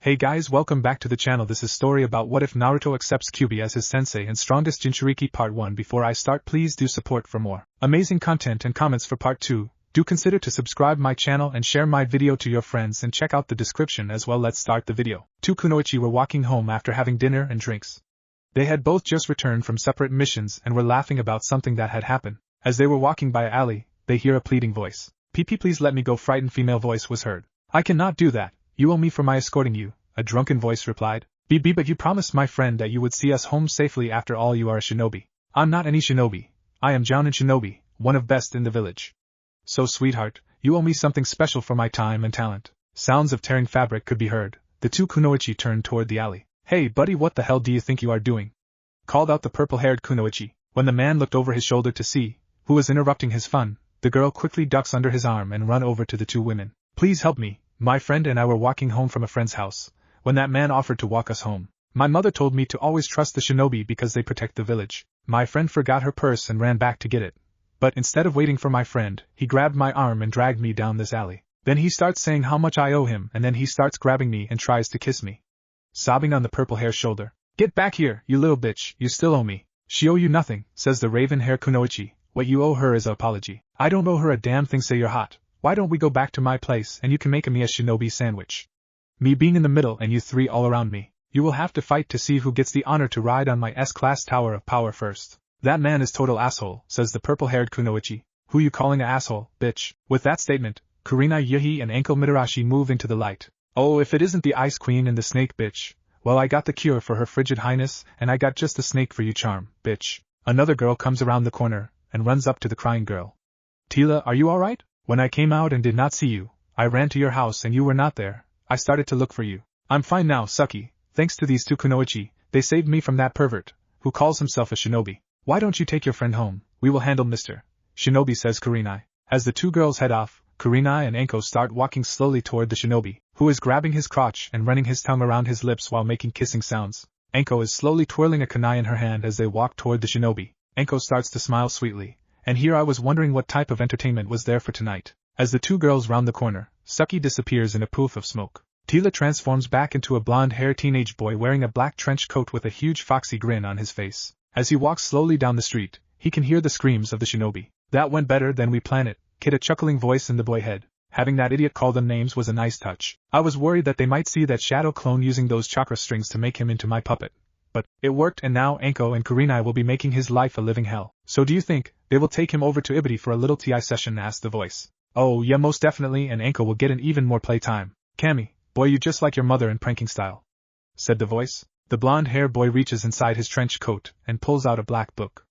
Hey guys, welcome back to the channel. This is story about what if Naruto accepts Kyuubi as his sensei and strongest Jinchuriki part 1. Before I start, please do support for more amazing content and comments for part 2. Do consider to subscribe my channel and share my video to your friends and check out the description as well. Let's start the video. Two kunoichi were walking home after having dinner and drinks. They had both just returned from separate missions and were laughing about something that had happened. As they were walking by an alley, they hear a pleading voice. "PP, please let me go." Frightened female voice was heard. "I cannot do that. You owe me for my escorting you," a drunken voice replied. "BB, but you promised my friend that you would see us home safely. After all, you are a shinobi." "I'm not any shinobi. I am Jounin Shinobi, one of best in the village." "So sweetheart, you owe me something special for my time and talent." Sounds of tearing fabric could be heard. The two kunoichi turned toward the alley. "Hey buddy, what the hell do you think you are doing?" called out the purple-haired kunoichi. When the man looked over his shoulder to see who was interrupting his fun, the girl quickly ducks under his arm and run over to the two women. "Please help me. My friend and I were walking home from a friend's house when that man offered to walk us home. My mother told me to always trust the shinobi because they protect the village. My friend forgot her purse and ran back to get it. But instead of waiting for my friend, he grabbed my arm and dragged me down this alley. Then he starts saying how much I owe him, and then he starts grabbing me and tries to kiss me." Sobbing on the purple hair's shoulder. "Get back here, you little bitch, you still owe me." "She owe you nothing," says the raven hair kunoichi. "What you owe her is an apology." "I don't owe her a damn thing. Say you're hot. Why don't we go back to my place and you can make me a shinobi sandwich? Me being in the middle and you three all around me. You will have to fight to see who gets the honor to ride on my S-class tower of power first." "That man is total asshole," says the purple-haired kunoichi. "Who you calling a asshole, bitch?" With that statement, Kurenai Yuhi and Ankle Mitarashi move into the light. "Oh, if it isn't the Ice Queen and the Snake bitch. Well, I got the cure for her frigid highness, and I got just the snake for you, charm, bitch." Another girl comes around the corner and runs up to the crying girl. "Tila, are you alright? When I came out and did not see you, I ran to your house and you were not there. I started to look for you. I'm fine now, Suki. Thanks to these two kunoichi, they saved me from that pervert, who calls himself a shinobi. Why don't you take your friend home? We will handle Mr. Shinobi," says Kurenai. As the two girls head off, Kurenai and Anko start walking slowly toward the shinobi, who is grabbing his crotch and running his tongue around his lips while making kissing sounds. Anko is slowly twirling a kunai in her hand as they walk toward the shinobi. Anko starts to smile sweetly. And here I was wondering what type of entertainment was there for tonight. As the two girls round the corner, Suki disappears in a poof of smoke. Tila transforms back into a blonde-haired teenage boy wearing a black trench coat with a huge foxy grin on his face. As he walks slowly down the street, he can hear the screams of the shinobi. "That went better than we planned it," kid, a chuckling voice in the boy head. "Having that idiot call them names was a nice touch. I was worried that they might see that shadow clone using those chakra strings to make him into my puppet. But it worked, and now Anko and Kurenai will be making his life a living hell." "So do you think they will take him over to Ibidi for a little TI session?" asked the voice. "Oh yeah, most definitely, and Anko will get an even more playtime. Cammy, boy, you just like your mother in pranking style," said the voice. The blonde-haired boy reaches inside his trench coat and pulls out a black book.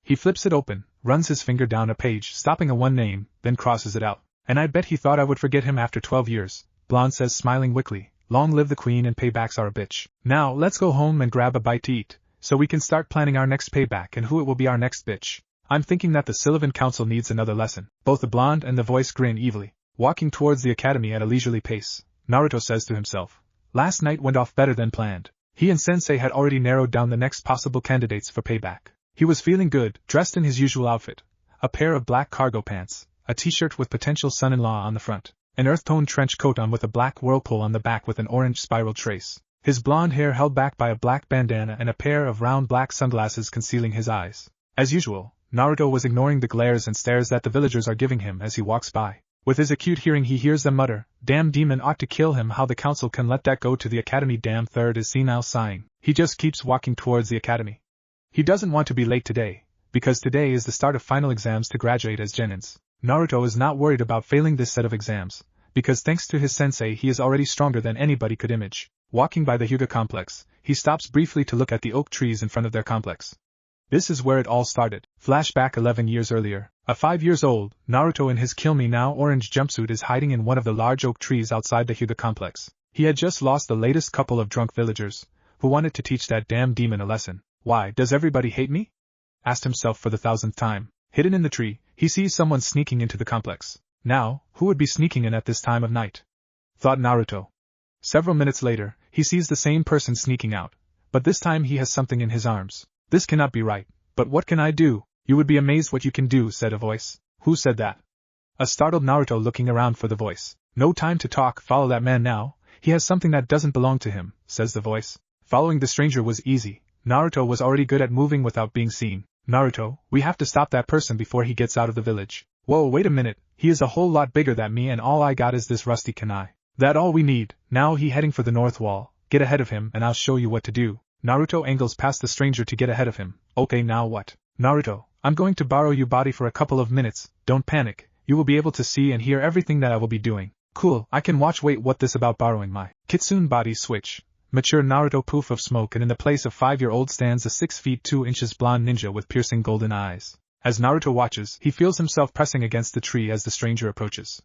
He flips it open, runs his finger down a page, stopping at one name, then crosses it out. "And I bet he thought I would forget him after 12 years, Blonde says, smiling wickedly. "Long live the queen, and paybacks are a bitch. Now, let's go home and grab a bite to eat, so we can start planning our next payback and who it will be our next bitch. I'm thinking that the Sylvan Council needs another lesson." Both the blonde and the voice grin evilly. Walking towards the academy at a leisurely pace, Naruto says to himself, "Last night went off better than planned." He and Sensei had already narrowed down the next possible candidates for payback. He was feeling good, dressed in his usual outfit, a pair of black cargo pants, a t-shirt with potential son-in-law on the front, an earth-tone trench coat on with a black whirlpool on the back with an orange spiral trace, his blonde hair held back by a black bandana and a pair of round black sunglasses concealing his eyes. As usual, Naruto was ignoring the glares and stares that the villagers are giving him as he walks by. With his acute hearing he hears them mutter, "Damn demon ought to kill him, how the council can let that go to the academy, damn third is senile," sighing. He just keeps walking towards the academy. He doesn't want to be late today, because today is the start of final exams to graduate as genins. Naruto is not worried about failing this set of exams, because thanks to his sensei he is already stronger than anybody could image. Walking by the Hyuga complex, he stops briefly to look at the oak trees in front of their complex. This is where it all started. Flashback 11 years earlier. 5 years old, Naruto in his Kill Me Now orange jumpsuit is hiding in one of the large oak trees outside the Hyuga complex. He had just lost the latest couple of drunk villagers, who wanted to teach that damn demon a lesson. "Why does everybody hate me?" asked himself for the 1000th time. Hidden in the tree, he sees someone sneaking into the complex. Now, who would be sneaking in at this time of night? Thought Naruto. Several minutes later, he sees the same person sneaking out, but this time he has something in his arms. "This cannot be right, but what can I do?" "You would be amazed what you can do," said a voice. "Who said that?" A startled Naruto looking around for the voice. "No time to talk, follow that man now." He has something that doesn't belong to him, says the voice. Following the stranger was easy. Naruto was already good at moving without being seen. Naruto, we have to stop that person before he gets out of the village. Whoa, wait a minute, he is a whole lot bigger than me and all I got is this rusty Kanai. That all we need, now he heading for the north wall, get ahead of him and I'll show you what to do. Naruto angles past the stranger to get ahead of him. Okay, now what? Naruto, I'm going to borrow your body for a couple of minutes, don't panic, you will be able to see and hear everything that I will be doing. Cool, I can watch. Wait, what this about borrowing my kitsune body? Switch. Mature Naruto poof of smoke, and in the place of 5-year-old stands a 6 feet 2 inches blonde ninja with piercing golden eyes. As Naruto watches, he feels himself pressing against the tree as the stranger approaches.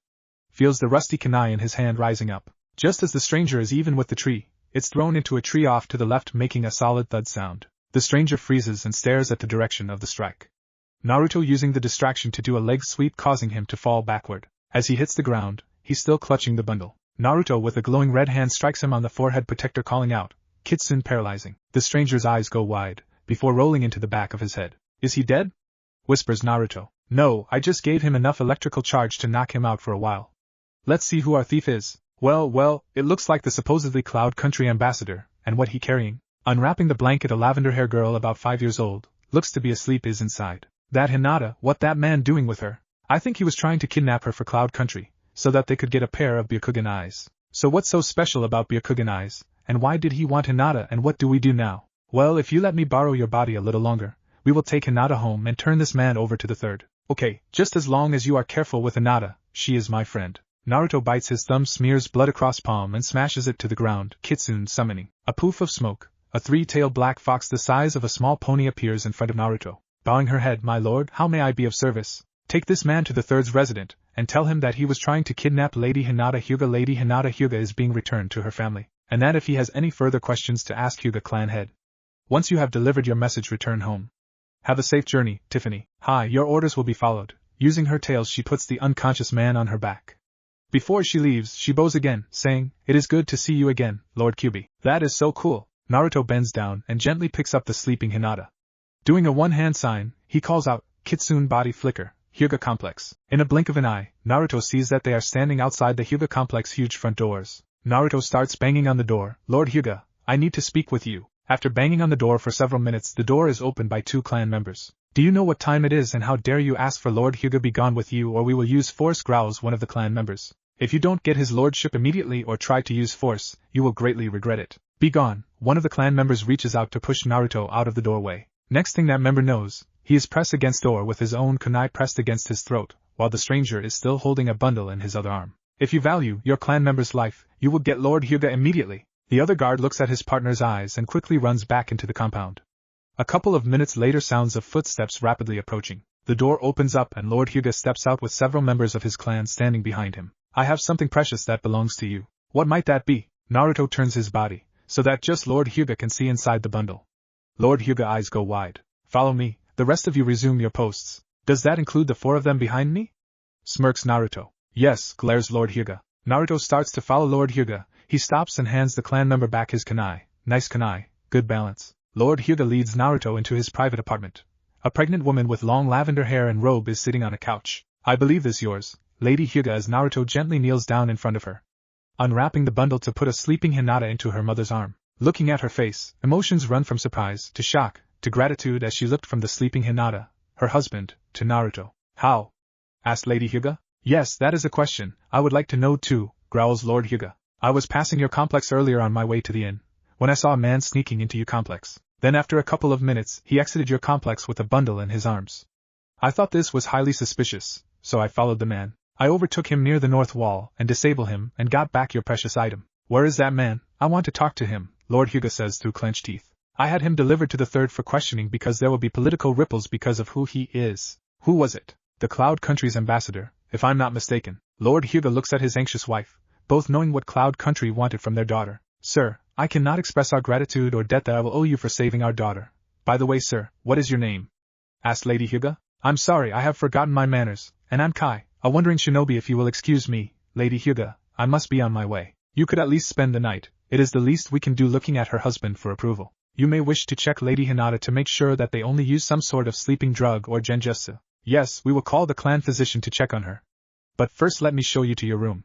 Feels the rusty kunai in his hand rising up. Just as the stranger is even with the tree, it's thrown into a tree off to the left, making a solid thud sound. The stranger freezes and stares at the direction of the strike. Naruto using the distraction to do a leg sweep, causing him to fall backward. As he hits the ground, he's still clutching the bundle. Naruto with a glowing red hand strikes him on the forehead protector, calling out, "Kitsune," paralyzing. The stranger's eyes go wide, before rolling into the back of his head. "Is he dead?" whispers Naruto. "No, I just gave him enough electrical charge to knock him out for a while. Let's see who our thief is." Well, it looks like the supposedly Cloud Country ambassador, and what he carrying? Unwrapping the blanket, a lavender hair girl about 5 years old, looks to be asleep, is inside. That Hinata, what that man doing with her? I think he was trying to kidnap her for Cloud Country, so that they could get a pair of Byakugan eyes. So what's so special about Byakugan eyes, and why did he want Hinata, and what do we do now? Well, if you let me borrow your body a little longer, we will take Hinata home and turn this man over to the third. Okay, just as long as you are careful with Hinata, she is my friend. Naruto bites his thumb, smears blood across palm and smashes it to the ground, Kitsune summoning. A poof of smoke, a 3-tailed black fox the size of a small pony appears in front of Naruto. Bowing her head, "My lord, how may I be of service?" "Take this man to the third's resident, and tell him that he was trying to kidnap Lady Hinata Hyuga. Lady Hinata Hyuga is being returned to her family, and that if he has any further questions to ask Hyuga clan head. Once you have delivered your message, return home. Have a safe journey, Tiffany." "Hi, your orders will be followed." Using her tails, she puts the unconscious man on her back. Before she leaves, she bows again, saying, "It is good to see you again, Lord Kyuubi." "That is so cool." Naruto bends down and gently picks up the sleeping Hinata. Doing a one-hand sign, he calls out, "Kitsune body flicker, Hyuga complex." In a blink of an eye, Naruto sees that they are standing outside the Hyuga complex huge front doors. Naruto starts banging on the door. "Lord Hyuga, I need to speak with you." After banging on the door for several minutes, the door is opened by 2 clan members. "Do you know what time it is, and how dare you ask for Lord Hyuga? Be gone with you or we will use force," growls one of the clan members. "If you don't get his lordship immediately or try to use force, you will greatly regret it. Be gone." One of the clan members reaches out to push Naruto out of the doorway. Next thing that member knows, he is pressed against door with his own kunai pressed against his throat, while the stranger is still holding a bundle in his other arm. "If you value your clan member's life, you will get Lord Hyuga immediately." The other guard looks at his partner's eyes and quickly runs back into the compound. A couple of minutes later, sounds of footsteps rapidly approaching. The door opens up and Lord Hyuga steps out with several members of his clan standing behind him. "I have something precious that belongs to you." "What might that be?" Naruto turns his body, so that just Lord Hyuga can see inside the bundle. Lord Hyuga eyes go wide. "Follow me, the rest of you resume your posts." "Does that include the 4 of them behind me?" smirks Naruto. "Yes," glares Lord Hyuga. Naruto starts to follow Lord Hyuga. He stops and hands the clan member back his kunai. "Nice kunai, good balance." Lord Hyuga leads Naruto into his private apartment. A pregnant woman with long lavender hair and robe is sitting on a couch. "I believe this yours, Lady Hyuga," as Naruto gently kneels down in front of her, unwrapping the bundle to put a sleeping Hinata into her mother's arm. Looking at her face, emotions run from surprise to shock to gratitude as she looked from the sleeping Hinata, her husband, to Naruto. "How?" asked Lady Hyuga. "Yes, that is a question I would like to know too," growls Lord Hyuga. "I was passing your complex earlier on my way to the inn, when I saw a man sneaking into your complex. Then after a couple of minutes, he exited your complex with a bundle in his arms. I thought this was highly suspicious, so I followed the man. I overtook him near the north wall and disabled him and got back your precious item." "Where is that man? I want to talk to him," Lord Hyuga says through clenched teeth. "I had him delivered to the third for questioning because there will be political ripples because of who he is." "Who was it?" "The Cloud Country's ambassador, if I'm not mistaken." Lord Hyuga looks at his anxious wife, both knowing what Cloud Country wanted from their daughter. "Sir, I cannot express our gratitude or debt that I will owe you for saving our daughter. By the way, sir, what is your name?" asked Lady Hyuga. "I'm sorry, I have forgotten my manners, and I'm Kai, a wandering shinobi. If you will excuse me, Lady Hyuga, I must be on my way." "You could at least spend the night, it is the least we can do." Looking at her husband for approval. "You may wish to check Lady Hinata to make sure that they only use some sort of sleeping drug or genjutsu." "Yes, we will call the clan physician to check on her. But first let me show you to your room,"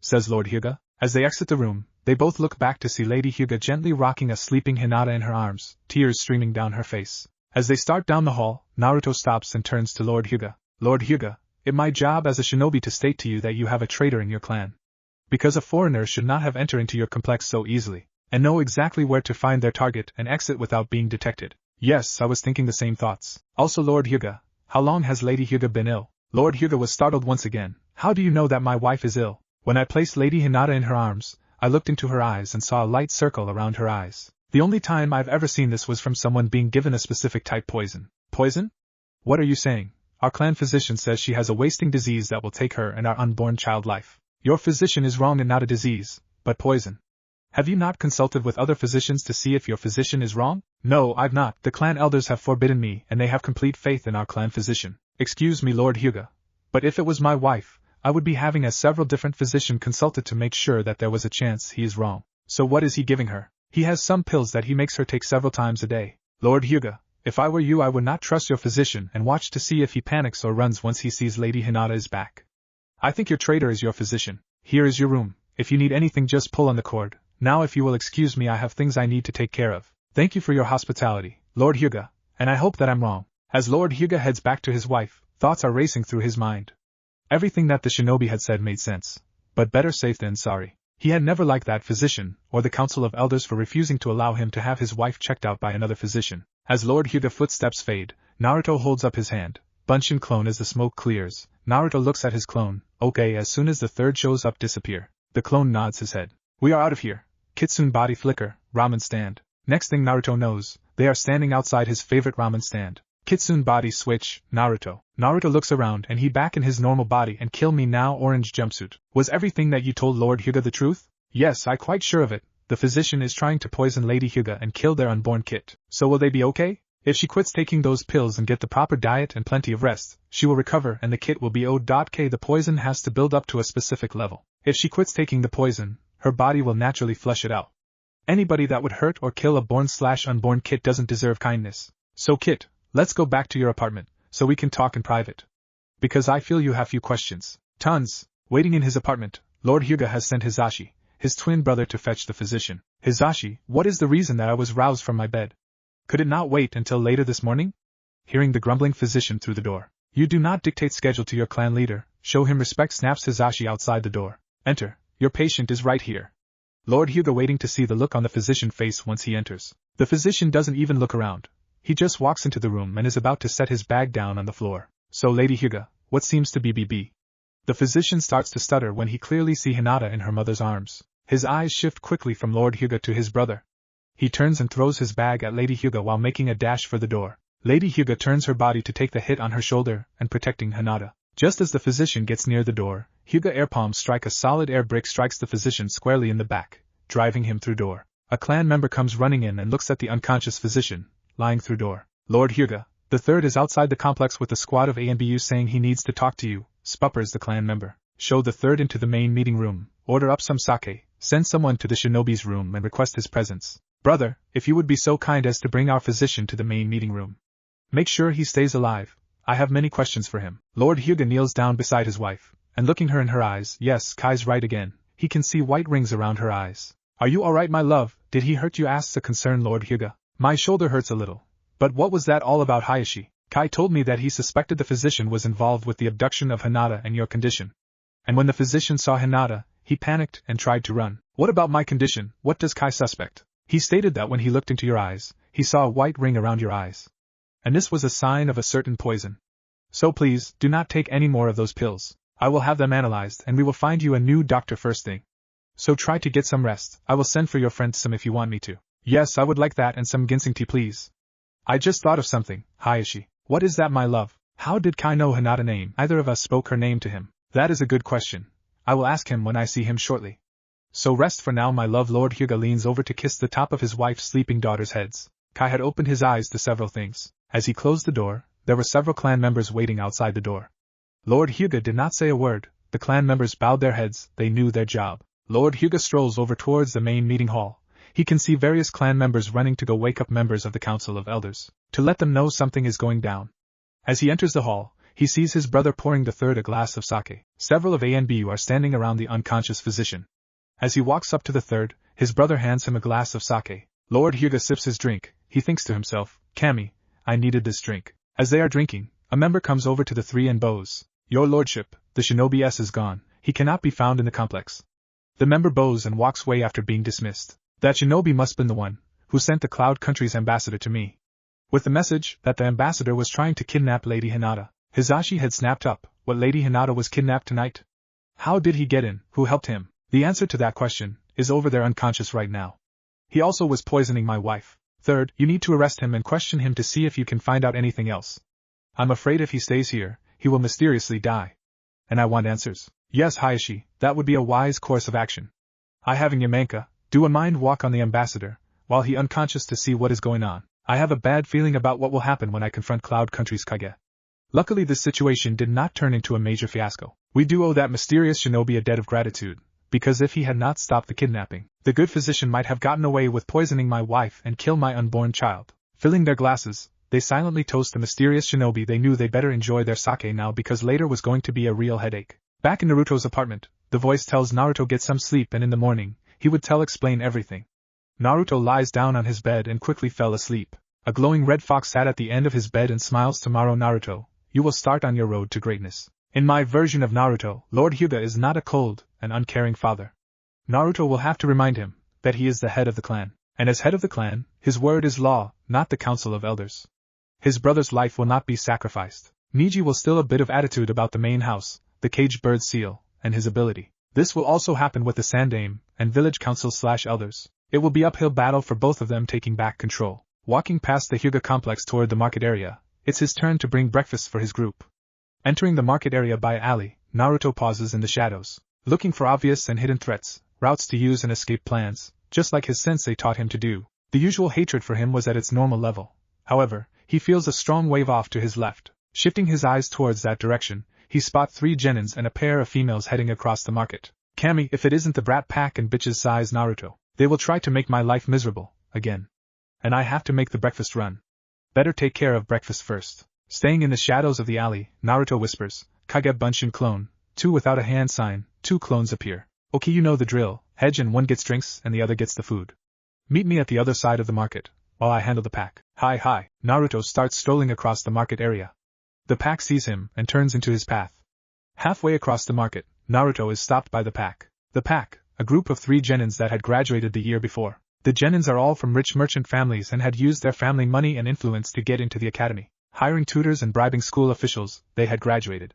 says Lord Hyuga. As they exit the room, They both look back to see Lady Hyuga gently rocking a sleeping Hinata in her arms, tears streaming down her face. As they start down the hall, Naruto stops and turns to Lord Hyuga. Lord Hyuga, it's my job as a shinobi to state to you that you have a traitor in your clan. Because a foreigner should not have entered into your complex so easily, and know exactly where to find their target and exit without being detected. Yes, I was thinking the same thoughts. Also Lord Hyuga, how long has Lady Hyuga been ill? Lord Hyuga was startled once again. How do you know that my wife is ill? When I placed Lady Hinata in her arms, I looked into her eyes and saw a light circle around her eyes. The only time I've ever seen this was from someone being given a specific type poison. Poison? What are you saying? Our clan physician says she has a wasting disease that will take her and our unborn child life. Your physician is wrong and not a disease, but poison. Have you not consulted with other physicians to see if your physician is wrong? No, I've not. The clan elders have forbidden me and they have complete faith in our clan physician. Excuse me Lord Hyuga, but if it was my wife, I would be having several different physicians consulted to make sure that there was a chance he is wrong. So what is he giving her? He has some pills that he makes her take several times a day. Lord Hyuga, if I were you I would not trust your physician and watch to see if he panics or runs once he sees Lady Hinata is back. I think your traitor is your physician. Here is your room. If you need anything just pull on the cord. Now if you will excuse me I have things I need to take care of. Thank you for your hospitality, Lord Hyuga, and I hope that I'm wrong. As Lord Hyuga heads back to his wife, thoughts are racing through his mind. Everything that the shinobi had said made sense, but better safe than sorry. He had never liked that physician, or the council of elders for refusing to allow him to have his wife checked out by another physician. As Lord Hyuga footsteps fade, Naruto holds up his hand. Bunshin clone as the smoke clears. Naruto looks at his clone. Okay, as soon as the third shows up disappear. The clone nods his head. We are out of here. Kitsune body flicker, ramen stand. Next thing Naruto knows, they are standing outside his favorite ramen stand. Kitsune body switch, Naruto. Naruto looks around and he back in his normal body and kill me now orange jumpsuit. Was everything that you told Lord Hyuga the truth? Yes, I quite sure of it. The physician is trying to poison Lady Hyuga and kill their unborn kid. So will they be okay? If she quits taking those pills and get the proper diet and plenty of rest, she will recover and the kid will be OK. The poison has to build up to a specific level. If she quits taking the poison, her body will naturally flush it out. Anybody that would hurt or kill a born/unborn kid doesn't deserve kindness. So kid, let's go back to your apartment, so we can talk in private. Because I feel you have few questions. Tons. Waiting in his apartment, Lord Hyuga has sent Hizashi, his twin brother, to fetch the physician. Hizashi, what is the reason that I was roused from my bed? Could it not wait until later this morning? Hearing the grumbling physician through the door. You do not dictate schedule to your clan leader, show him respect, snaps Hizashi outside the door. Enter, your patient is right here. Lord Hyuga waiting to see the look on the physician's face once he enters. The physician doesn't even look around. He just walks into the room and is about to set his bag down on the floor. So Lady Hyuga, what seems to be BB? The physician starts to stutter when he clearly sees Hinata in her mother's arms. His eyes shift quickly from Lord Hyuga to his brother. He turns and throws his bag at Lady Hyuga while making a dash for the door. Lady Hyuga turns her body to take the hit on her shoulder and protecting Hinata. Just as the physician gets near the door, Hyuga air palm strike, a solid air brick strikes the physician squarely in the back, driving him through door. A clan member comes running in and looks at the unconscious physician, lying through door. Lord Hyuga, the third is outside the complex with a squad of ANBU saying he needs to talk to you, spuppers the clan member. Show the third into the main meeting room, order up some sake, send someone to the shinobi's room and request his presence. Brother, if you would be so kind as to bring our physician to the main meeting room. Make sure he stays alive. I have many questions for him. Lord Hyuga kneels down beside his wife, and looking her in her eyes, yes, Kai's right again. He can see white rings around her eyes. Are you alright my love? Did he hurt you? Asks a concerned Lord Hyuga. My shoulder hurts a little. But what was that all about? Hayashi? Kai told me that he suspected the physician was involved with the abduction of Hinata and your condition. And when the physician saw Hinata, he panicked and tried to run. What about my condition? What does Kai suspect? He stated that when he looked into your eyes, he saw a white ring around your eyes. And this was a sign of a certain poison. So please, do not take any more of those pills. I will have them analyzed and we will find you a new doctor first thing. So try to get some rest. I will send for your friend some if you want me to. Yes, I would like that and some ginseng tea please. I just thought of something, Hayashi. What is that my love? How did Kai know Hinata name? Either of us spoke her name to him. That is a good question. I will ask him when I see him shortly. So rest for now my love. Lord Hyuga leans over to kiss the top of his wife's sleeping daughter's heads. Kai had opened his eyes to several things. As he closed the door, there were several clan members waiting outside the door. Lord Hyuga did not say a word. The clan members bowed their heads, they knew their job. Lord Hyuga strolls over towards the main meeting hall. He can see various clan members running to go wake up members of the Council of Elders, to let them know something is going down. As he enters the hall, he sees his brother pouring the third a glass of sake. Several of ANBU are standing around the unconscious physician. As he walks up to the third, his brother hands him a glass of sake. Lord Hyuga sips his drink. He thinks to himself, Kami, I needed this drink. As they are drinking, a member comes over to the three and bows. Your lordship, the shinobi S is gone. He cannot be found in the complex. The member bows and walks away after being dismissed. That shinobi must have been the one who sent the Cloud Country's ambassador to me with the message that the ambassador was trying to kidnap Lady Hinata. Hizashi had snapped up. What, Lady Hinata was kidnapped tonight? How did he get in? Who helped him? The answer to that question is over there unconscious right now. He also was poisoning my wife. Third, you need to arrest him and question him to see if you can find out anything else. I'm afraid if he stays here, he will mysteriously die. And I want answers. Yes, Hayashi, that would be a wise course of action. I having Yamanka, do a mind walk on the ambassador, while he unconscious to see what is going on. I have a bad feeling about what will happen when I confront Cloud Country's Kage. Luckily this situation did not turn into a major fiasco. We do owe that mysterious shinobi a debt of gratitude, because if he had not stopped the kidnapping, the good physician might have gotten away with poisoning my wife and kill my unborn child. Filling their glasses, they silently toast the mysterious shinobi. They knew they better enjoy their sake now because later was going to be a real headache. Back in Naruto's apartment, the voice tells Naruto get some sleep and in the morning, he would explain everything. Naruto lies down on his bed and quickly fell asleep. A glowing red fox sat at the end of his bed and smiles. Tomorrow, Naruto, you will start on your road to greatness. In my version of Naruto, Lord Hyuga is not a cold and uncaring father. Naruto will have to remind him that he is the head of the clan, and as head of the clan, his word is law, not the council of elders. His brother's life will not be sacrificed. Niji will still a bit of attitude about the main house, the caged bird seal, and his ability. This will also happen with the Sandame and village council/elders. It will be uphill battle for both of them taking back control. Walking past the Hyuga complex toward the market area, it's his turn to bring breakfast for his group. Entering the market area by alley, Naruto pauses in the shadows, looking for obvious and hidden threats, routes to use and escape plans, just like his sensei taught him to do. The usual hatred for him was at its normal level. However, he feels a strong wave off to his left. Shifting his eyes towards that direction, he spots 3 genins and a pair of females heading across the market. Kami, if it isn't the brat pack and bitches size Naruto, they will try to make my life miserable, again. And I have to make the breakfast run. Better take care of breakfast first. Staying in the shadows of the alley, Naruto whispers, Kage Bunshin clone, 2 without a hand sign, 2 clones appear. Okay, you know the drill, hedge and one gets drinks and the other gets the food. Meet me at the other side of the market, while I handle the pack. Hi. Naruto starts strolling across the market area. The pack sees him and turns into his path. Halfway across the market, Naruto is stopped by the pack. The pack, a group of 3 genins that had graduated the year before. The genins are all from rich merchant families and had used their family money and influence to get into the academy. Hiring tutors and bribing school officials, they had graduated.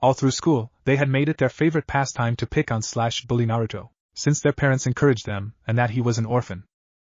All through school, they had made it their favorite pastime to pick on/bully Naruto, since their parents encouraged them, and that he was an orphan.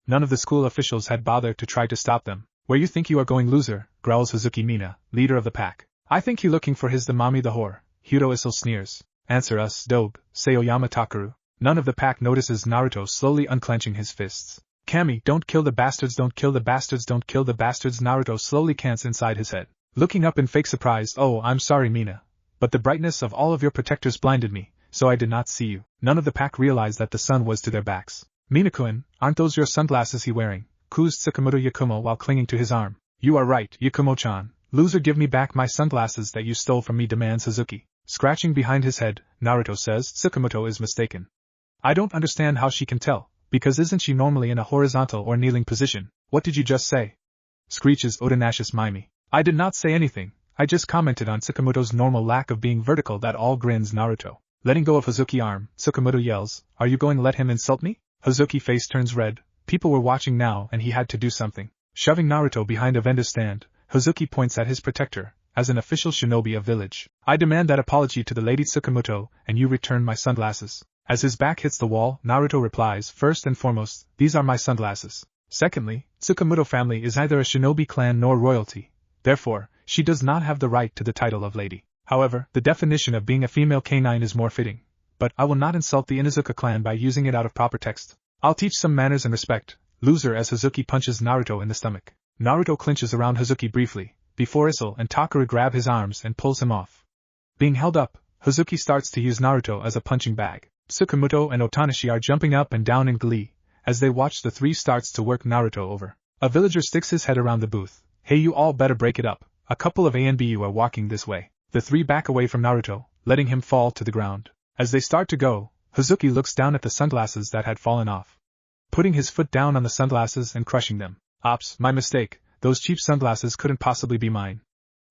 None of the school officials had bothered to try to stop them. Where you think you are going, loser, growls Hazuki Mina, leader of the pack. I think you looking for his the mommy the whore, Hiro Isel sneers. Answer us, Dobe, say Oyama Takaru. None of the pack notices Naruto slowly unclenching his fists. Kami, don't kill the bastards, don't kill the bastards, don't kill the bastards. Naruto slowly cants inside his head. Looking up in fake surprise, oh, I'm sorry Mina. But the brightness of all of your protectors blinded me, so I did not see you. None of the pack realized that the sun was to their backs. Mina-kun, aren't those your sunglasses he wearing? Coos Tsukamoto Yakumo while clinging to his arm. You are right, Yakumo-chan. Loser, give me back my sunglasses that you stole from me, demands Hazuki. Scratching behind his head, Naruto says Tsukamoto is mistaken. I don't understand how she can tell, because isn't she normally in a horizontal or kneeling position? What did you just say? Screeches Odanashus Mimi. I did not say anything, I just commented on Tsukamoto's normal lack of being vertical. That all, grins Naruto. Letting go of Hazuki's arm, Tsukamoto yells, are you going to let him insult me? Hazuki's face turns red. People were watching now and he had to do something. Shoving Naruto behind a vendor stand, Hazuki points at his protector. As an official shinobi of village, I demand that apology to the lady Tsukamoto, and you return my sunglasses. As his back hits the wall, Naruto replies, first and foremost, these are my sunglasses. Secondly, Tsukamoto family is neither a shinobi clan nor royalty. Therefore, she does not have the right to the title of lady. However, the definition of being a female canine is more fitting. But I will not insult the Inuzuka clan by using it out of proper text. I'll teach some manners and respect. Loser, as Hazuki punches Naruto in the stomach. Naruto clinches around Hazuki briefly, before Isel and Takaru grab his arms and pulls him off. Being held up, Hazuki starts to use Naruto as a punching bag. Tsukamoto and Otanashi are jumping up and down in glee, as they watch the 3 starts to work Naruto over. A villager sticks his head around the booth. Hey, you all better break it up. A couple of ANBU are walking this way. The 3 back away from Naruto, letting him fall to the ground. As they start to go, Hazuki looks down at the sunglasses that had fallen off. Putting his foot down on the sunglasses and crushing them. Ops, my mistake, those cheap sunglasses couldn't possibly be mine.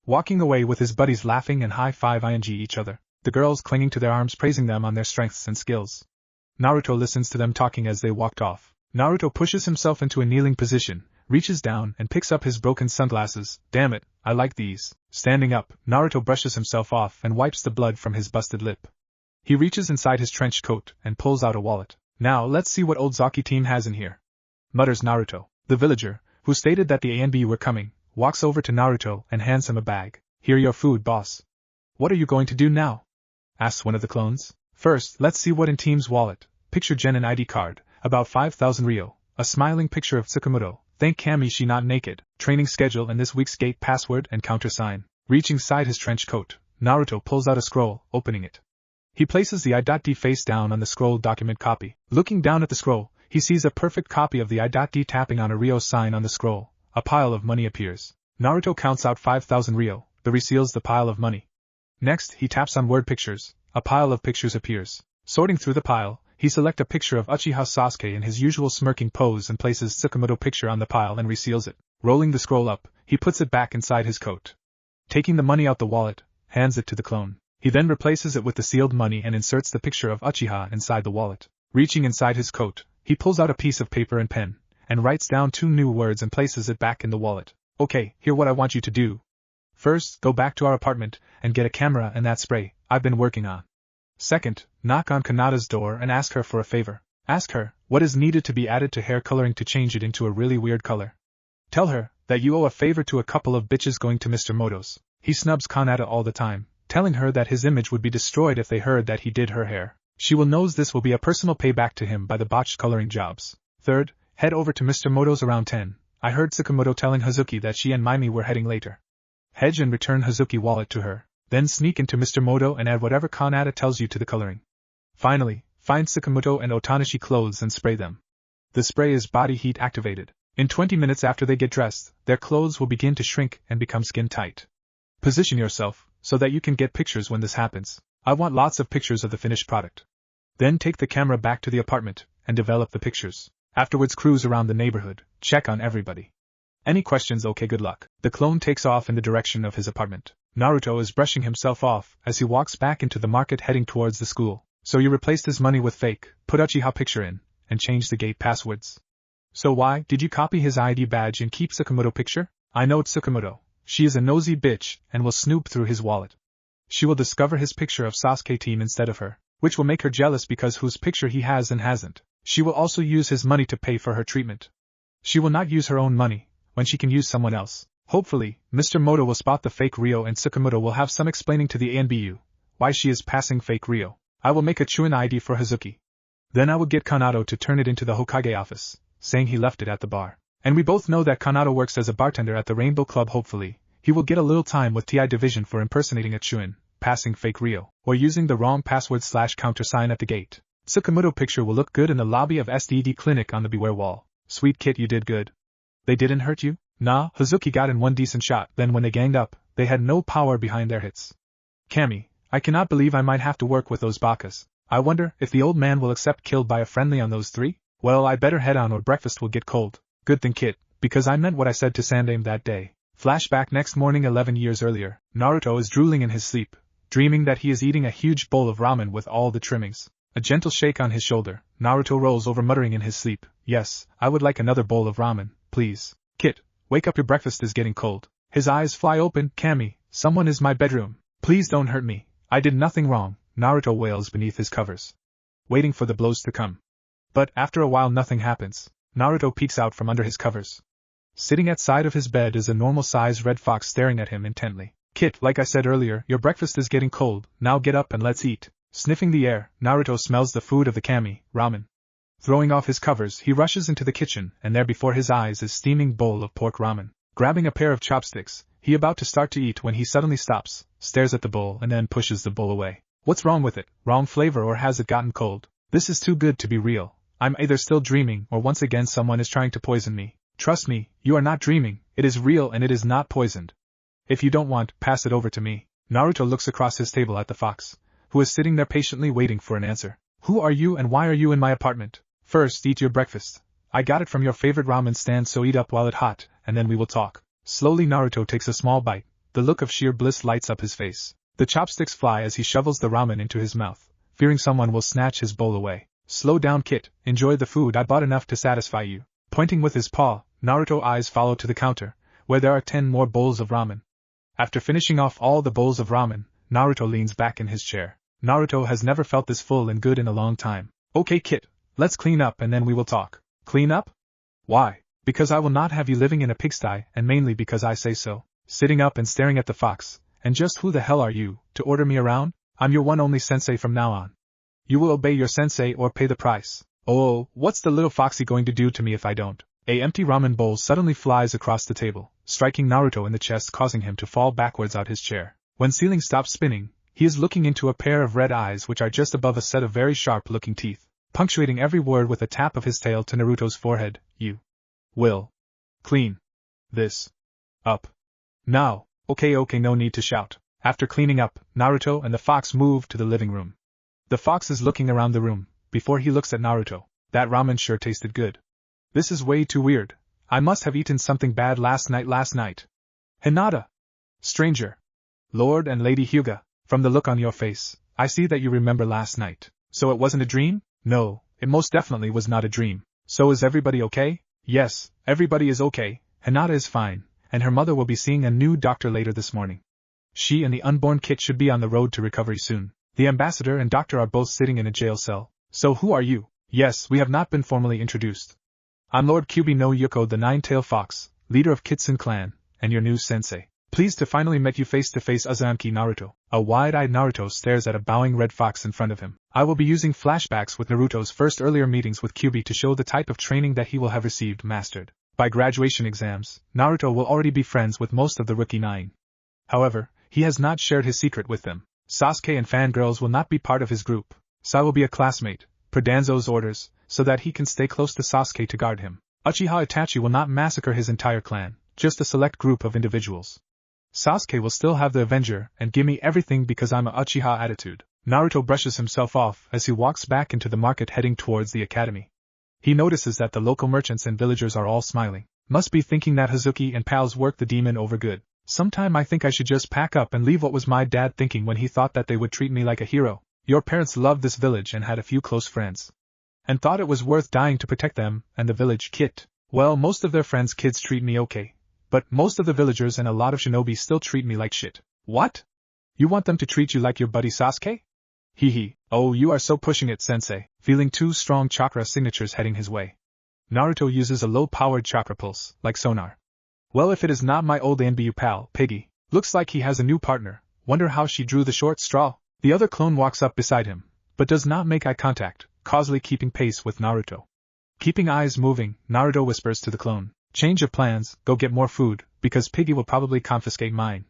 Walking away with his buddies laughing and high-five-ing each other, the girls clinging to their arms praising them on their strengths and skills. Naruto listens to them talking as they walked off. Naruto pushes himself into a kneeling position, reaches down and picks up his broken sunglasses. Damn it, I like these. Standing up, Naruto brushes himself off and wipes the blood from his busted lip. He reaches inside his trench coat and pulls out a wallet. Now let's see what old Zaki team has in here, mutters Naruto. The villager, who stated that the A and B were coming, walks over to Naruto and hands him a bag. Here your food, boss. What are you going to do now? Asks one of the clones. First, let's see what in team's wallet. Picture Genin ID card, about 5,000 Ryo, a smiling picture of Tsukamoto, thank Kami she not naked, training schedule and this week's gate password and countersign. Reaching inside his trench coat, Naruto pulls out a scroll, opening it. He places the I.D face down on the scroll document copy. Looking down at the scroll, he sees a perfect copy of the I.D tapping on a Ryo sign on the scroll. A pile of money appears. Naruto counts out 5,000 Ryo, the reseals the pile of money. Next, he taps on word pictures. A pile of pictures appears. Sorting through the pile, he selects a picture of Uchiha Sasuke in his usual smirking pose and places Tsukamoto picture on the pile and reseals it. Rolling the scroll up, he puts it back inside his coat. Taking the money out the wallet, hands it to the clone. He then replaces it with the sealed money and inserts the picture of Uchiha inside the wallet. Reaching inside his coat, he pulls out a piece of paper and pen, and writes down 2 new words and places it back in the wallet. Okay, here what I want you to do. First, go back to our apartment and get a camera and that spray I've been working on. Second, knock on Kanata's door and ask her for a favor. Ask her what is needed to be added to hair coloring to change it into a really weird color. Tell her that you owe a favor to a couple of bitches going to Mr. Moto's. He snubs Kanata all the time, telling her that his image would be destroyed if they heard that he did her hair. She will knows this will be a personal payback to him by the botched coloring jobs. Third, head over to Mr. Moto's around 10. I heard Tsukamoto telling Hazuki that she and Mimi were heading later. Hedge and return Hazuki wallet to her. Then sneak into Mr. Moto and add whatever Kanata tells you to the coloring. Finally, find Tsukamoto and Otanishi clothes and spray them. The spray is body heat activated. In 20 minutes after they get dressed, their clothes will begin to shrink and become skin tight. Position yourself so that you can get pictures when this happens. I want lots of pictures of the finished product. Then take the camera back to the apartment and develop the pictures. Afterwards cruise around the neighborhood, check on everybody. Any questions? Okay, good luck. The clone takes off in the direction of his apartment. Naruto is brushing himself off as he walks back into the market heading towards the school. So you replaced his money with fake, put Uchiha picture in, and changed the gate passwords. So why did you copy his ID badge and keep Tsukamoto picture? I know Tsukamoto. She is a nosy bitch and will snoop through his wallet. She will discover his picture of Sasuke team instead of her, which will make her jealous because whose picture he has and hasn't. She will also use his money to pay for her treatment. She will not use her own money when she can use someone else. Hopefully, Mr. Moto will spot the fake Ryo and Tsukamoto will have some explaining to the ANBU why she is passing fake Ryo. I will make a Chuin ID for Hazuki. Then I will get Kanato to turn it into the Hokage office, saying he left it at the bar. And we both know that Kanato works as a bartender at the Rainbow Club. Hopefully, he will get a little time with TI Division for impersonating a Chuin, passing fake Ryo, or using the wrong password/countersign at the gate. Tsukamoto picture will look good in the lobby of SDD clinic on the Beware wall. Sweet kid, you did good. They didn't hurt you? Nah, Hazuki got in one decent shot, then when they ganged up, they had no power behind their hits. Kami, I cannot believe I might have to work with those bakas. I wonder if the old man will accept killed by a friendly on those 3? Well, I better head on or breakfast will get cold. Good thing, kid, because I meant what I said to Sandame that day. Flashback next morning 11 years earlier, Naruto is drooling in his sleep, dreaming that he is eating a huge bowl of ramen with all the trimmings. A gentle shake on his shoulder, Naruto rolls over muttering in his sleep, yes, I would like another bowl of ramen, please. Kid, wake up, your breakfast is getting cold. His eyes fly open. Kami, someone is in my bedroom. Please don't hurt me. I did nothing wrong, Naruto wails beneath his covers, waiting for the blows to come. But after a while nothing happens. Naruto peeks out from under his covers. Sitting at side of his bed is a normal-sized red fox staring at him intently. Kid, like I said earlier, your breakfast is getting cold, now get up and let's eat. Sniffing the air, Naruto smells the food of the Kami, ramen. Throwing off his covers, he rushes into the kitchen, and there before his eyes is steaming bowl of pork ramen. Grabbing a pair of chopsticks, he about to start to eat when he suddenly stops, stares at the bowl and then pushes the bowl away. What's wrong with it? Wrong flavor or has it gotten cold? This is too good to be real. I'm either still dreaming or once again someone is trying to poison me. Trust me, you are not dreaming, it is real and it is not poisoned. If you don't want, pass it over to me. Naruto looks across his table at the fox, who is sitting there patiently waiting for an answer. Who are you and why are you in my apartment? First, eat your breakfast. I got it from your favorite ramen stand, so eat up while it's hot, and then we will talk. Slowly Naruto takes a small bite. The look of sheer bliss lights up his face. The chopsticks fly as he shovels the ramen into his mouth, fearing someone will snatch his bowl away. Slow down, Kit. Enjoy the food. I bought enough to satisfy you. Pointing with his paw, Naruto's eyes follow to the counter, where there are 10 more bowls of ramen. After finishing off all the bowls of ramen, Naruto leans back in his chair. Naruto has never felt this full and good in a long time. Okay, Kit, let's clean up and then we will talk. Clean up? Why? Because I will not have you living in a pigsty, and mainly because I say so. Sitting up and staring at the fox. And just who the hell are you, to order me around? I'm your one only sensei from now on. You will obey your sensei or pay the price. Oh, what's the little foxy going to do to me if I don't? A empty ramen bowl suddenly flies across the table, striking Naruto in the chest, causing him to fall backwards out his chair. When ceiling stops spinning, he is looking into a pair of red eyes which are just above a set of very sharp-looking teeth, punctuating every word with a tap of his tail to Naruto's forehead. You will clean this up now. Okay, no need to shout. After cleaning up, Naruto and the fox move to the living room. The fox is looking around the room, before he looks at Naruto. That ramen sure tasted good. This is way too weird. I must have eaten something bad last night. Hinata! Stranger! Lord and Lady Hyuga, from the look on your face, I see that you remember last night. So it wasn't a dream? No, it most definitely was not a dream. So is everybody okay? Yes, everybody is okay. Hinata is fine, and her mother will be seeing a new doctor later this morning. She and the unborn Kit should be on the road to recovery soon. The ambassador and doctor are both sitting in a jail cell. So who are you? Yes, we have not been formally introduced. I'm Lord Kyuubi no Yuko, the Nine-Tailed Fox, leader of Kitsun clan, and your new sensei. Pleased to finally meet you face to face, Uzumaki Naruto. A wide-eyed Naruto stares at a bowing red fox in front of him. I will be using flashbacks with Naruto's first earlier meetings with Kyuubi to show the type of training that he will have received mastered. By graduation exams, Naruto will already be friends with most of the rookie 9. However, he has not shared his secret with them. Sasuke and fangirls will not be part of his group. Sai will be a classmate, per Danzo's orders, so that he can stay close to Sasuke to guard him. Uchiha Itachi will not massacre his entire clan, just a select group of individuals. Sasuke will still have the Avenger and give me everything because I'm a Uchiha attitude. Naruto brushes himself off as he walks back into the market heading towards the academy. He notices that the local merchants and villagers are all smiling. Must be thinking that Hazuki and pals worked the demon over good. Sometime I think I should just pack up and leave. What was my dad thinking when he thought that they would treat me like a hero? Your parents loved this village and had a few close friends. And thought it was worth dying to protect them and the village. Kit. Well, most of their friends' kids treat me okay. But most of the villagers and a lot of shinobi still treat me like shit. What? You want them to treat you like your buddy Sasuke? Hee. Oh, you are so pushing it, sensei. Feeling 2 strong chakra signatures heading his way. Naruto uses a low-powered chakra pulse, like sonar. Well, if it is not my old ANBU pal, Piggy. Looks like he has a new partner. Wonder how she drew the short straw. The other clone walks up beside him, but does not make eye contact, causally keeping pace with Naruto. Keeping eyes moving, Naruto whispers to the clone. Change of plans, go get more food, because Piggy will probably confiscate mine.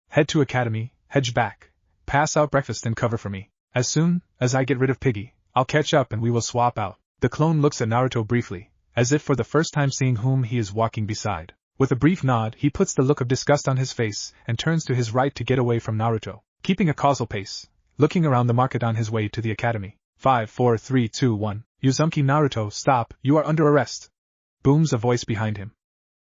Head to academy, hedge back, pass out breakfast and cover for me. As soon as I get rid of Piggy, I'll catch up and we will swap out. The clone looks at Naruto briefly, as if for the first time seeing whom he is walking beside. With a brief nod, he puts the look of disgust on his face and turns to his right to get away from Naruto, keeping a causal pace, looking around the market on his way to the academy. 5, 4, 3, 2, 1. Uzumaki Naruto, stop, you are under arrest. Booms a voice behind him.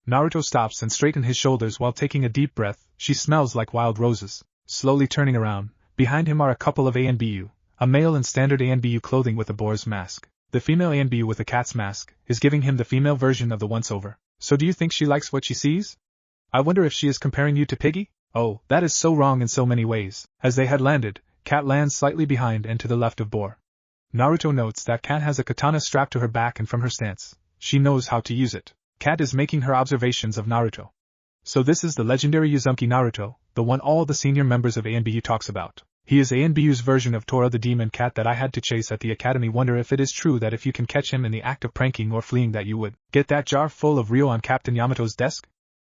Naruto stops and straightens his shoulders while taking a deep breath. She smells like wild roses. Slowly turning around, behind him are a couple of ANBU, a male in standard ANBU clothing with a boar's mask. The female ANBU with a cat's mask is giving him the female version of the once-over. So do you think she likes what she sees? I wonder if she is comparing you to Piggy? Oh, that is so wrong in so many ways. As they had landed, Cat lands slightly behind and to the left of Boar. Naruto notes that Cat has a katana strapped to her back, and from her stance, she knows how to use it. Cat is making her observations of Naruto. So this is the legendary Uzumaki Naruto, the one all the senior members of ANBU talks about. He is ANBU's version of Tora the demon cat that I had to chase at the academy. Wonder if it is true that if you can catch him in the act of pranking or fleeing that you would get that jar full of Ryo on Captain Yamato's desk?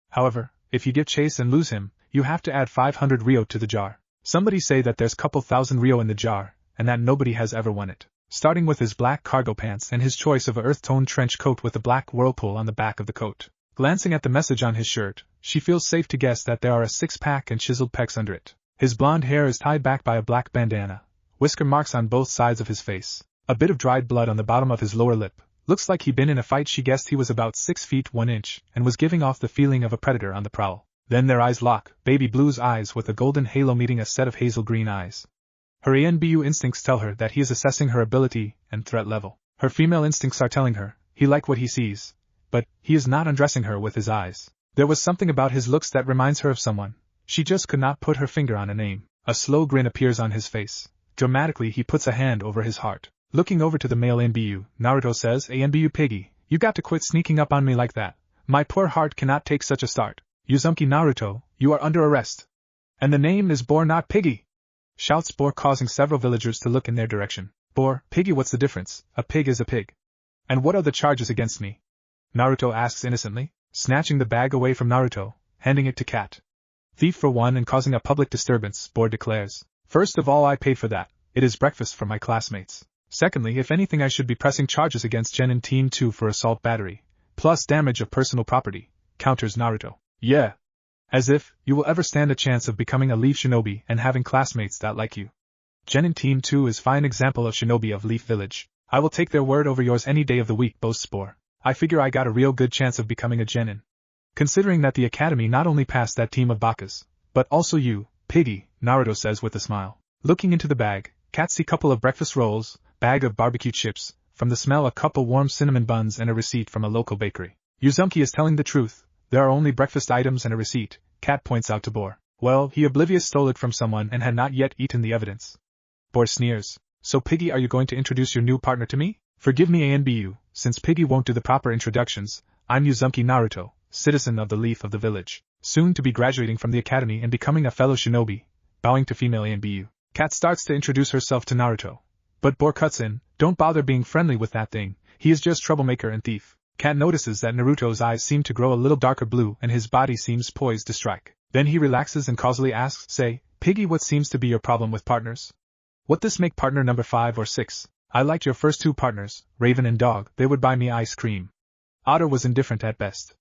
However, if you give chase and lose him, you have to add 500 Ryo to the jar. Somebody say that there's couple thousand Ryo in the jar, and that nobody has ever won it. Starting with his black cargo pants and his choice of a earth-toned trench coat with a black whirlpool on the back of the coat. Glancing at the message on his shirt, she feels safe to guess that there are a six-pack and chiseled pecs under it. His blonde hair is tied back by a black bandana, whisker marks on both sides of his face. A bit of dried blood on the bottom of his lower lip. Looks like he'd been in a fight. She guessed he was about 6 feet 1 inch, and was giving off the feeling of a predator on the prowl. Then their eyes lock, baby blue's eyes with a golden halo meeting a set of hazel green eyes. Her ANBU instincts tell her that he is assessing her ability and threat level. Her female instincts are telling her, he like what he sees. But, he is not undressing her with his eyes. There was something about his looks that reminds her of someone. She just could not put her finger on a name. A slow grin appears on his face. Dramatically he puts a hand over his heart. Looking over to the male ANBU, Naruto says, ANBU Piggy, you got to quit sneaking up on me like that. My poor heart cannot take such a start. Uzumaki Naruto, you are under arrest. And the name is Boar not Piggy. Shouts Boar, causing several villagers to look in their direction. Boar, Piggy, what's the difference? A pig is a pig. And what are the charges against me? Naruto asks innocently, snatching the bag away from Naruto, handing it to Cat. Thief for one and causing a public disturbance, Boar declares. First of all, I paid for that. It is breakfast for my classmates. Secondly, if anything, I should be pressing charges against Gen and Team 2 for assault battery, plus damage of personal property, counters Naruto. Yeah. As if you will ever stand a chance of becoming a Leaf Shinobi and having classmates that like you. Gen and Team 2 is fine example of Shinobi of Leaf Village. I will take their word over yours any day of the week, boasts Boar. I figure I got a real good chance of becoming a Genin. Considering that the academy not only passed that team of Bakas, but also you, Piggy, Naruto says with a smile. Looking into the bag, Cat see couple of breakfast rolls, bag of barbecue chips, from the smell a couple warm cinnamon buns and a receipt from a local bakery. Uzumaki is telling the truth, there are only breakfast items and a receipt, Cat points out to Boar. Well, he oblivious stole it from someone and had not yet eaten the evidence. Boar sneers. So Piggy, are you going to introduce your new partner to me? Forgive me ANBU, since Piggy won't do the proper introductions, I'm Uzumaki Naruto, citizen of the Leaf of the Village, soon to be graduating from the academy and becoming a fellow shinobi, bowing to female ANBU. Cat starts to introduce herself to Naruto. But Boar cuts in, don't bother being friendly with that thing, he is just troublemaker and thief. Cat notices that Naruto's eyes seem to grow a little darker blue and his body seems poised to strike. Then he relaxes and causally asks, say, Piggy, what seems to be your problem with partners? What this make partner number 5 or 6? I liked your first 2 partners, Raven and Dog, they would buy me ice cream. Otter was indifferent at best.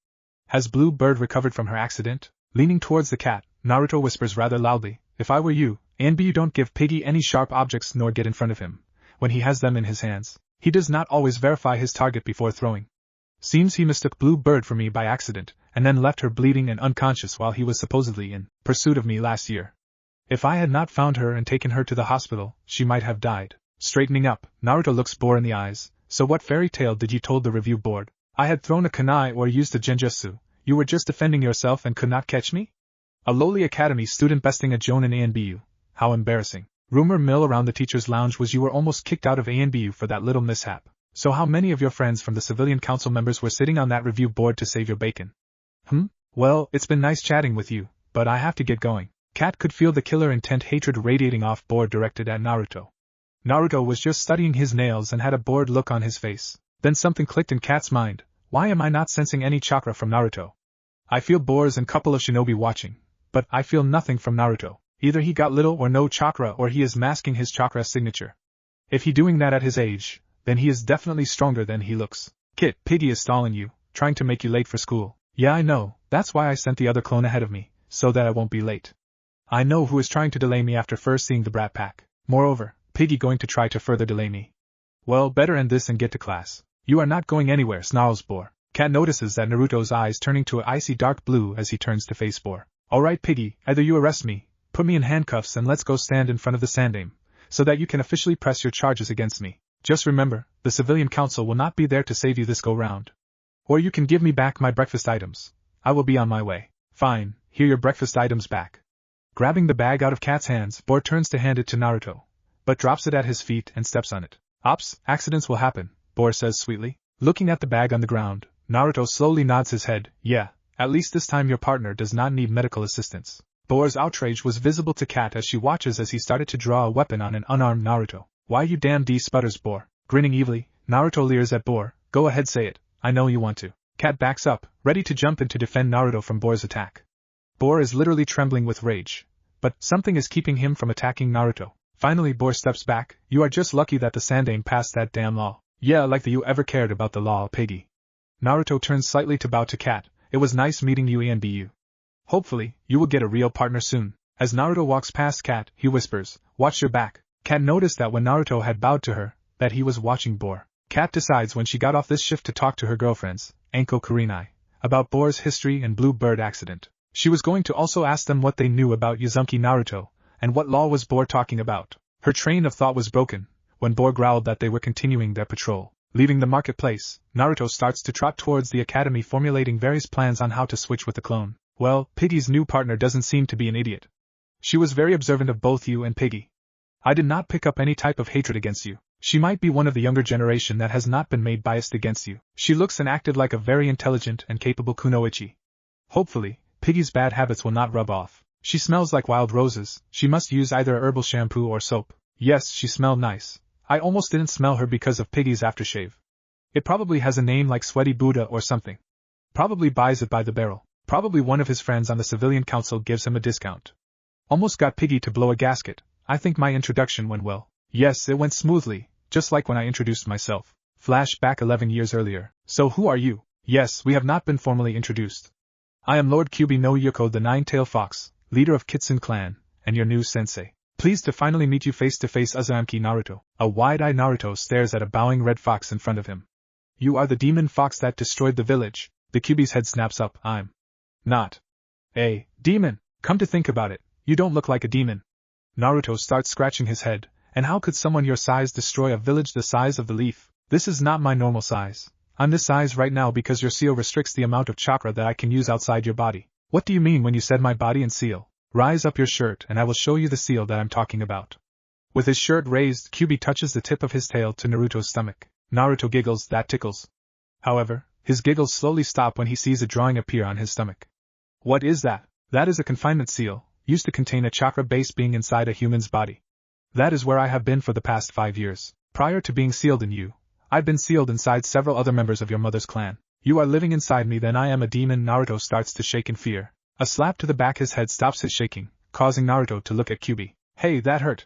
Has Blue Bird recovered from her accident? Leaning towards the cat, Naruto whispers rather loudly, if I were you, you don't give Piggy any sharp objects nor get in front of him. When he has them in his hands, he does not always verify his target before throwing. Seems he mistook Blue Bird for me by accident, and then left her bleeding and unconscious while he was supposedly in pursuit of me last year. If I had not found her and taken her to the hospital, she might have died. Straightening up, Naruto looks Boar in the eyes. So what fairy tale did you told the review board? I had thrown a Kanai or used a Genjutsu. You were just defending yourself and could not catch me? A lowly academy student besting a Jonin ANBU. How embarrassing. Rumor mill around the teacher's lounge was you were almost kicked out of ANBU for that little mishap. So how many of your friends from the civilian council members were sitting on that review board to save your bacon? Well, it's been nice chatting with you, but I have to get going. Cat could feel the killer intent hatred radiating off Board directed at Naruto. Naruto was just studying his nails and had a bored look on his face. Then something clicked in Cat's mind. Why am I not sensing any chakra from Naruto? I feel Boars and couple of shinobi watching, but I feel nothing from Naruto. Either he got little or no chakra or he is masking his chakra signature. If he doing that at his age, then he is definitely stronger than he looks. Kit, Piggy is stalling you, trying to make you late for school. Yeah, I know, that's why I sent the other clone ahead of me, so that I won't be late. I know who is trying to delay me after first seeing the brat pack. Moreover, Piggy going to try to further delay me. Well, better end this and get to class. You are not going anywhere, snarls Boar. Cat notices that Naruto's eyes turning to an icy dark blue as he turns to face Boar. Alright Piggy, either you arrest me, put me in handcuffs and let's go stand in front of the Sandaime, so that you can officially press your charges against me. Just remember, the civilian council will not be there to save you this go-round. Or you can give me back my breakfast items. I will be on my way. Fine, here your breakfast items back. Grabbing the bag out of Cat's hands, Boar turns to hand it to Naruto, but drops it at his feet and steps on it. Ops, accidents will happen, Boar says sweetly. Looking at the bag on the ground, Naruto slowly nods his head. Yeah, at least this time your partner does not need medical assistance. Boar's outrage was visible to Cat as she watches as he started to draw a weapon on an unarmed Naruto. Why you damn D sputters Boar. Grinning evilly, Naruto leers at Boar. Go ahead say it, I know you want to. Cat backs up, ready to jump in to defend Naruto from Boar's attack. Boar is literally trembling with rage, but something is keeping him from attacking Naruto. Finally Boar steps back. You are just lucky that the Sandaime passed that damn law. Yeah, like that you ever cared about the law, Piggy. Naruto turns slightly to bow to Cat. It was nice meeting you ANBU. Hopefully, you will get a real partner soon. As Naruto walks past Cat, he whispers, watch your back. Cat noticed that when Naruto had bowed to her, that he was watching Boar. Kat decides when she got off this shift to talk to her girlfriends, Anko Kurinai, about Boar's history and Blue Bird accident. She was going to also ask them what they knew about Uzumaki Naruto, and what law was Boar talking about. Her train of thought was broken when Boar growled that they were continuing their patrol. Leaving the marketplace, Naruto starts to trot towards the academy, formulating various plans on how to switch with the clone. Well, Piggy's new partner doesn't seem to be an idiot. She was very observant of both you and Piggy. I did not pick up any type of hatred against you. She might be one of the younger generation that has not been made biased against you. She looks and acted like a very intelligent and capable kunoichi. Hopefully, Piggy's bad habits will not rub off. She smells like wild roses. She must use either a herbal shampoo or soap. Yes, she smelled nice. I almost didn't smell her because of Piggy's aftershave. It probably has a name like Sweaty Buddha or something. Probably buys it by the barrel. Probably one of his friends on the civilian council gives him a discount. Almost got Piggy to blow a gasket. I think my introduction went well. Yes, it went smoothly, just like when I introduced myself. Flashback 11 years earlier. So who are you? Yes, we have not been formally introduced. I am Lord Kyuubi no Yuko, the Nine-Tailed Fox, leader of Kitsune Clan, and your new sensei. Pleased to finally meet you face to face, Uzumaki Naruto. A wide-eyed Naruto stares at a bowing red fox in front of him. You are the demon fox that destroyed the village. The Kyuubi's head snaps up. I'm not a demon. Come to think about it, you don't look like a demon. Naruto starts scratching his head. And how could someone your size destroy a village the size of the leaf? This is not my normal size. I'm this size right now because your seal restricts the amount of chakra that I can use outside your body. What do you mean when you said my body and seal? Rise up your shirt and I will show you the seal that I'm talking about. With his shirt raised, Kyuubi touches the tip of his tail to Naruto's stomach. Naruto giggles. That tickles. However, his giggles slowly stop when he sees a drawing appear on his stomach. What is that? That is a confinement seal, used to contain a chakra base being inside a human's body. That is where I have been for the past 5 years. Prior to being sealed in you, I've been sealed inside several other members of your mother's clan. You are living inside me, then I am a demon. Naruto starts to shake in fear. A slap to the back his head stops his shaking, causing Naruto to look at Kyuubi. Hey, that hurt.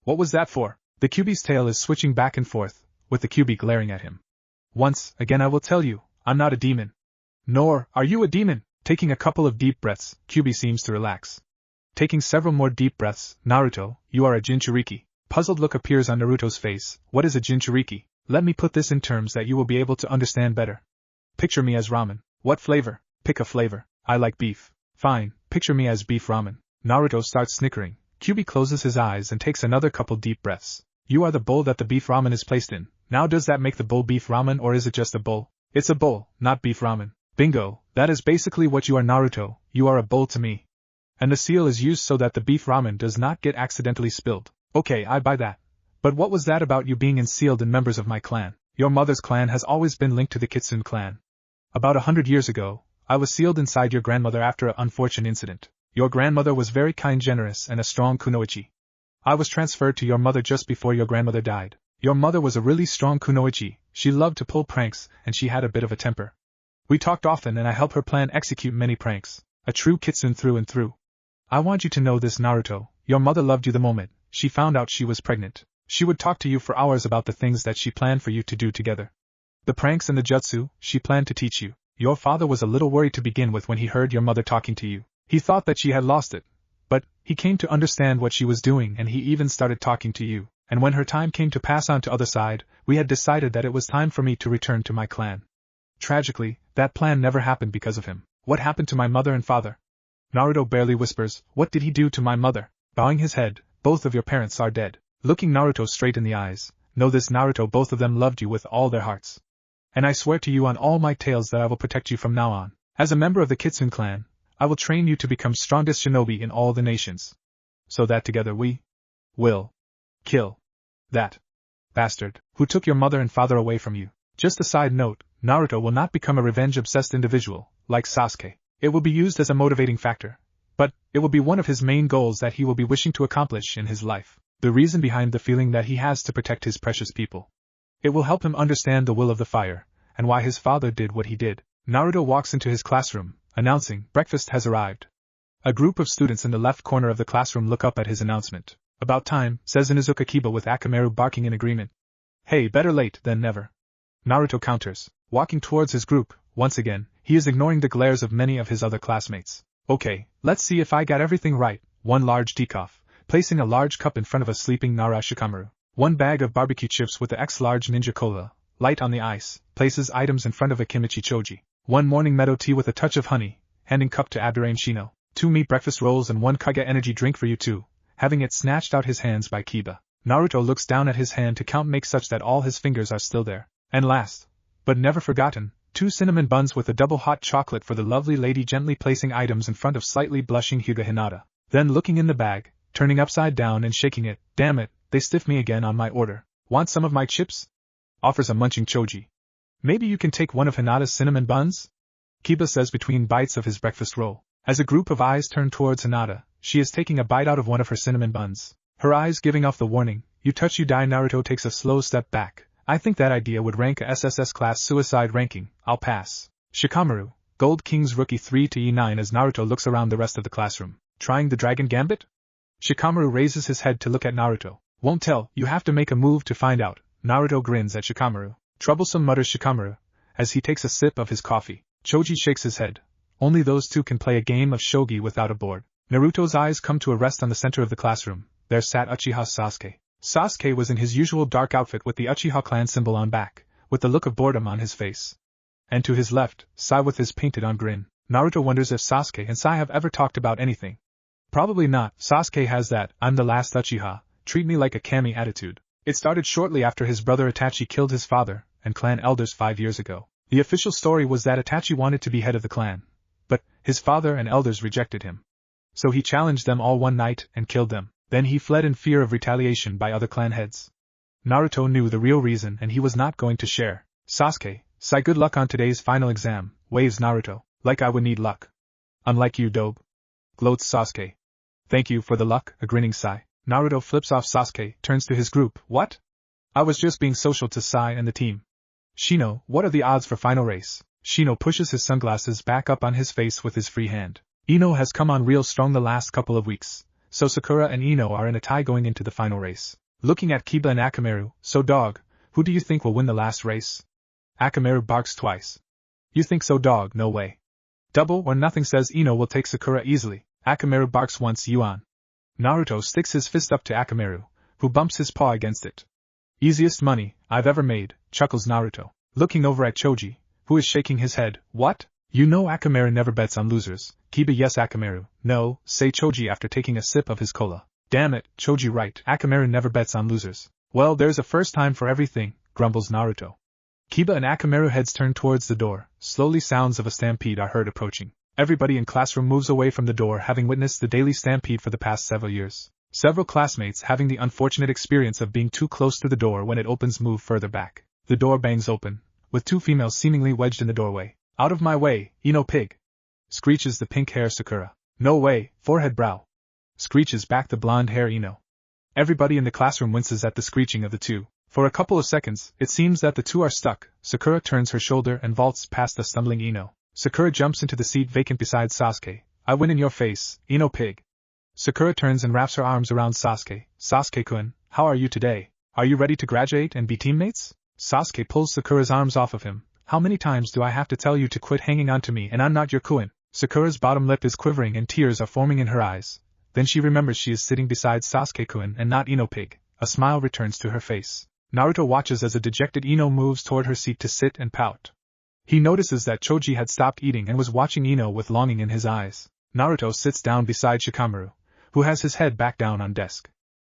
What was that for? The Kyuubi's tail is switching back and forth, with the Kyuubi glaring at him. Once again I will tell you, I'm not a demon. Nor are you a demon. Taking a couple of deep breaths, Kyuubi seems to relax. Taking several more deep breaths, Naruto, you are a Jinchuriki. Puzzled look appears on Naruto's face. What is a Jinchuriki? Let me put this in terms that you will be able to understand better. Picture me as ramen. What flavor? Pick a flavor. I like beef. Fine, picture me as beef ramen. Naruto starts snickering. Kyuubi closes his eyes and takes another couple deep breaths. You are the bowl that the beef ramen is placed in. Now does that make the bowl beef ramen or is it just a bowl? It's a bowl, not beef ramen. Bingo, that is basically what you are, Naruto. You are a bowl to me. And the seal is used so that the beef ramen does not get accidentally spilled. Okay, I buy that. But what was that about you being sealed in members of my clan? Your mother's clan has always been linked to the Kitsune clan. About 100 years ago, I was sealed inside your grandmother after an unfortunate incident. Your grandmother was very kind, generous, and a strong kunoichi. I was transferred to your mother just before your grandmother died. Your mother was a really strong kunoichi. She loved to pull pranks, and she had a bit of a temper. We talked often and I helped her plan execute many pranks. A true Kitsune through and through. I want you to know this, Naruto. Your mother loved you the moment she found out she was pregnant. She would talk to you for hours about the things that she planned for you to do together. The pranks and the jutsu she planned to teach you. Your father was a little worried to begin with when he heard your mother talking to you. He thought that she had lost it. But he came to understand what she was doing and he even started talking to you. And when her time came to pass on to other side, we had decided that it was time for me to return to my clan. Tragically, that plan never happened because of him. What happened to my mother and father? Naruto barely whispers, what did he do to my mother? Bowing his head, both of your parents are dead. Looking Naruto straight in the eyes, know this, Naruto, both of them loved you with all their hearts. And I swear to you on all my tales that I will protect you from now on. As a member of the Kitsune clan, I will train you to become strongest shinobi in all the nations. So that together we will kill that bastard who took your mother and father away from you. Just a side note, Naruto will not become a revenge-obsessed individual, like Sasuke. It will be used as a motivating factor. But it will be one of his main goals that he will be wishing to accomplish in his life. The reason behind the feeling that he has to protect his precious people. It will help him understand the will of the fire, and why his father did what he did. Naruto walks into his classroom, announcing, breakfast has arrived. A group of students in the left corner of the classroom look up at his announcement. About time, says Inuzuka Kiba with Akamaru barking in agreement. Hey, better late than never. Naruto counters, walking towards his group. Once again, he is ignoring the glares of many of his other classmates. Okay, let's see if I got everything right. One large decaf, placing a large cup in front of a sleeping Nara Shikamaru. One bag of barbecue chips with the X-large Ninja Cola, light on the ice, places items in front of a kimchi choji. One morning meadow tea with a touch of honey, handing cup to Abdurrahim Shino. 2 meat breakfast rolls and 1 Kage energy drink for you too, having it snatched out his hands by Kiba. Naruto looks down at his hand to count, make such that all his fingers are still there. And last, but never forgotten, 2 cinnamon buns with a double hot chocolate for the lovely lady, gently placing items in front of slightly blushing Hyuga Hinata. Then looking in the bag, turning upside down and shaking it. Damn it, they stiff me again on my order. Want some of my chips? Offers a munching choji. Maybe you can take one of Hinata's cinnamon buns? Kiba says between bites of his breakfast roll. As a group of eyes turn towards Hinata, she is taking a bite out of one of her cinnamon buns. Her eyes giving off the warning, you touch you die. Naruto takes a slow step back. I think that idea would rank a SSS class suicide ranking, I'll pass. Shikamaru, Gold King's rookie 3 to E9 as Naruto looks around the rest of the classroom. Trying the Dragon Gambit? Shikamaru raises his head to look at Naruto. Won't tell, you have to make a move to find out. Naruto grins at Shikamaru. Troublesome, mutters Shikamaru, as he takes a sip of his coffee. Choji shakes his head. Only those two can play a game of shogi without a board. Naruto's eyes come to a rest on the center of the classroom. There sat Uchiha Sasuke. Sasuke was in his usual dark outfit with the Uchiha clan symbol on back, with the look of boredom on his face. And to his left, Sai with his painted-on grin. Naruto wonders if Sasuke and Sai have ever talked about anything. Probably not. Sasuke has that I'm the last Uchiha, treat me like a kami attitude. It started shortly after his brother Itachi killed his father and clan elders 5 years ago. The official story was that Itachi wanted to be head of the clan, but his father and elders rejected him. So he challenged them all one night and killed them. Then he fled in fear of retaliation by other clan heads. Naruto knew the real reason and he was not going to share. Sasuke, Sai, good luck on today's final exam, waves Naruto. Like I would need luck. Unlike you, Dobe. Gloats Sasuke. Thank you for the luck, a grinning Sai. Naruto flips off Sasuke, turns to his group. What? I was just being social to Sai and the team. Shino, what are the odds for final race? Shino pushes his sunglasses back up on his face with his free hand. Ino has come on real strong the last couple of weeks, so Sakura and Ino are in a tie going into the final race. Looking at Kiba and Akamaru, so dog, who do you think will win the last race? Akamaru barks twice. You think so, dog? No way. Double or nothing, says Ino will take Sakura easily. Akamaru barks once. Yuan. Naruto sticks his fist up to Akamaru, who bumps his paw against it. Easiest money I've ever made, chuckles Naruto. Looking over at Choji, who is shaking his head. What? You know Akamaru never bets on losers. Kiba, yes. Akamaru, no, say Choji after taking a sip of his cola. Damn it, Choji, right, Akamaru never bets on losers. Well, there's a first time for everything, grumbles Naruto. Kiba and Akamaru heads turn towards the door. Slowly sounds of a stampede are heard approaching. Everybody in classroom moves away from the door, having witnessed the daily stampede for the past several years. Several classmates having the unfortunate experience of being too close to the door when it opens move further back. The door bangs open, with 2 females seemingly wedged in the doorway. Out of my way, Ino pig! Screeches the pink hair Sakura. No way, forehead brow! Screeches back the blonde hair Ino. Everybody in the classroom winces at the screeching of the two. For a couple of seconds, it seems that the two are stuck. Sakura turns her shoulder and vaults past the stumbling Ino. Sakura jumps into the seat vacant beside Sasuke. I win in your face, Ino pig! Sakura turns and wraps her arms around Sasuke. Sasuke-kun, how are you today? Are you ready to graduate and be teammates? Sasuke pulls Sakura's arms off of him. How many times do I have to tell you to quit hanging on to me and I'm not your kun? Sakura's bottom lip is quivering and tears are forming in her eyes. Then she remembers she is sitting beside Sasuke-kun and not Ino pig. A smile returns to her face. Naruto watches as a dejected Ino moves toward her seat to sit and pout. He notices that Choji had stopped eating and was watching Ino with longing in his eyes. Naruto sits down beside Shikamaru, who has his head back down on desk.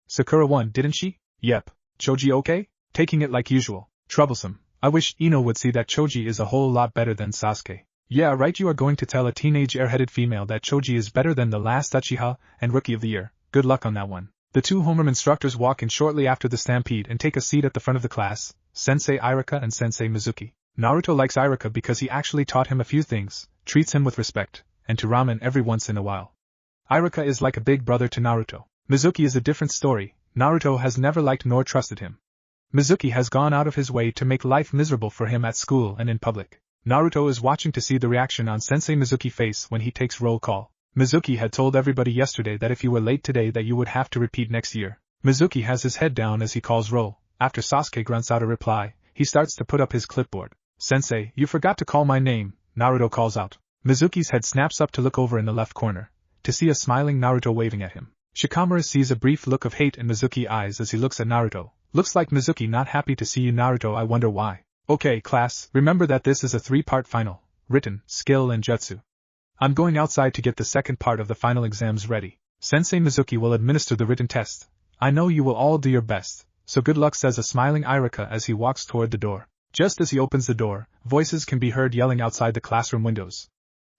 Sakura won, didn't she? Yep. Choji okay? Taking it like usual. Troublesome. I wish Ino would see that Choji is a whole lot better than Sasuke. Yeah, right, you are going to tell a teenage airheaded female that Choji is better than the last Uchiha and Rookie of the Year. Good luck on that one. The 2 homeroom instructors walk in shortly after the stampede and take a seat at the front of the class, Sensei Iruka and Sensei Mizuki. Naruto likes Iruka because he actually taught him a few things, treats him with respect, and to ramen every once in a while. Iruka is like a big brother to Naruto. Mizuki is a different story. Naruto has never liked nor trusted him. Mizuki has gone out of his way to make life miserable for him at school and in public. Naruto is watching to see the reaction on Sensei Mizuki's face when he takes roll call. Mizuki had told everybody yesterday that if you were late today that you would have to repeat next year. Mizuki has his head down as he calls roll. After Sasuke grunts out a reply, he starts to put up his clipboard. Sensei, you forgot to call my name, Naruto calls out. Mizuki's head snaps up to look over in the left corner, to see a smiling Naruto waving at him. Shikamaru sees a brief look of hate in Mizuki's eyes as he looks at Naruto, Looks like Mizuki not happy to see you, Naruto. I wonder why. Okay, class, remember that this is a 3-part final, written, skill and jutsu. I'm going outside to get the second part of the final exams ready. Sensei Mizuki will administer the written test. I know you will all do your best, so good luck, says a smiling Irika as he walks toward the door. Just as he opens the door, voices can be heard yelling outside the classroom windows.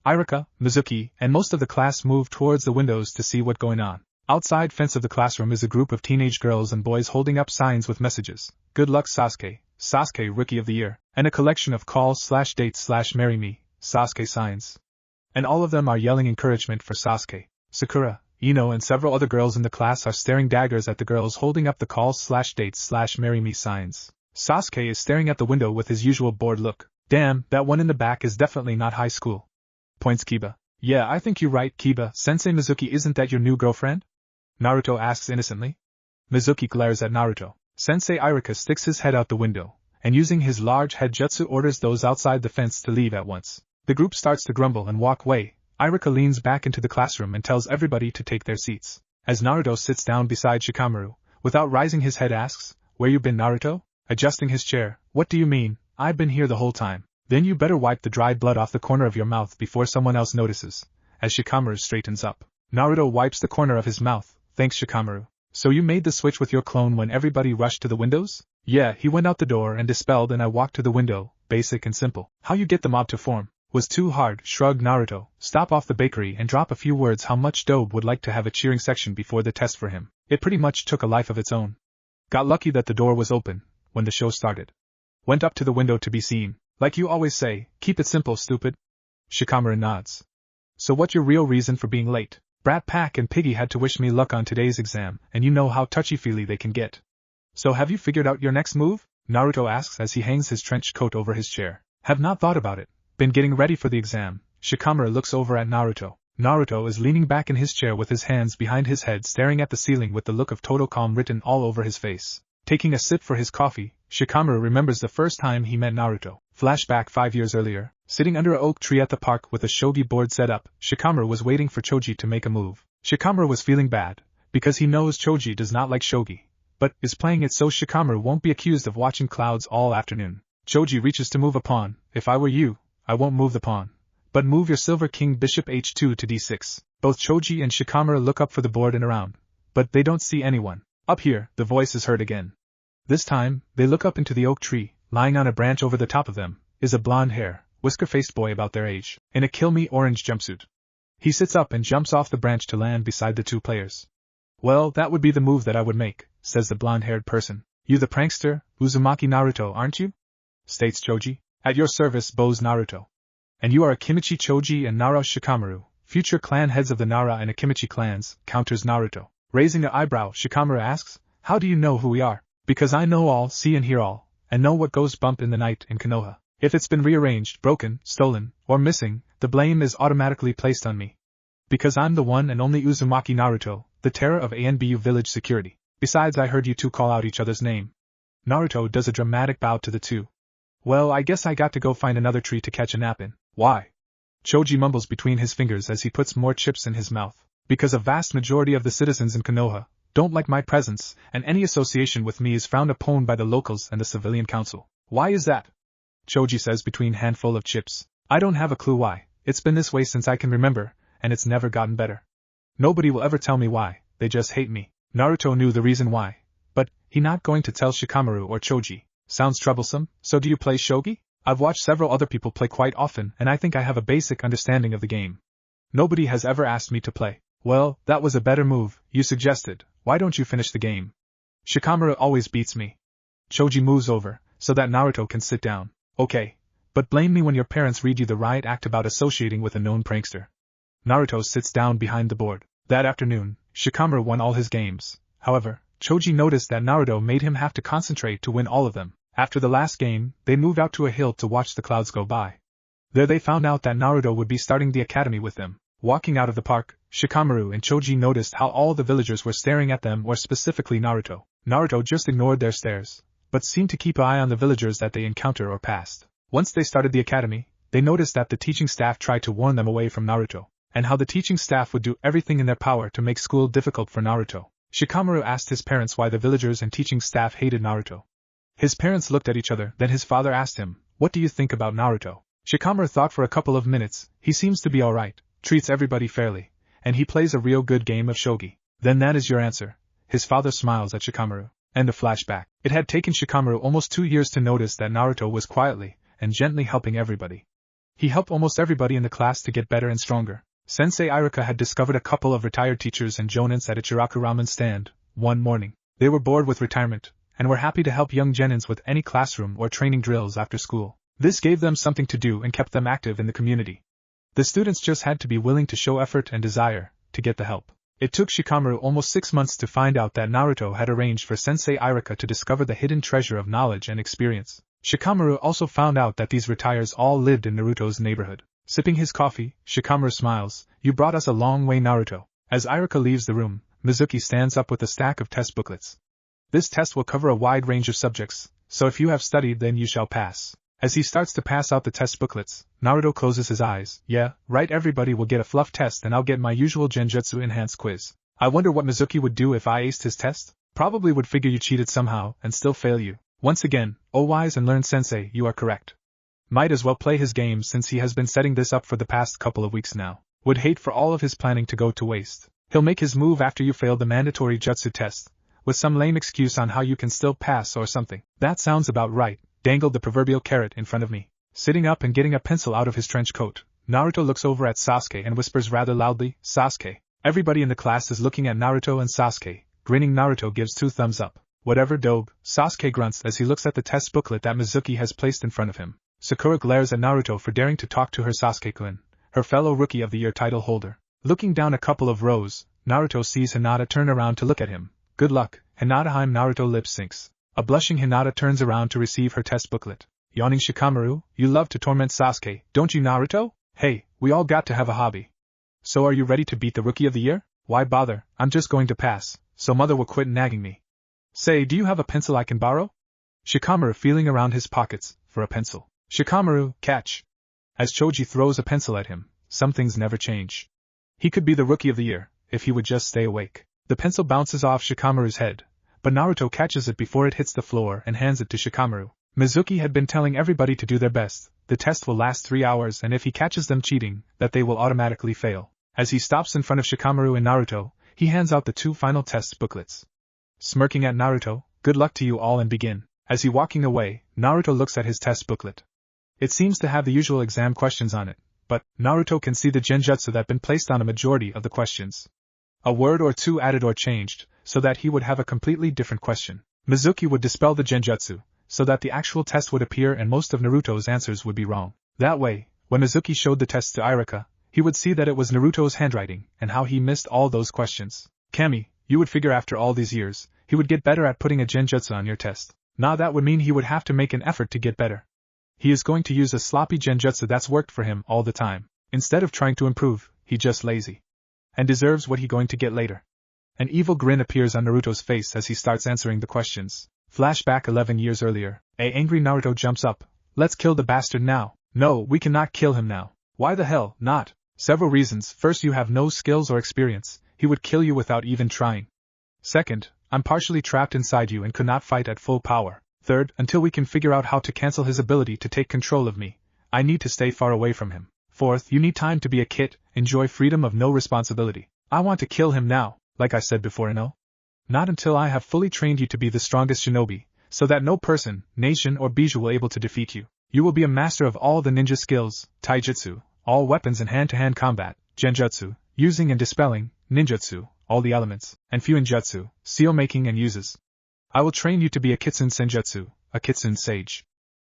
Irika, Mizuki, and most of the class move towards the windows to see what's going on. Outside fence of the classroom is a group of teenage girls and boys holding up signs with messages. Good luck, Sasuke, Sasuke Rookie of the Year, and a collection of calls/dates/marry me, Sasuke signs. And all of them are yelling encouragement for Sasuke. Sakura, Ino and several other girls in the class are staring daggers at the girls holding up the calls/dates/marry me signs. Sasuke is staring at the window with his usual bored look. Damn, that one in the back is definitely not high school. Points Kiba. Yeah, I think you're right, Kiba. Sensei Mizuki, isn't that your new girlfriend? Naruto asks innocently. Mizuki glares at Naruto. Sensei Irika sticks his head out the window, and using his large head jutsu orders those outside the fence to leave at once. The group starts to grumble and walk away. Irika leans back into the classroom and tells everybody to take their seats. As Naruto sits down beside Shikamaru, without raising his head asks, "Where you been, Naruto?" Adjusting his chair. "What do you mean? I've been here the whole time." "Then you better wipe the dried blood off the corner of your mouth before someone else notices." As Shikamaru straightens up, Naruto wipes the corner of his mouth. "Thanks, Shikamaru. So you made the switch with your clone when everybody rushed to the windows?" "Yeah, he went out the door and dispelled and I walked to the window, basic and simple." "How you get the mob to form?" "Was too hard," shrugged Naruto. "Stop off the bakery and drop a few words how much Dobe would like to have a cheering section before the test for him. It pretty much took a life of its own. Got lucky that the door was open when the show started. Went up to the window to be seen. Like you always say, keep it simple, stupid." Shikamaru nods. "So what's your real reason for being late?" "Brat Pack and Piggy had to wish me luck on today's exam, and you know how touchy-feely they can get." "So have you figured out your next move?" Naruto asks as he hangs his trench coat over his chair. "Have not thought about it. Been getting ready for the exam." Shikamaru looks over at Naruto. Naruto is leaning back in his chair with his hands behind his head staring at the ceiling with the look of total calm written all over his face. Taking a sip for his coffee, Shikamaru remembers the first time he met Naruto. Flashback 5 years earlier, sitting under an oak tree at the park with a shogi board set up, Shikamaru was waiting for Choji to make a move. Shikamaru was feeling bad, because he knows Choji does not like shogi, but is playing it so Shikamaru won't be accused of watching clouds all afternoon. Choji reaches to move a pawn. "If I were you, I won't move the pawn. But move your silver king bishop h2 to d6. Both Choji and Shikamaru look up for the board and around, but they don't see anyone. Up here, the voice is heard again. This time, they look up into the oak tree. Lying on a branch over the top of them is a blonde-hair, whisker-faced boy about their age, in a kill-me orange jumpsuit. He sits up and jumps off the branch to land beside the two players. "Well, that would be the move that I would make," says the blonde-haired person. "You the prankster, Uzumaki Naruto, aren't you?" states Choji. "At your service," bows Naruto. "And you are Akimichi Choji and Nara Shikamaru, future clan heads of the Nara and Akimichi clans," counters Naruto. Raising an eyebrow, Shikamaru asks, "How do you know who we are?" "Because I know all, see and hear all, and know what goes bump in the night in Konoha. If it's been rearranged, broken, stolen, or missing, the blame is automatically placed on me. Because I'm the one and only Uzumaki Naruto, the terror of ANBU village security. Besides, I heard you two call out each other's name." Naruto does a dramatic bow to the two. "Well, I guess I got to go find another tree to catch a nap in." "Why?" Choji mumbles between his fingers as he puts more chips in his mouth. "Because a vast majority of the citizens in Konoha don't like my presence, and any association with me is frowned upon by the locals and the civilian council." "Why is that?" Choji says between handful of chips. "I don't have a clue why. It's been this way since I can remember, and it's never gotten better. Nobody will ever tell me why, they just hate me." Naruto knew the reason why, but he not going to tell Shikamaru or Choji. "Sounds troublesome. So do you play shogi?" "I've watched several other people play quite often and I think I have a basic understanding of the game. Nobody has ever asked me to play." "Well, that was a better move, you suggested. Why don't you finish the game?" "Shikamaru always beats me." Choji moves over, so that Naruto can sit down. "Okay, but blame me when your parents read you the riot act about associating with a known prankster." Naruto sits down behind the board. That afternoon, Shikamaru won all his games. However, Choji noticed that Naruto made him have to concentrate to win all of them. After the last game, they moved out to a hill to watch the clouds go by. There they found out that Naruto would be starting the academy with them. Walking out of the park, Shikamaru and Choji noticed how all the villagers were staring at them, or specifically Naruto. Naruto just ignored their stares, but seemed to keep an eye on the villagers that they encountered or passed. Once they started the academy, they noticed that the teaching staff tried to warn them away from Naruto, and how the teaching staff would do everything in their power to make school difficult for Naruto. Shikamaru asked his parents why the villagers and teaching staff hated Naruto. His parents looked at each other, then his father asked him, "What do you think about Naruto?" Shikamaru thought for a couple of minutes. He seems to be alright, treats everybody fairly, and he plays a real good game of shogi. Then that is your answer. His father smiles at Shikamaru. End of flashback. It had taken Shikamaru almost 2 years to notice that Naruto was quietly and gently helping everybody. He helped almost everybody in the class to get better and stronger. Sensei Iruka had discovered a couple of retired teachers and jonins at Ichiraku ramen stand. One morning, they were bored with retirement, and were happy to help young genins with any classroom or training drills after school. This gave them something to do and kept them active in the community. The students just had to be willing to show effort and desire to get the help. It took Shikamaru almost 6 months to find out that Naruto had arranged for Sensei Iruka to discover the hidden treasure of knowledge and experience. Shikamaru also found out that these retires all lived in Naruto's neighborhood. Sipping his coffee, Shikamaru smiles. "You brought us a long way, Naruto." As Iruka leaves the room, Mizuki stands up with a stack of test booklets. "This test will cover a wide range of subjects, so if you have studied then you shall pass." As he starts to pass out the test booklets, Naruto closes his eyes. "Yeah, right, everybody will get a fluff test and I'll get my usual Genjutsu enhanced quiz. I wonder what Mizuki would do if I aced his test? Probably would figure you cheated somehow and still fail you. Once again, oh wise and learned sensei, you are correct. Might as well play his game since he has been setting this up for the past couple of weeks now. Would hate for all of his planning to go to waste. He'll make his move after you fail the mandatory jutsu test, with some lame excuse on how you can still pass or something." "That sounds about right," dangled the proverbial carrot in front of me. Sitting up and getting a pencil out of his trench coat, Naruto looks over at Sasuke and whispers rather loudly, "Sasuke." Everybody in the class is looking at Naruto and Sasuke. Grinning, Naruto gives 2 thumbs up. "Whatever, dope," Sasuke grunts as he looks at the test booklet that Mizuki has placed in front of him. Sakura glares at Naruto for daring to talk to her Sasuke-kun, her fellow Rookie of the Year title holder. Looking down a couple of rows, Naruto sees Hinata turn around to look at him. "Good luck, Hinata." Naruto lip syncs. A blushing Hinata turns around to receive her test booklet. Yawning Shikamaru, "You love to torment Sasuke, don't you, Naruto? Hey, we all got to have a hobby. So are you ready to beat the Rookie of the Year?" "Why bother, I'm just going to pass, so mother will quit nagging me." "Say, do you have a pencil I can borrow?" Shikamaru feeling around his pockets for a pencil. "Shikamaru, catch!" As Choji throws a pencil at him, some things never change. He could be the Rookie of the Year, if he would just stay awake. The pencil bounces off Shikamaru's head, but Naruto catches it before it hits the floor and hands it to Shikamaru. Mizuki had been telling everybody to do their best. The test will last 3 hours and if he catches them cheating, that they will automatically fail. As he stops in front of Shikamaru and Naruto, he hands out the 2 final test booklets. Smirking at Naruto, "Good luck to you all and begin." As he walking away, Naruto looks at his test booklet. It seems to have the usual exam questions on it, but Naruto can see the genjutsu that been placed on a majority of the questions. A word or 2 added or changed, so that he would have a completely different question. Mizuki would dispel the genjutsu, so that the actual test would appear and most of Naruto's answers would be wrong. That way, when Mizuki showed the test to Iruka, he would see that it was Naruto's handwriting and how he missed all those questions. "Kami, you would figure after all these years, he would get better at putting a genjutsu on your test. Now that would mean he would have to make an effort to get better. He is going to use a sloppy genjutsu that's worked for him all the time. Instead of trying to improve, he just lazy. And deserves what he going to get later." An evil grin appears on Naruto's face as he starts answering the questions. Flashback 11 years earlier. A angry Naruto jumps up. "Let's kill the bastard now." "No, we cannot kill him now." "Why the hell not?" "Several reasons. First, you have no skills or experience. He would kill you without even trying. Second, I'm partially trapped inside you and could not fight at full power. Third, until we can figure out how to cancel his ability to take control of me, I need to stay far away from him. Fourth, you need time to be a kid, enjoy freedom of no responsibility. I want to kill him now, like I said before, no? Not until I have fully trained you to be the strongest shinobi, so that no person, nation or bijou will able to defeat you. You will be a master of all the ninja skills, taijutsu, all weapons and hand-to-hand combat, genjutsu, using and dispelling, ninjutsu, all the elements, and fuinjutsu, seal-making and uses. I will train you to be a Kitsune Senjutsu, a Kitsune Sage.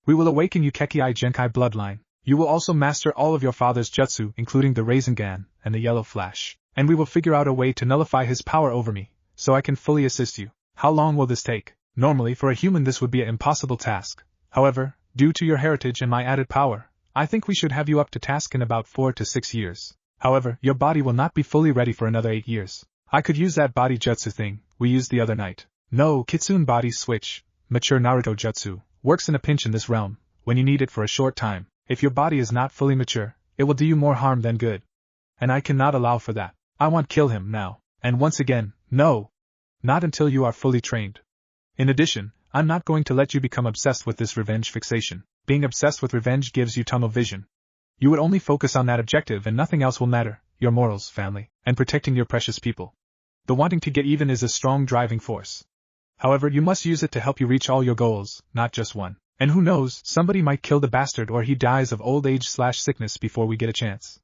We will awaken you Kekii Genkai bloodline. You will also master all of your father's jutsu, including the Rasengan and the Yellow Flash. And we will figure out a way to nullify his power over me, so I can fully assist you. How long will this take? Normally, for a human this would be an impossible task. However, due to your heritage and my added power, I think we should have you up to task in about 4 to 6 years. However, your body will not be fully ready for another 8 years. I could use that body jutsu thing we used the other night. No, Kitsune body switch, mature Naruto jutsu, works in a pinch in this realm, when you need it for a short time. If your body is not fully mature, it will do you more harm than good. And I cannot allow for that. I want kill him now. And once again, no. Not until you are fully trained. In addition, I'm not going to let you become obsessed with this revenge fixation. Being obsessed with revenge gives you tunnel vision. You would only focus on that objective and nothing else will matter, your morals, family, and protecting your precious people. The wanting to get even is a strong driving force. However, you must use it to help you reach all your goals, not just one. And who knows, somebody might kill the bastard or he dies of old age/sickness before we get a chance.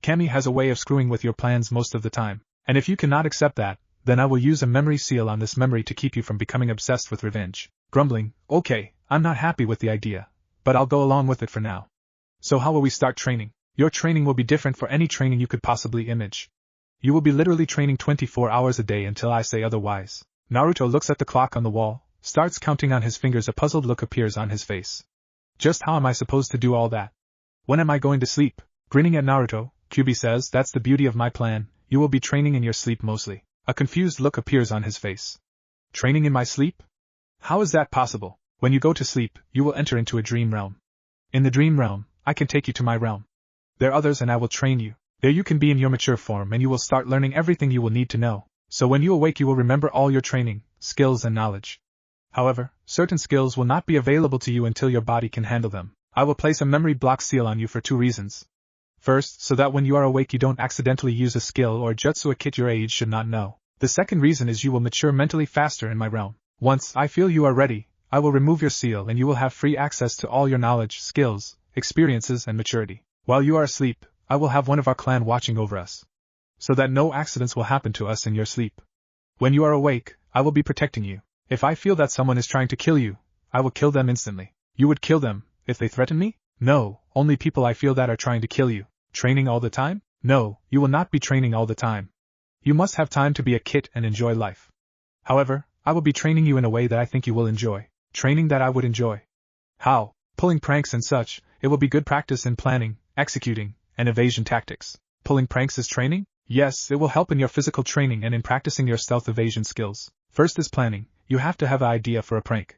Kami has a way of screwing with your plans most of the time, and if you cannot accept that, then I will use a memory seal on this memory to keep you from becoming obsessed with revenge. Grumbling, okay, I'm not happy with the idea, but I'll go along with it for now. So how will we start training? Your training will be different for any training you could possibly image. You will be literally training 24 hours a day until I say otherwise. Naruto looks at the clock on the wall, starts counting on his fingers. A puzzled look appears on his face. Just how am I supposed to do all that? When am I going to sleep? Grinning at Naruto, Kyuubi says, that's the beauty of my plan, you will be training in your sleep mostly. A confused look appears on his face. Training in my sleep? How is that possible? When you go to sleep, you will enter into a dream realm. In the dream realm, I can take you to my realm. There are others and I will train you. There you can be in your mature form and you will start learning everything you will need to know. So when you awake you will remember all your training, skills and knowledge. However, certain skills will not be available to you until your body can handle them. I will place a memory block seal on you for 2 reasons. First, so that when you are awake you don't accidentally use a skill or jutsu a kid your age should not know. The second reason is you will mature mentally faster in my realm. Once I feel you are ready, I will remove your seal and you will have free access to all your knowledge, skills, experiences and maturity. While you are asleep, I will have one of our clan watching over us, so that no accidents will happen to us in your sleep. When you are awake, I will be protecting you. If I feel that someone is trying to kill you, I will kill them instantly. You would kill them, if they threaten me? No, only people I feel that are trying to kill you. Training all the time? No, you will not be training all the time. You must have time to be a kid and enjoy life. However, I will be training you in a way that I think you will enjoy. Training that I would enjoy. How? Pulling pranks and such. It will be good practice in planning, executing, and evasion tactics. Pulling pranks is training? Yes, it will help in your physical training and in practicing your stealth evasion skills. First is planning. You have to have an idea for a prank.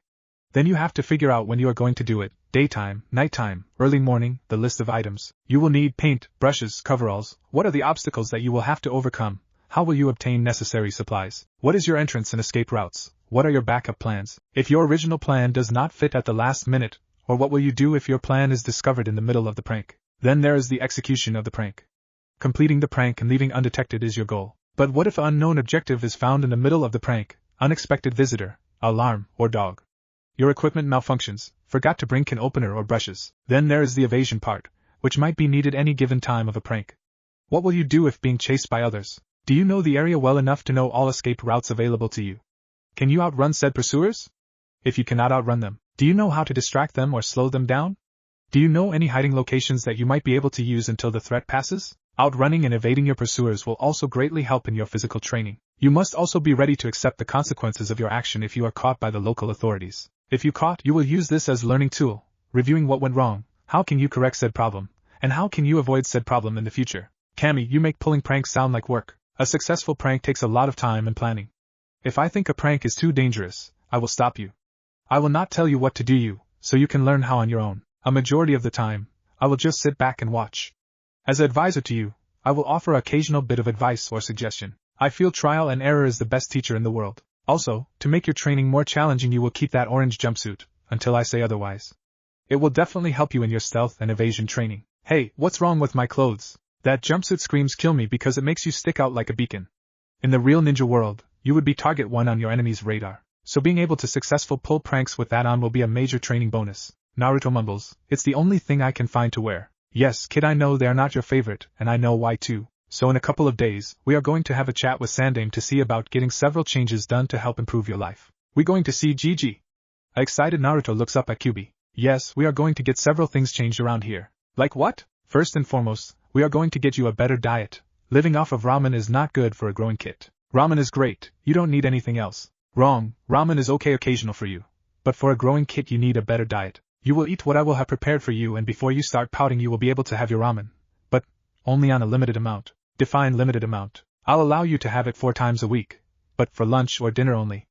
Then you have to figure out when you are going to do it, daytime, nighttime, early morning, the list of items. You will need paint, brushes, coveralls. What are the obstacles that you will have to overcome? How will you obtain necessary supplies? What is your entrance and escape routes? What are your backup plans? If your original plan does not fit at the last minute, or what will you do if your plan is discovered in the middle of the prank? Then there is the execution of the prank. Completing the prank and leaving undetected is your goal. But what if an unknown objective is found in the middle of the prank? Unexpected visitor, alarm, or dog. Your equipment malfunctions, forgot to bring can opener or brushes. Then there is the evasion part, which might be needed any given time of a prank. What will you do if being chased by others? Do you know the area well enough to know all escape routes available to you? Can you outrun said pursuers? If you cannot outrun them, do you know how to distract them or slow them down? Do you know any hiding locations that you might be able to use until the threat passes? Outrunning and evading your pursuers will also greatly help in your physical training. You must also be ready to accept the consequences of your action if you are caught by the local authorities. If you caught, you will use this as learning tool, reviewing what went wrong, how can you correct said problem, and how can you avoid said problem in the future. Kami, you make pulling pranks sound like work. A successful prank takes a lot of time and planning. If I think a prank is too dangerous, I will stop you. I will not tell you what to do so you can learn how on your own. A majority of the time, I will just sit back and watch. As an advisor to you, I will offer occasional bit of advice or suggestion. I feel trial and error is the best teacher in the world. Also, to make your training more challenging you will keep that orange jumpsuit, until I say otherwise. It will definitely help you in your stealth and evasion training. Hey, what's wrong with my clothes? That jumpsuit screams kill me because it makes you stick out like a beacon. In the real ninja world, you would be target 1 on your enemy's radar. So being able to successful pull pranks with that on will be a major training bonus. Naruto mumbles, it's the only thing I can find to wear. Yes, kid, I know they are not your favorite, and I know why too. So in a couple of days, we are going to have a chat with Sandame to see about getting several changes done to help improve your life. We going to see Gigi? A excited Naruto looks up at Kyuubi. Yes, we are going to get several things changed around here. Like what? First and foremost, we are going to get you a better diet. Living off of ramen is not good for a growing kid. Ramen is great, you don't need anything else. Wrong, ramen is okay occasional for you. But for a growing kid you need a better diet. You will eat what I will have prepared for you and before you start pouting you will be able to have your ramen. But only on a limited amount. Define limited amount. I'll allow you to have it 4 times a week. But for lunch or dinner only.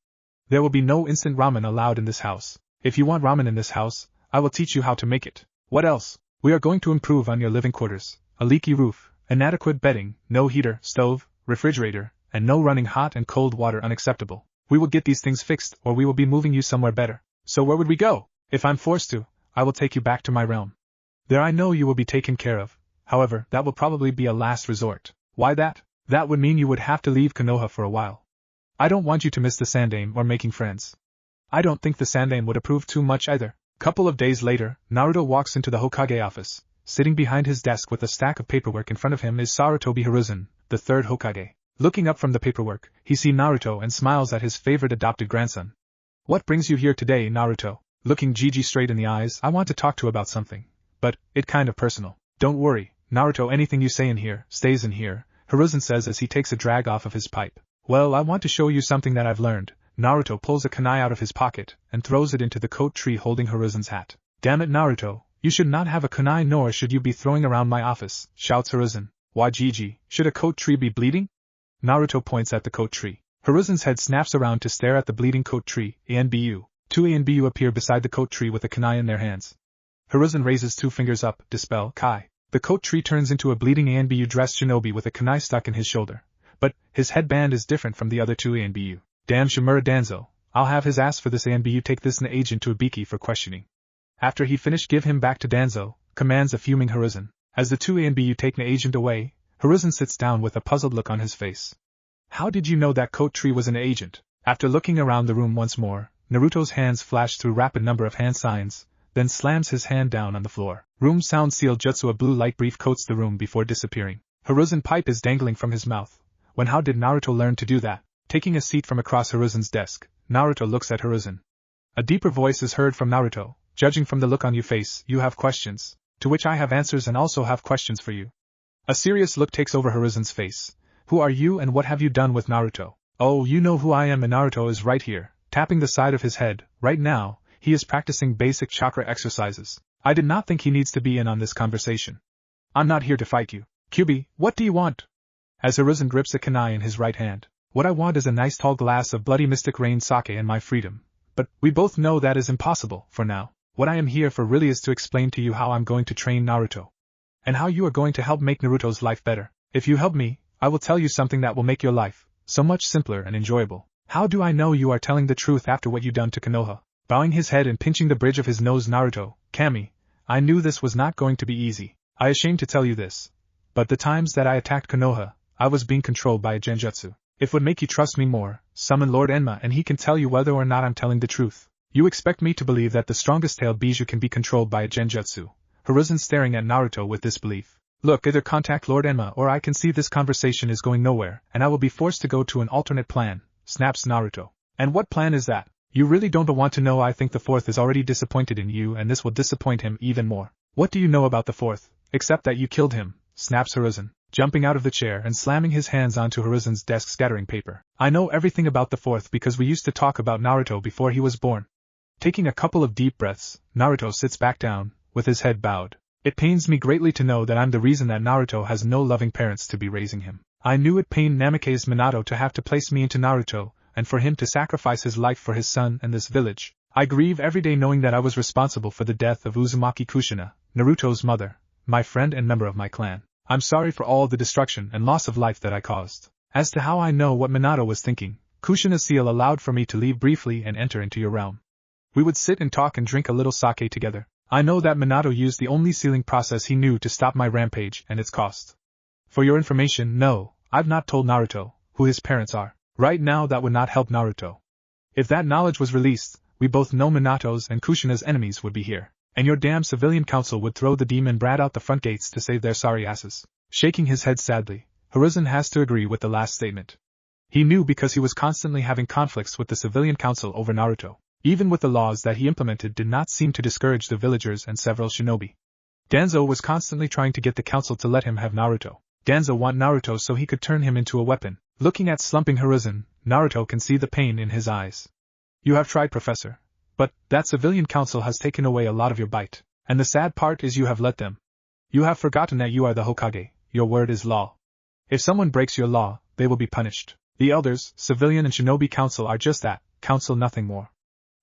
There will be no instant ramen allowed in this house. If you want ramen in this house, I will teach you how to make it. What else? We are going to improve on your living quarters. A leaky roof, inadequate bedding, no heater, stove, refrigerator, and no running hot and cold water unacceptable. We will get these things fixed, or we will be moving you somewhere better. So where would we go? If I'm forced to, I will take you back to my realm. There I know you will be taken care of. However, that will probably be a last resort. Why that? That would mean you would have to leave Konoha for a while. I don't want you to miss the Sandaime or making friends. I don't think the Sandaime would approve too much either. Couple of days later, Naruto walks into the Hokage office. Sitting behind his desk with a stack of paperwork in front of him is Sarutobi Hiruzen, the third Hokage. Looking up from the paperwork, he sees Naruto and smiles at his favorite adopted grandson. What brings you here today, Naruto? Looking Gigi straight in the eyes, I want to talk to you about something. But, it kind of personal. Don't worry, Naruto, anything you say in here, stays in here, Hiruzen says as he takes a drag off of his pipe. Well, I want to show you something that I've learned. Naruto pulls a kunai out of his pocket and throws it into the coat tree holding Hiruzen's hat. Damn it, Naruto, you should not have a kunai, nor should you be throwing around my office, shouts Hiruzen. Why, Gigi, should a coat tree be bleeding? Naruto points at the coat tree. Hiruzen's head snaps around to stare at the bleeding coat tree. Anbu. Two Anbu appear beside the coat tree with a kunai in their hands. Hiruzen raises two fingers up, dispel, Kai. The coat tree turns into a bleeding Anbu dressed shinobi with a kunai stuck in his shoulder. But, his headband is different from the other two Anbu. Damn Shimura Danzo, I'll have his ass for this Anbu. Take this agent to Ibiki for questioning. After he finished, give him back to Danzo, commands a fuming Hiruzen. As the two Anbu take the agent away, Hiruzen sits down with a puzzled look on his face. How did you know that coat tree was an agent? After looking around the room once more, Naruto's hands flash through rapid number of hand signs, then slams his hand down on the floor. Room sound seal jutsu, a blue light brief coats the room before disappearing. Hiruzen pipe is dangling from his mouth. When how did Naruto learn to do that? Taking a seat from across Hiruzen's desk, Naruto looks at Hiruzen. A deeper voice is heard from Naruto. Judging from the look on your face, you have questions, to which I have answers and also have questions for you. A serious look takes over Hiruzen's face. Who are you and what have you done with Naruto? Oh, you know who I am, and Naruto is right here, tapping the side of his head. Right now, he is practicing basic chakra exercises. I did not think he needs to be in on this conversation. I'm not here to fight you. Kyuubi, what do you want? As Hiruzen grips a kunai in his right hand. What I want is a nice tall glass of bloody mystic rain sake and my freedom. But, we both know that is impossible, for now. What I am here for really is to explain to you how I'm going to train Naruto. And how you are going to help make Naruto's life better. If you help me, I will tell you something that will make your life so much simpler and enjoyable. How do I know you are telling the truth after what you done to Konoha? Bowing his head and pinching the bridge of his nose, Naruto, Kami, I knew this was not going to be easy. I ashamed to tell you this. But the times that I attacked Konoha, I was being controlled by a genjutsu. If would make you trust me more, summon Lord Enma and he can tell you whether or not I'm telling the truth. You expect me to believe that the strongest tailed Bijou can be controlled by a genjutsu? Hiruzen staring at Naruto with disbelief. Look, either contact Lord Enma or I can see this conversation is going nowhere, and I will be forced to go to an alternate plan, snaps Naruto. And what plan is that? You really don't want to know. I think the fourth is already disappointed in you and this will disappoint him even more. What do you know about the fourth, except that you killed him, snaps Hiruzen, jumping out of the chair and slamming his hands onto Hiruzen's desk scattering paper. I know everything about the fourth because we used to talk about Naruto before he was born. Taking a couple of deep breaths, Naruto sits back down, with his head bowed. It pains me greatly to know that I'm the reason that Naruto has no loving parents to be raising him. I knew it pained Namikaze Minato to have to place me into Naruto, and for him to sacrifice his life for his son and this village. I grieve every day knowing that I was responsible for the death of Uzumaki Kushina, Naruto's mother, my friend and member of my clan. I'm sorry for all the destruction and loss of life that I caused. As to how I know what Minato was thinking, Kushina's seal allowed for me to leave briefly and enter into your realm. We would sit and talk and drink a little sake together. I know that Minato used the only sealing process he knew to stop my rampage and its cost. For your information, no, I've not told Naruto who his parents are. Right now that would not help Naruto. If that knowledge was released, we both know Minato's and Kushina's enemies would be here. And your damn civilian council would throw the demon brat out the front gates to save their sorry asses. Shaking his head sadly, Hiruzen has to agree with the last statement. He knew because he was constantly having conflicts with the civilian council over Naruto. Even with the laws that he implemented did not seem to discourage the villagers and several shinobi. Danzo was constantly trying to get the council to let him have Naruto. Danzo want Naruto so he could turn him into a weapon. Looking at slumping Hiruzen, Naruto can see the pain in his eyes. You have tried, Professor. But, that civilian council has taken away a lot of your bite. And the sad part is you have let them. You have forgotten that you are the Hokage, your word is law. If someone breaks your law, they will be punished. The elders, civilian and shinobi council are just that, council, nothing more.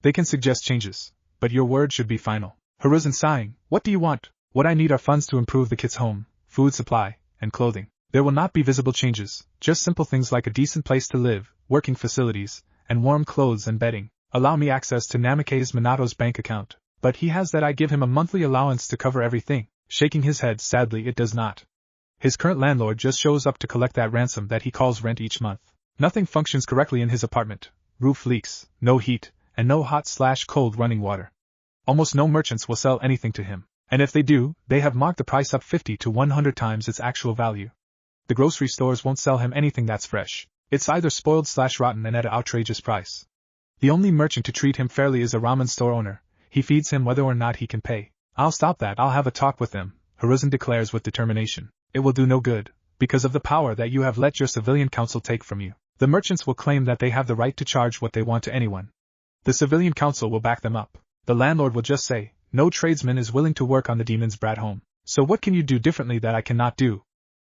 They can suggest changes, but your word should be final. Hiruzen sighing, what do you want? What I need are funds to improve the kids' home, food supply, and clothing. There will not be visible changes, just simple things like a decent place to live, working facilities, and warm clothes and bedding. Allow me access to Namikaze Minato's bank account. But he has that I give him a monthly allowance to cover everything. Shaking his head, sadly it does not. His current landlord just shows up to collect that ransom that he calls rent each month. Nothing functions correctly in his apartment. Roof leaks, no heat, and no hot/cold running water. Almost no merchants will sell anything to him. And if they do, they have marked the price up 50 to 100 times its actual value. The grocery stores won't sell him anything that's fresh. It's either spoiled/rotten and at an outrageous price. The only merchant to treat him fairly is a ramen store owner. He feeds him whether or not he can pay. I'll stop that, I'll have a talk with them, Hiruzen declares with determination. It will do no good, because of the power that you have let your civilian council take from you. The merchants will claim that they have the right to charge what they want to anyone. The civilian council will back them up. The landlord will just say, no tradesman is willing to work on the demon's brat home. So what can you do differently that I cannot do?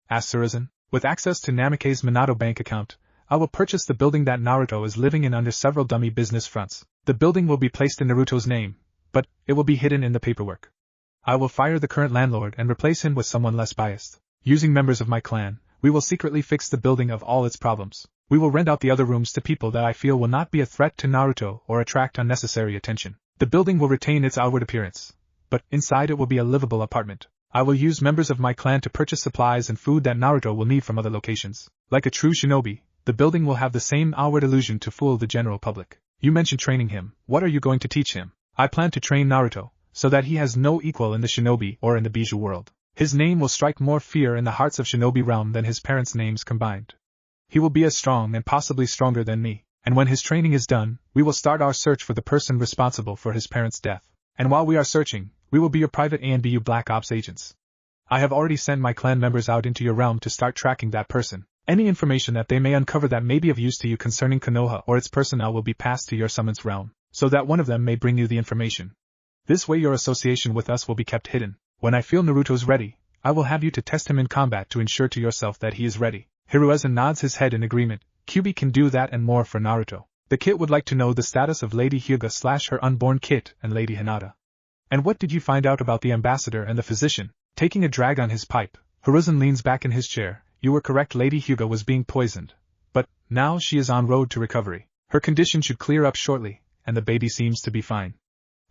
Asks Hiruzen. With access to Namikaze Minato bank account, I will purchase the building that Naruto is living in under several dummy business fronts. The building will be placed in Naruto's name, but it will be hidden in the paperwork. I will fire the current landlord and replace him with someone less biased. Using members of my clan, we will secretly fix the building of all its problems. We will rent out the other rooms to people that I feel will not be a threat to Naruto or attract unnecessary attention. The building will retain its outward appearance, but inside it will be a livable apartment. I will use members of my clan to purchase supplies and food that Naruto will need from other locations. Like a true shinobi, the building will have the same outward illusion to fool the general public. You mentioned training him. What are you going to teach him? I plan to train Naruto, so that he has no equal in the shinobi or in the Bijou world. His name will strike more fear in the hearts of shinobi realm than his parents' names combined. He will be as strong and possibly stronger than me, and when his training is done, we will start our search for the person responsible for his parents' death. And while we are searching, we will be your private ANBU Black Ops agents. I have already sent my clan members out into your realm to start tracking that person. Any information that they may uncover that may be of use to you concerning Konoha or its personnel will be passed to your summon's realm, so that one of them may bring you the information. This way your association with us will be kept hidden. When I feel Naruto's ready, I will have you to test him in combat to ensure to yourself that he is ready. Hiruzen nods his head in agreement. Kyuubi can do that and more for Naruto. The Kit would like to know the status of Lady Hyuga / her unborn Kit and Lady Hinata. And what did you find out about the ambassador and the physician? Taking a drag on his pipe, Hiruzen leans back in his chair. You were correct, Lady Hyuga was being poisoned. But, now she is en road to recovery. Her condition should clear up shortly, and the baby seems to be fine.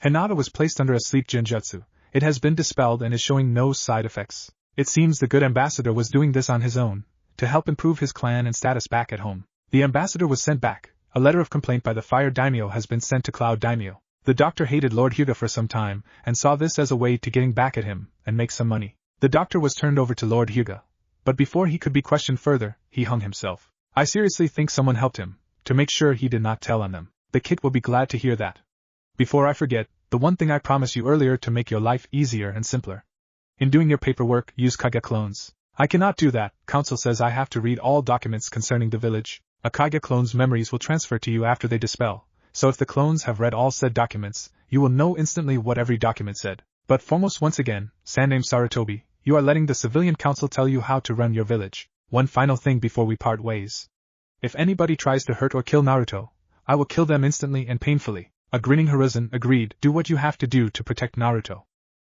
Hinata was placed under a sleep genjutsu. It has been dispelled and is showing no side effects. It seems the good ambassador was doing this on his own, to help improve his clan and status back at home. The ambassador was sent back. A letter of complaint by the Fire Daimyo has been sent to Cloud Daimyo. The doctor hated Lord Hyuga for some time, and saw this as a way to getting back at him, and make some money. The doctor was turned over to Lord Hyuga. But before he could be questioned further, he hung himself. I seriously think someone helped him, to make sure he did not tell on them. The Kit will be glad to hear that. Before I forget, the one thing I promised you earlier to make your life easier and simpler. In doing your paperwork, use Kage clones. I cannot do that. Council says I have to read all documents concerning the village. A Kage clone's memories will transfer to you after they dispel, so if the clones have read all said documents, you will know instantly what every document said. But foremost, once again, Sanname Sarutobi, you are letting the civilian council tell you how to run your village. One final thing before we part ways. If anybody tries to hurt or kill Naruto, I will kill them instantly and painfully. A grinning Hiruzen agreed. Do what you have to do to protect Naruto.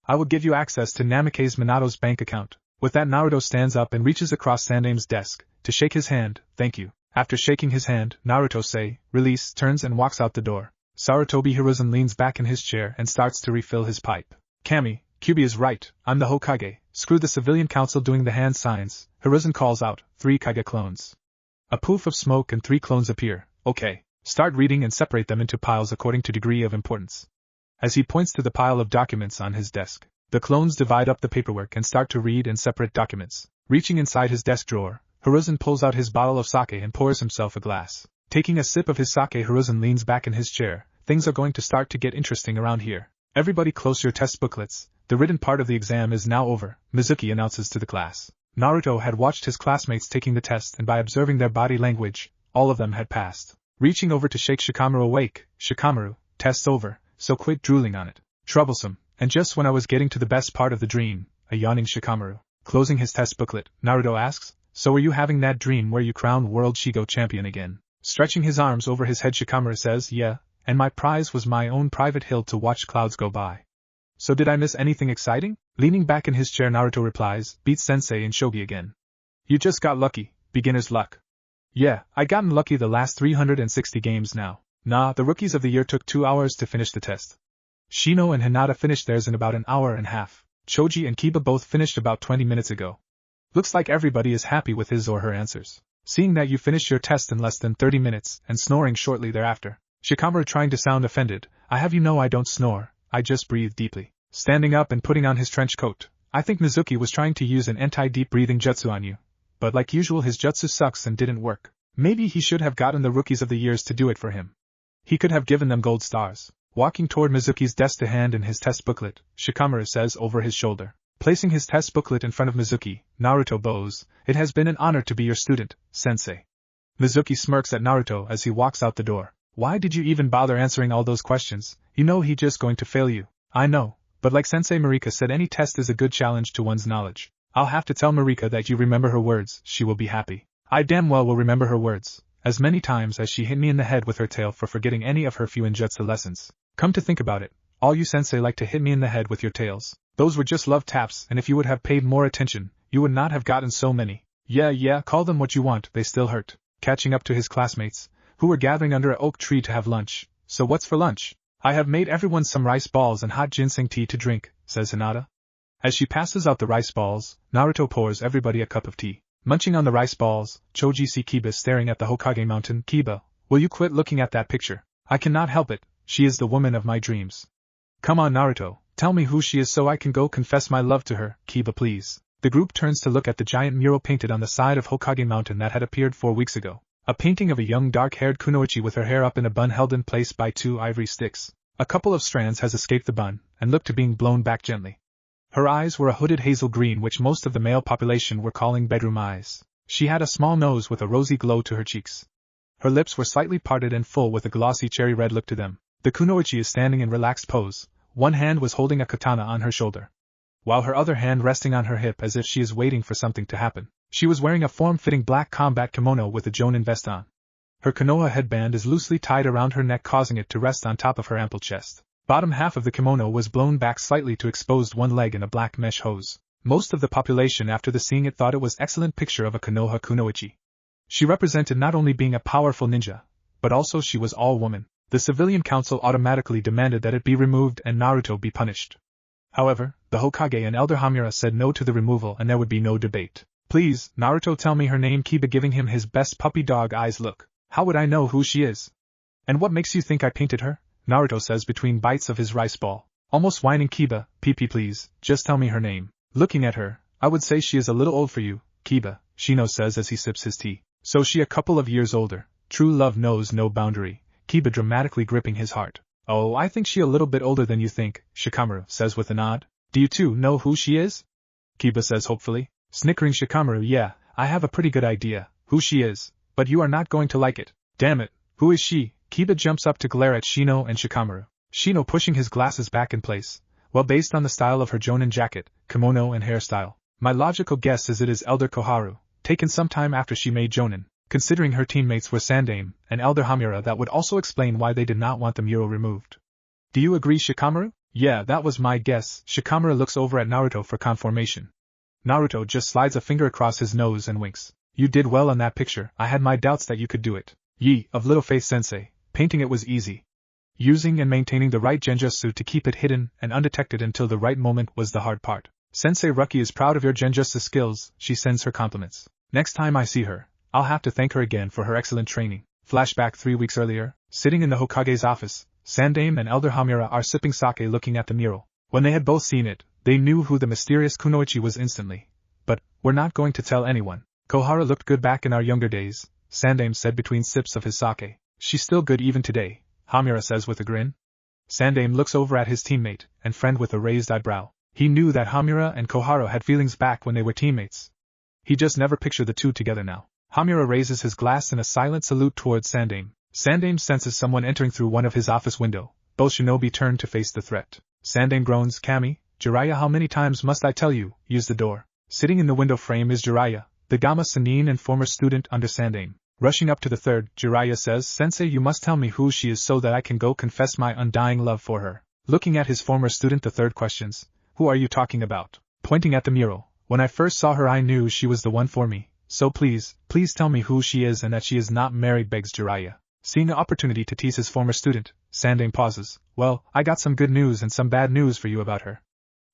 I will give you access to Namikaze Minato's bank account. With that, Naruto stands up and reaches across Sandame's desk to shake his hand. Thank you. After shaking his hand, Naruto release, turns and walks out the door. Sarutobi Hiruzen leans back in his chair and starts to refill his pipe. Kyuubi is right, I'm the Hokage. Screw the civilian council doing the hand signs. Hiruzen calls out, 3 Kage clones. A poof of smoke and 3 clones appear. Okay. Start reading and separate them into piles according to degree of importance. As he points to the pile of documents on his desk, the clones divide up the paperwork and start to read and separate documents. Reaching inside his desk drawer, Hiruzen pulls out his bottle of sake and pours himself a glass. Taking a sip of his sake, Hiruzen leans back in his chair. Things are going to start to get interesting around here. Everybody close your test booklets. The written part of the exam is now over, Mizuki announces to the class. Naruto had watched his classmates taking the test, and by observing their body language, all of them had passed. Reaching over to shake Shikamaru awake, Shikamaru, test's over, so quit drooling on it. Troublesome. And just when I was getting to the best part of the dream, a yawning Shikamaru. Closing his test booklet, Naruto asks, so were you having that dream where you crowned World Shigo champion again? Stretching his arms over his head, Shikamaru says, yeah, and my prize was my own private hill to watch clouds go by. So did I miss anything exciting? Leaning back in his chair, Naruto replies, beat Sensei in shogi again. You just got lucky, beginner's luck. Yeah, I gotten lucky the last 360 games now. Nah, the rookies of the year took 2 hours to finish the test. Shino and Hinata finished theirs in about an hour and a half. Choji and Kiba both finished about 20 minutes ago. Looks like everybody is happy with his or her answers. Seeing that you finished your test in less than 30 minutes and snoring shortly thereafter. Shikamaru trying to sound offended. I have you know I don't snore, I just breathe deeply. Standing up and putting on his trench coat. I think Mizuki was trying to use an anti-deep breathing jutsu on you. But like usual his jutsu sucks and didn't work. Maybe he should have gotten the rookies of the years to do it for him. He could have given them gold stars. Walking toward Mizuki's desk to hand in his test booklet, Shikamaru says over his shoulder. Placing his test booklet in front of Mizuki, Naruto bows, it has been an honor to be your student, Sensei. Mizuki smirks at Naruto as he walks out the door. Why did you even bother answering all those questions? You know he just going to fail you. I know, but like Sensei Marika said any test is a good challenge to one's knowledge. I'll have to tell Marika that you remember her words, she will be happy. I damn well will remember her words, as many times as she hit me in the head with her tail for forgetting any of her Fuinjutsu lessons. Come to think about it, all you sensei like to hit me in the head with your tails. Those were just love taps, and if you would have paid more attention, you would not have gotten so many. Yeah, call them what you want, they still hurt. Catching up to his classmates, who were gathering under an oak tree to have lunch. So what's for lunch? I have made everyone some rice balls and hot ginseng tea to drink, says Hinata. As she passes out the rice balls, Naruto pours everybody a cup of tea. Munching on the rice balls, Choji sees Kiba staring at the Hokage mountain. Kiba, will you quit looking at that picture? I cannot help it, she is the woman of my dreams. Come on Naruto, tell me who she is so I can go confess my love to her, Kiba please. The group turns to look at the giant mural painted on the side of Hokage mountain that had appeared 4 weeks ago. A painting of a young dark-haired kunoichi with her hair up in a bun held in place by 2 ivory sticks. A couple of strands has escaped the bun, and looked to being blown back gently. Her eyes were a hooded hazel green which most of the male population were calling bedroom eyes. She had a small nose with a rosy glow to her cheeks. Her lips were slightly parted and full with a glossy cherry red look to them. The kunoichi is standing in relaxed pose. One hand was holding a katana on her shoulder, while her other hand resting on her hip as if she is waiting for something to happen. She was wearing a form-fitting black combat kimono with a jonin vest on. Her Konoha headband is loosely tied around her neck causing it to rest on top of her ample chest. Bottom half of the kimono was blown back slightly to expose one leg and a black mesh hose. Most of the population after the seeing it thought it was excellent picture of a Konoha kunoichi. She represented not only being a powerful ninja, but also she was all woman. The civilian council automatically demanded that it be removed and Naruto be punished. However, the Hokage and Elder Hamura said no to the removal and there would be no debate. Please, Naruto tell me her name. Kiba giving him his best puppy dog eyes look. How would I know who she is? And what makes you think I painted her? Naruto says between bites of his rice ball. Almost whining. Kiba, Pee please, just tell me her name. Looking at her, I would say she is a little old for you, Kiba, Shino says as he sips his tea. So she a couple of years older. True love knows no boundary. Kiba dramatically gripping his heart. Oh, I think she a little bit older than you think, Shikamaru says with a nod. Do you too know who she is? Kiba says hopefully. Snickering Shikamaru, yeah, I have a pretty good idea, who she is, but you are not going to like it. Damn it, who is she? Kiba jumps up to glare at Shino and Shikamaru. Shino pushing his glasses back in place. Well, based on the style of her jonin jacket, kimono and hairstyle, my logical guess is it is Elder Koharu, taken some time after she made jonin. Considering her teammates were Sandaime and Elder Hamura, that would also explain why they did not want the mural removed. Do you agree, Shikamaru? Yeah, that was my guess. Shikamaru looks over at Naruto for confirmation. Naruto just slides a finger across his nose and winks. You did well on that picture. I had my doubts that you could do it. Yi, of Little Face Sensei, painting it was easy. Using and maintaining the right genjutsu to keep it hidden and undetected until the right moment was the hard part. Sensei Ruki is proud of your genjutsu skills, she sends her compliments. Next time I see her, I'll have to thank her again for her excellent training. Flashback 3 weeks earlier, sitting in the Hokage's office, Sandaime and Elder Hamura are sipping sake looking at the mural. When they had both seen it, they knew who the mysterious kunoichi was instantly. But, we're not going to tell anyone. Koharu looked good back in our younger days, Sandaime said between sips of his sake. She's still good even today, Hamura says with a grin. Sandaime looks over at his teammate and friend with a raised eyebrow. He knew that Hamura and Koharu had feelings back when they were teammates. He just never pictured the two together now. Hamura raises his glass in a silent salute towards Sandaime. Sandaime senses someone entering through one of his office window. Both shinobi turn to face the threat. Sandaime groans, Kami, Jiraiya, how many times must I tell you, use the door. Sitting in the window frame is Jiraiya, the Gamma Sennin and former student under Sandaime. Rushing up to the third, Jiraiya says, Sensei, you must tell me who she is so that I can go confess my undying love for her. Looking at his former student, the third questions, who are you talking about? Pointing at the mural. When I first saw her I knew she was the one for me, So please tell me who she is and that she is not married, begs Jiraiya. Seeing an opportunity to tease his former student, Sandame pauses. Well, I got some good news and some bad news for you about her.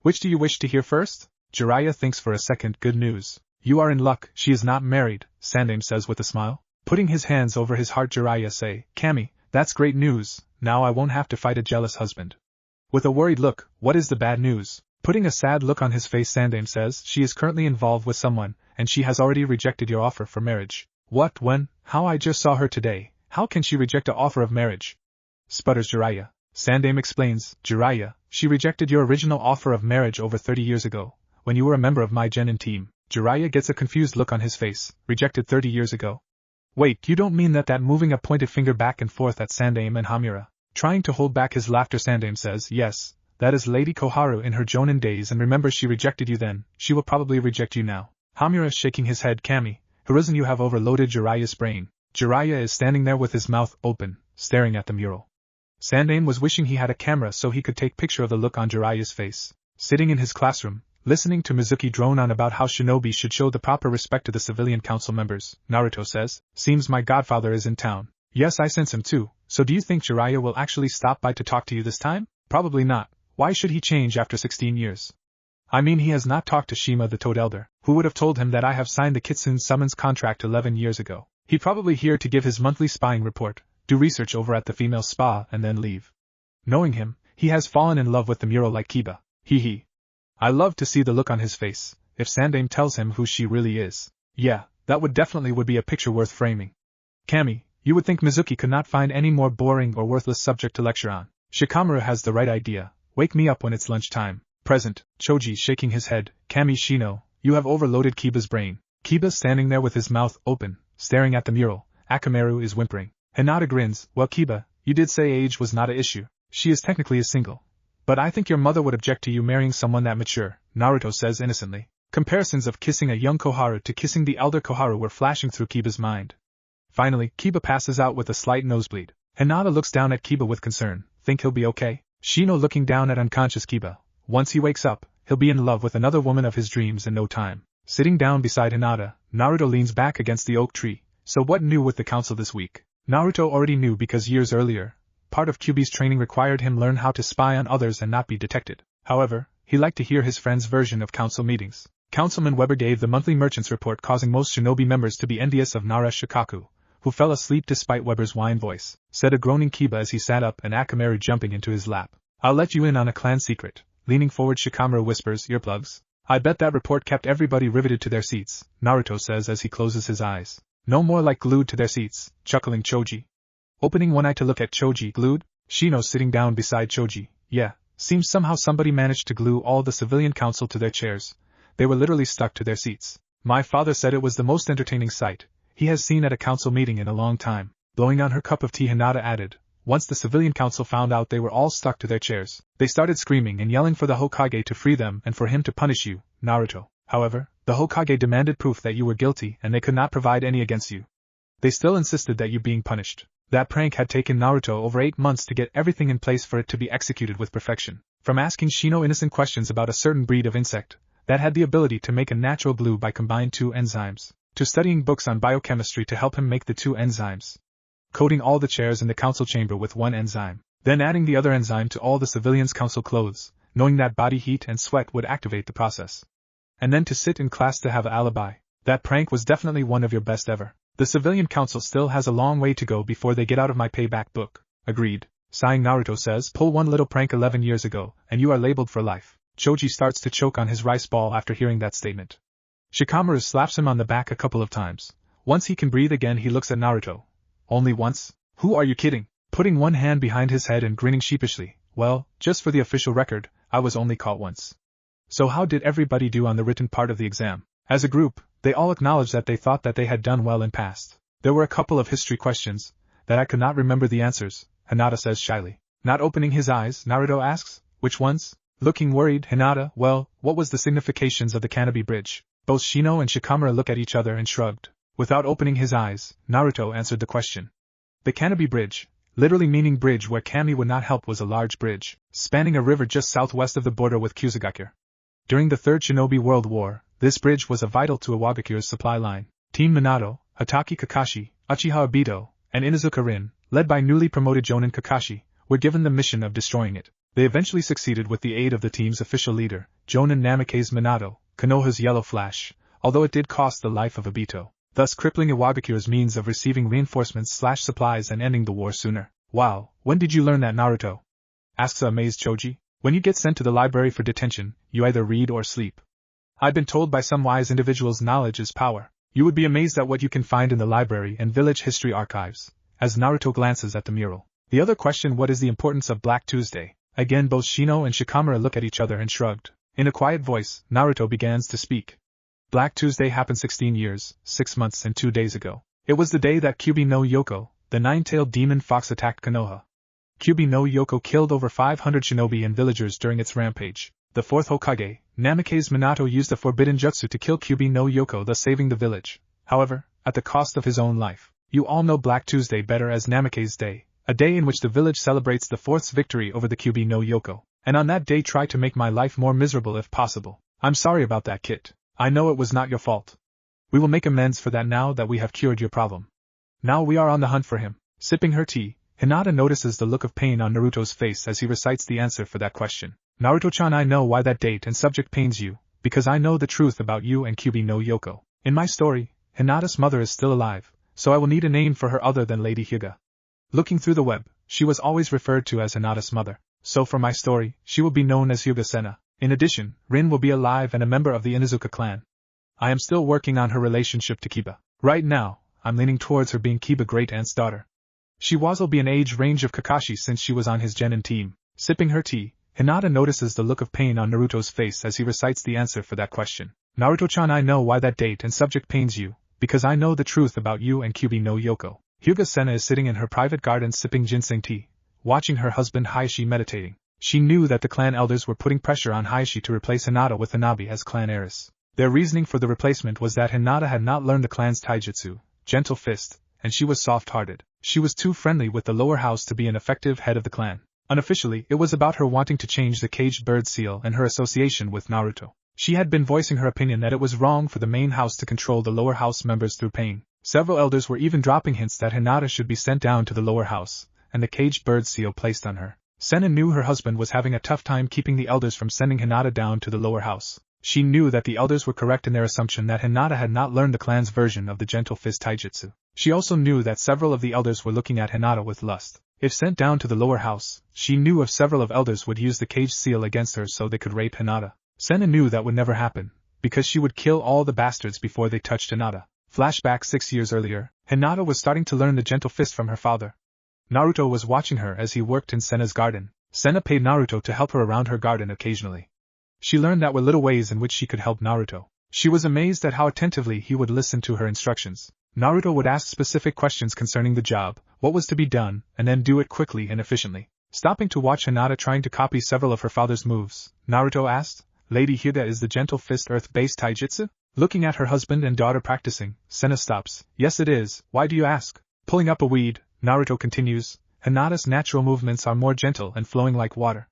Which do you wish to hear first? Jiraiya thinks for a second. Good news. You are in luck, she is not married, Sandame says with a smile. Putting his hands over his heart, Jiraiya say, Kami, that's great news, now I won't have to fight a jealous husband. With a worried look, what is the bad news? Putting a sad look on his face, Sandame says, she is currently involved with someone, and she has already rejected your offer for marriage. What, when, how? I just saw her today. How can she reject an offer of marriage? Sputters Jiraiya. Sandame explains, Jiraiya, she rejected your original offer of marriage over 30 years ago, when you were a member of my Genin team. Jiraiya gets a confused look on his face. Rejected 30 years ago? Wait, you don't mean that? Moving a pointed finger back and forth at Sandame and Hamura. Trying to hold back his laughter, Sandame says, yes, that is Lady Koharu in her Jonin days, and remember, she rejected you then, she will probably reject you now. Hamura is shaking his head. Kami, Hiruzen, you have overloaded Jiraiya's brain. Jiraiya is standing there with his mouth open, staring at the mural. Sandame was wishing he had a camera so he could take picture of the look on Jiraiya's face. Sitting in his classroom, listening to Mizuki drone on about how shinobi should show the proper respect to the civilian council members, Naruto says, seems my godfather is in town. Yes, I sense him too, so do you think Jiraiya will actually stop by to talk to you this time? Probably not. Why should he change after 16 years? I mean, he has not talked to Shima the Toad Elder, who would have told him that I have signed the Kitsune Summons contract 11 years ago. He'd probably here to give his monthly spying report, do research over at the female spa and then leave. Knowing him, he has fallen in love with the mural like Kiba. Hee. I love to see the look on his face, if Sandame tells him who she really is. Yeah, that would be a picture worth framing. Kami, you would think Mizuki could not find any more boring or worthless subject to lecture on. Shikamaru has the right idea. Wake me up when it's lunchtime. Present, Choji shaking his head. Kami Shino, you have overloaded Kiba's brain. Kiba standing there with his mouth open, staring at the mural. Akamaru is whimpering. Hinata grins. Well, Kiba, you did say age was not an issue. She is technically a single. But I think your mother would object to you marrying someone that mature, Naruto says innocently. Comparisons of kissing a young Koharu to kissing the elder Koharu were flashing through Kiba's mind. Finally, Kiba passes out with a slight nosebleed. Hinata looks down at Kiba with concern. Think he'll be okay? Shino looking down at unconscious Kiba. Once he wakes up, he'll be in love with another woman of his dreams in no time. Sitting down beside Hinata, Naruto leans back against the oak tree. So what new with the council this week? Naruto already knew because years earlier, part of Kyuubi's training required him learn how to spy on others and not be detected. However, he liked to hear his friend's version of council meetings. Councilman Weber gave the monthly merchants report, causing most shinobi members to be envious of Nara Shikaku, who fell asleep despite Weber's whine voice, said a groaning Kiba as he sat up and Akamaru jumping into his lap. I'll let you in on a clan secret. Leaning forward, Shikamaru whispers, earplugs. I bet that report kept everybody riveted to their seats, Naruto says as he closes his eyes. No more like glued to their seats, chuckling Choji. Opening one eye to look at Choji, glued? Shino sitting down beside Choji. Yeah, seems somehow somebody managed to glue all the civilian council to their chairs. They were literally stuck to their seats. My father said it was the most entertaining sight he has seen at a council meeting in a long time. Blowing on her cup of tea, Hinata added, once the civilian council found out they were all stuck to their chairs, they started screaming and yelling for the Hokage to free them and for him to punish you, Naruto. However, the Hokage demanded proof that you were guilty and they could not provide any against you. They still insisted that you being punished. That prank had taken Naruto over 8 months to get everything in place for it to be executed with perfection. From asking Shino innocent questions about a certain breed of insect that had the ability to make a natural glue by combining 2 enzymes, to studying books on biochemistry to help him make the 2 enzymes, coating all the chairs in the council chamber with 1 enzyme, then adding the other enzyme to all the civilians' council clothes, knowing that body heat and sweat would activate the process. And then to sit in class to have an alibi. That prank was definitely one of your best ever. The civilian council still has a long way to go before they get out of my Payback book. Agreed. Sighing, Naruto says, pull one little prank 11 years ago, and you are labeled for life. Choji starts to choke on his rice ball after hearing that statement. Shikamaru slaps him on the back a couple of times. Once he can breathe again, he looks at Naruto. Only once? Who are you kidding? Putting one hand behind his head and grinning sheepishly. Well, just for the official record, I was only caught once. So how did everybody do on the written part of the exam? As a group, they all acknowledged that they thought that they had done well and passed. There were a couple of history questions that I could not remember the answers, Hinata says shyly. Not opening his eyes, Naruto asks, which ones? Looking worried, Hinata, well, what was the significations of the Kyuubi bridge? Both Shino and Shikamaru look at each other and shrugged. Without opening his eyes, Naruto answered the question. The Kyuubi bridge, literally meaning bridge where Kami would not help, was a large bridge, spanning a river just southwest of the border with Kusugakure. During the Third Shinobi World War, this bridge was vital to Iwagakure's supply line. Team Minato, Hatake Kakashi, Uchiha Obito, and Inuzuka Rin, led by newly promoted Jonin Kakashi, were given the mission of destroying it. They eventually succeeded with the aid of the team's official leader, Jonin Namake's Minato, Konoha's Yellow Flash, although it did cost the life of Obito, thus crippling Iwagakura's means of receiving reinforcements/supplies and ending the war sooner. Wow, when did you learn that, Naruto? Asks a amazed Choji. When you get sent to the library for detention, you either read or sleep. I've been told by some wise individuals knowledge is power. You would be amazed at what you can find in the library and village history archives, as Naruto glances at the mural. The other question, what is the importance of Black Tuesday? Again both Shino and Shikamura look at each other and shrugged. In a quiet voice, Naruto begins to speak. Black Tuesday happened 16 years, 6 months and 2 days ago. It was the day that Kyuubi no Yoko, the nine-tailed demon fox, attacked Konoha. Kyuubi no Yoko killed over 500 shinobi and villagers during its rampage. The fourth Hokage, Namake's Minato, used a forbidden jutsu to kill Kyuubi no Yoko, thus saving the village. However, at the cost of his own life. You all know Black Tuesday better as Namake's Day, a day in which the village celebrates the fourth's victory over the Kyuubi no Yoko, and on that day try to make my life more miserable if possible. I'm sorry about that, Kit. I know it was not your fault. We will make amends for that now that we have cured your problem. Now we are on the hunt for him. Sipping her tea, Hinata notices the look of pain on Naruto's face as he recites the answer for that question. Naruto-chan, I know why that date and subject pains you, because I know the truth about you and Kyuubi no Yoko. In my story, Hinata's mother is still alive, so I will need a name for her other than Lady Hyuga. Looking through the web, she was always referred to as Hinata's mother, so for my story, she will be known as Hyuga Senna. In addition, Rin will be alive and a member of the Inuzuka clan. I am still working on her relationship to Kiba. Right now, I'm leaning towards her being Kiba great-aunt's daughter. She will be an age range of Kakashi since she was on his genin team. Sipping her tea, Hinata notices the look of pain on Naruto's face as he recites the answer for that question. Naruto-chan, I know why that date and subject pains you, because I know the truth about you and Kyuubi no Yoko. Hyuga Senna is sitting in her private garden sipping ginseng tea, watching her husband Hayashi meditating. She knew that the clan elders were putting pressure on Hayashi to replace Hinata with Hanabi as clan heiress. Their reasoning for the replacement was that Hinata had not learned the clan's taijutsu, gentle fist, and she was soft-hearted. She was too friendly with the lower house to be an effective head of the clan. Unofficially, it was about her wanting to change the caged bird seal and her association with Naruto. She had been voicing her opinion that it was wrong for the main house to control the lower house members through pain. Several elders were even dropping hints that Hinata should be sent down to the lower house, and the caged bird seal placed on her. Senna knew her husband was having a tough time keeping the elders from sending Hinata down to the lower house. She knew that the elders were correct in their assumption that Hinata had not learned the clan's version of the gentle fist taijutsu. She also knew that several of the elders were looking at Hinata with lust. If sent down to the lower house, she knew if several of elders would use the caged seal against her so they could rape Hinata. Senna knew that would never happen, because she would kill all the bastards before they touched Hinata. Flashback 6 years earlier, Hinata was starting to learn the gentle fist from her father. Naruto was watching her as he worked in Senna's garden. Senna paid Naruto to help her around her garden occasionally. She learned that were little ways in which she could help Naruto. She was amazed at how attentively he would listen to her instructions. Naruto would ask specific questions concerning the job, what was to be done, and then do it quickly and efficiently. Stopping to watch Hinata trying to copy several of her father's moves, Naruto asked, Lady Hyuga, is the gentle fist earth-based taijutsu? Looking at her husband and daughter practicing, Senna stops. Yes it is, why do you ask? Pulling up a weed, Naruto continues, Hinata's natural movements are more gentle and flowing like water,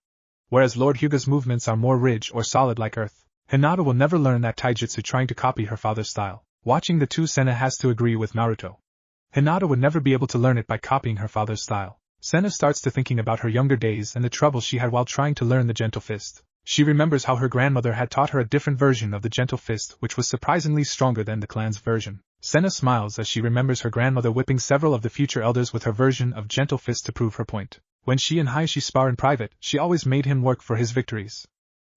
whereas Lord Hyuga's movements are more ridged or solid like earth. Hinata will never learn that taijutsu trying to copy her father's style. Watching the two, Senna has to agree with Naruto. Hinata would never be able to learn it by copying her father's style. Senna starts to thinking about her younger days and the trouble she had while trying to learn the gentle fist. She remembers how her grandmother had taught her a different version of the gentle fist which was surprisingly stronger than the clan's version. Senna smiles as she remembers her grandmother whipping several of the future elders with her version of gentle fist to prove her point. When she and Hayashi spar in private, she always made him work for his victories.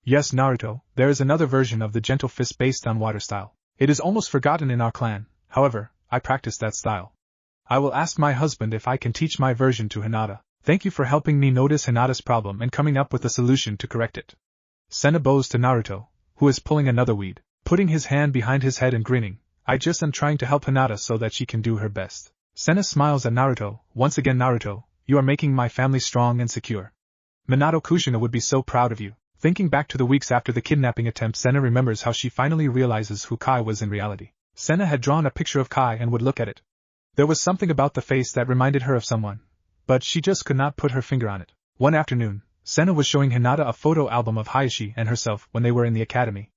Yes, Naruto, there is another version of the gentle fist based on water style. It is almost forgotten in our clan, however, I practice that style. I will ask my husband if I can teach my version to Hinata. Thank you for helping me notice Hinata's problem and coming up with a solution to correct it. Senna bows to Naruto, who is pulling another weed, putting his hand behind his head and grinning. I just am trying to help Hinata so that she can do her best. Senna smiles at Naruto. Once again, Naruto, you are making my family strong and secure. Minato Kushina would be so proud of you. Thinking back to the weeks after the kidnapping attempt, Senna remembers how she finally realizes who Kai was in reality. Senna had drawn a picture of Kai and would look at it. There was something about the face that reminded her of someone, but she just could not put her finger on it. One afternoon, Senna was showing Hinata a photo album of Hayashi and herself when they were in the academy.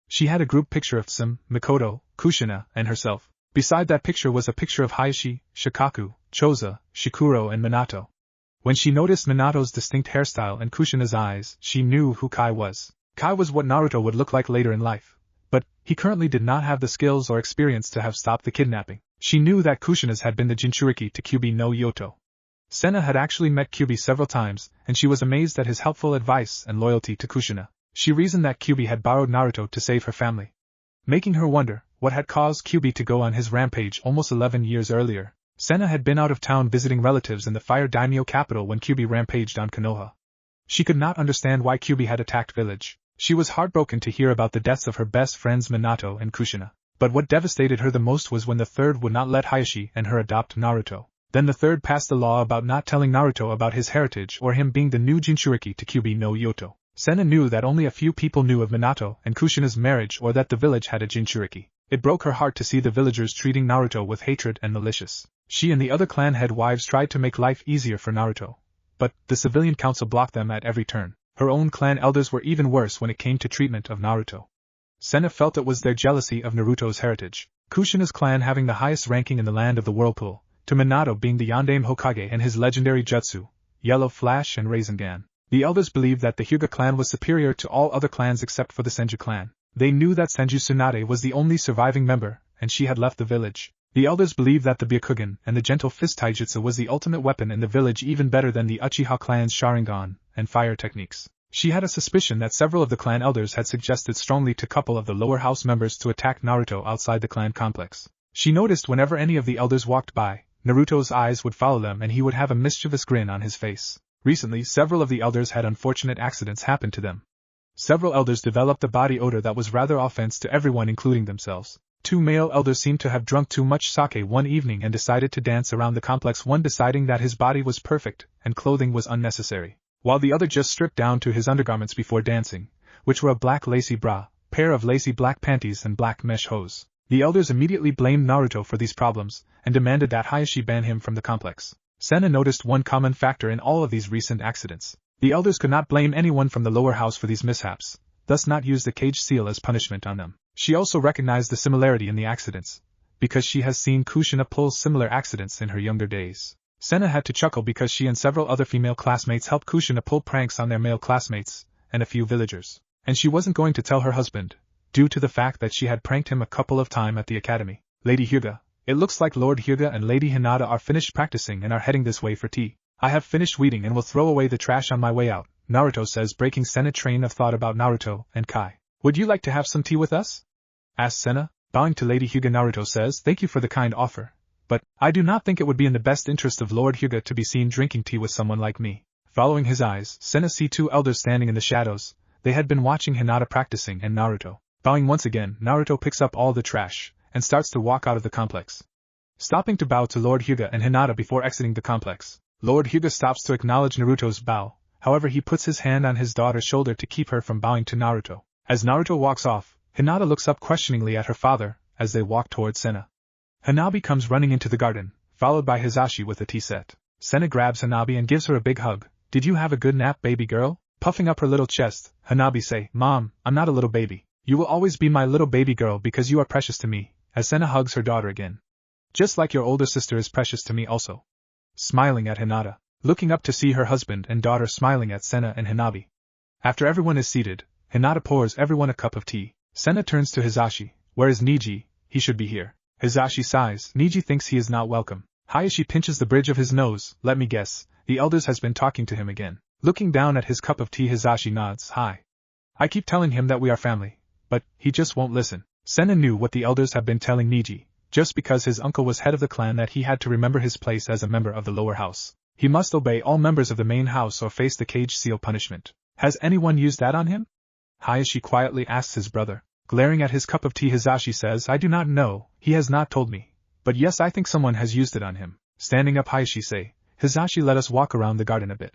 She had a group picture of Sim, Mikoto, Kushina, and herself. Beside that picture was a picture of Hayashi, Shikaku, Choza, Shikuro and Minato. When she noticed Minato's distinct hairstyle and Kushina's eyes, she knew who Kai was. Kai was what Naruto would look like later in life. But he currently did not have the skills or experience to have stopped the kidnapping. She knew that Kushina's had been the Jinchuriki to Kyuubi no Yoto. Senna had actually met Kyuubi several times, and she was amazed at his helpful advice and loyalty to Kushina. She reasoned that Kyuubi had borrowed Naruto to save her family, making her wonder what had caused Kyuubi to go on his rampage almost 11 years earlier. Senna had been out of town visiting relatives in the Fire Daimyo capital when Kyuubi rampaged on Konoha. She could not understand why Kyuubi had attacked village. She was heartbroken to hear about the deaths of her best friends Minato and Kushina. But what devastated her the most was when the third would not let Hayashi and her adopt Naruto. Then the third passed a law about not telling Naruto about his heritage or him being the new Jinchuriki to Kyuubi no Yoto. Senna knew that only a few people knew of Minato and Kushina's marriage or that the village had a Jinchuriki. It broke her heart to see the villagers treating Naruto with hatred and malicious. She and the other clan head wives tried to make life easier for Naruto, but the civilian council blocked them at every turn. Her own clan elders were even worse when it came to treatment of Naruto. Senna felt it was their jealousy of Naruto's heritage. Kushina's clan having the highest ranking in the land of the Whirlpool, to Minato being the Yondaime Hokage and his legendary jutsu, Yellow Flash and Rasengan. The elders believed that the Hyuga clan was superior to all other clans except for the Senju clan. They knew that Senju Tsunade was the only surviving member, and she had left the village. The elders believed that the Byakugan and the Gentle Fist Taijutsu was the ultimate weapon in the village, even better than the Uchiha clan's Sharingan and fire techniques. She had a suspicion that several of the clan elders had suggested strongly to a couple of the lower house members to attack Naruto outside the clan complex. She noticed whenever any of the elders walked by, Naruto's eyes would follow them and he would have a mischievous grin on his face. Recently, several of the elders had unfortunate accidents happen to them. Several elders developed a body odor that was rather offense to everyone including themselves. 2 male elders seemed to have drunk too much sake one evening and decided to dance around the complex, one deciding that his body was perfect and clothing was unnecessary, while the other just stripped down to his undergarments before dancing, which were a black lacy bra, pair of lacy black panties and black mesh hose. The elders immediately blamed Naruto for these problems and demanded that Hayashi ban him from the complex. Senna noticed one common factor in all of these recent accidents. The elders could not blame anyone from the lower house for these mishaps, thus not use the cage seal as punishment on them. She also recognized the similarity in the accidents, because she has seen Kushina pull similar accidents in her younger days. Senna had to chuckle because she and several other female classmates helped Kushina pull pranks on their male classmates, and a few villagers. And she wasn't going to tell her husband, due to the fact that she had pranked him a couple of times at the academy. Lady Hyuga, it looks like Lord Hyuga and Lady Hinata are finished practicing and are heading this way for tea. I have finished weeding and will throw away the trash on my way out, Naruto says, breaking Senna's train of thought about Naruto and Kai. Would you like to have some tea with us? Asked Senna, bowing to Lady Hyuga. Naruto says, thank you for the kind offer, but I do not think it would be in the best interest of Lord Hyuga to be seen drinking tea with someone like me. Following his eyes, Senna see 2 elders standing in the shadows. They had been watching Hinata practicing and Naruto. Bowing once again, Naruto picks up all the trash and starts to walk out of the complex, stopping to bow to Lord Hyuga and Hinata before exiting the complex. Lord Hyuga stops to acknowledge Naruto's bow, however he puts his hand on his daughter's shoulder to keep her from bowing to Naruto. As Naruto walks off, Hinata looks up questioningly at her father as they walk towards Senna. Hanabi comes running into the garden, followed by Hizashi with a tea set. Senna grabs Hanabi and gives her a big hug. Did you have a good nap, baby girl? Puffing up her little chest, Hanabi say, Mom, I'm not a little baby. You will always be my little baby girl because you are precious to me, as Senna hugs her daughter again. Just like your older sister is precious to me also. Smiling at Hinata, looking up to see her husband and daughter smiling at Senna and Hanabi. After everyone is seated, Hinata pours everyone a cup of tea. Senna turns to Hizashi. Where is Niji? He should be here. Hizashi sighs. Niji thinks he is not welcome. Hayashi pinches the bridge of his nose. Let me guess, the elders has been talking to him again. Looking down at his cup of tea, Hizashi nods. Hi. I keep telling him that we are family, but he just won't listen. Senna knew what the elders have been telling Niji, just because his uncle was head of the clan, that he had to remember his place as a member of the lower house. He must obey all members of the main house or face the cage seal punishment. Has anyone used that on him? Hayashi quietly asks his brother. Glaring at his cup of tea, Hizashi says, I do not know, he has not told me. But yes, I think someone has used it on him. Standing up, Hayashi say, Hizashi, let us walk around the garden a bit.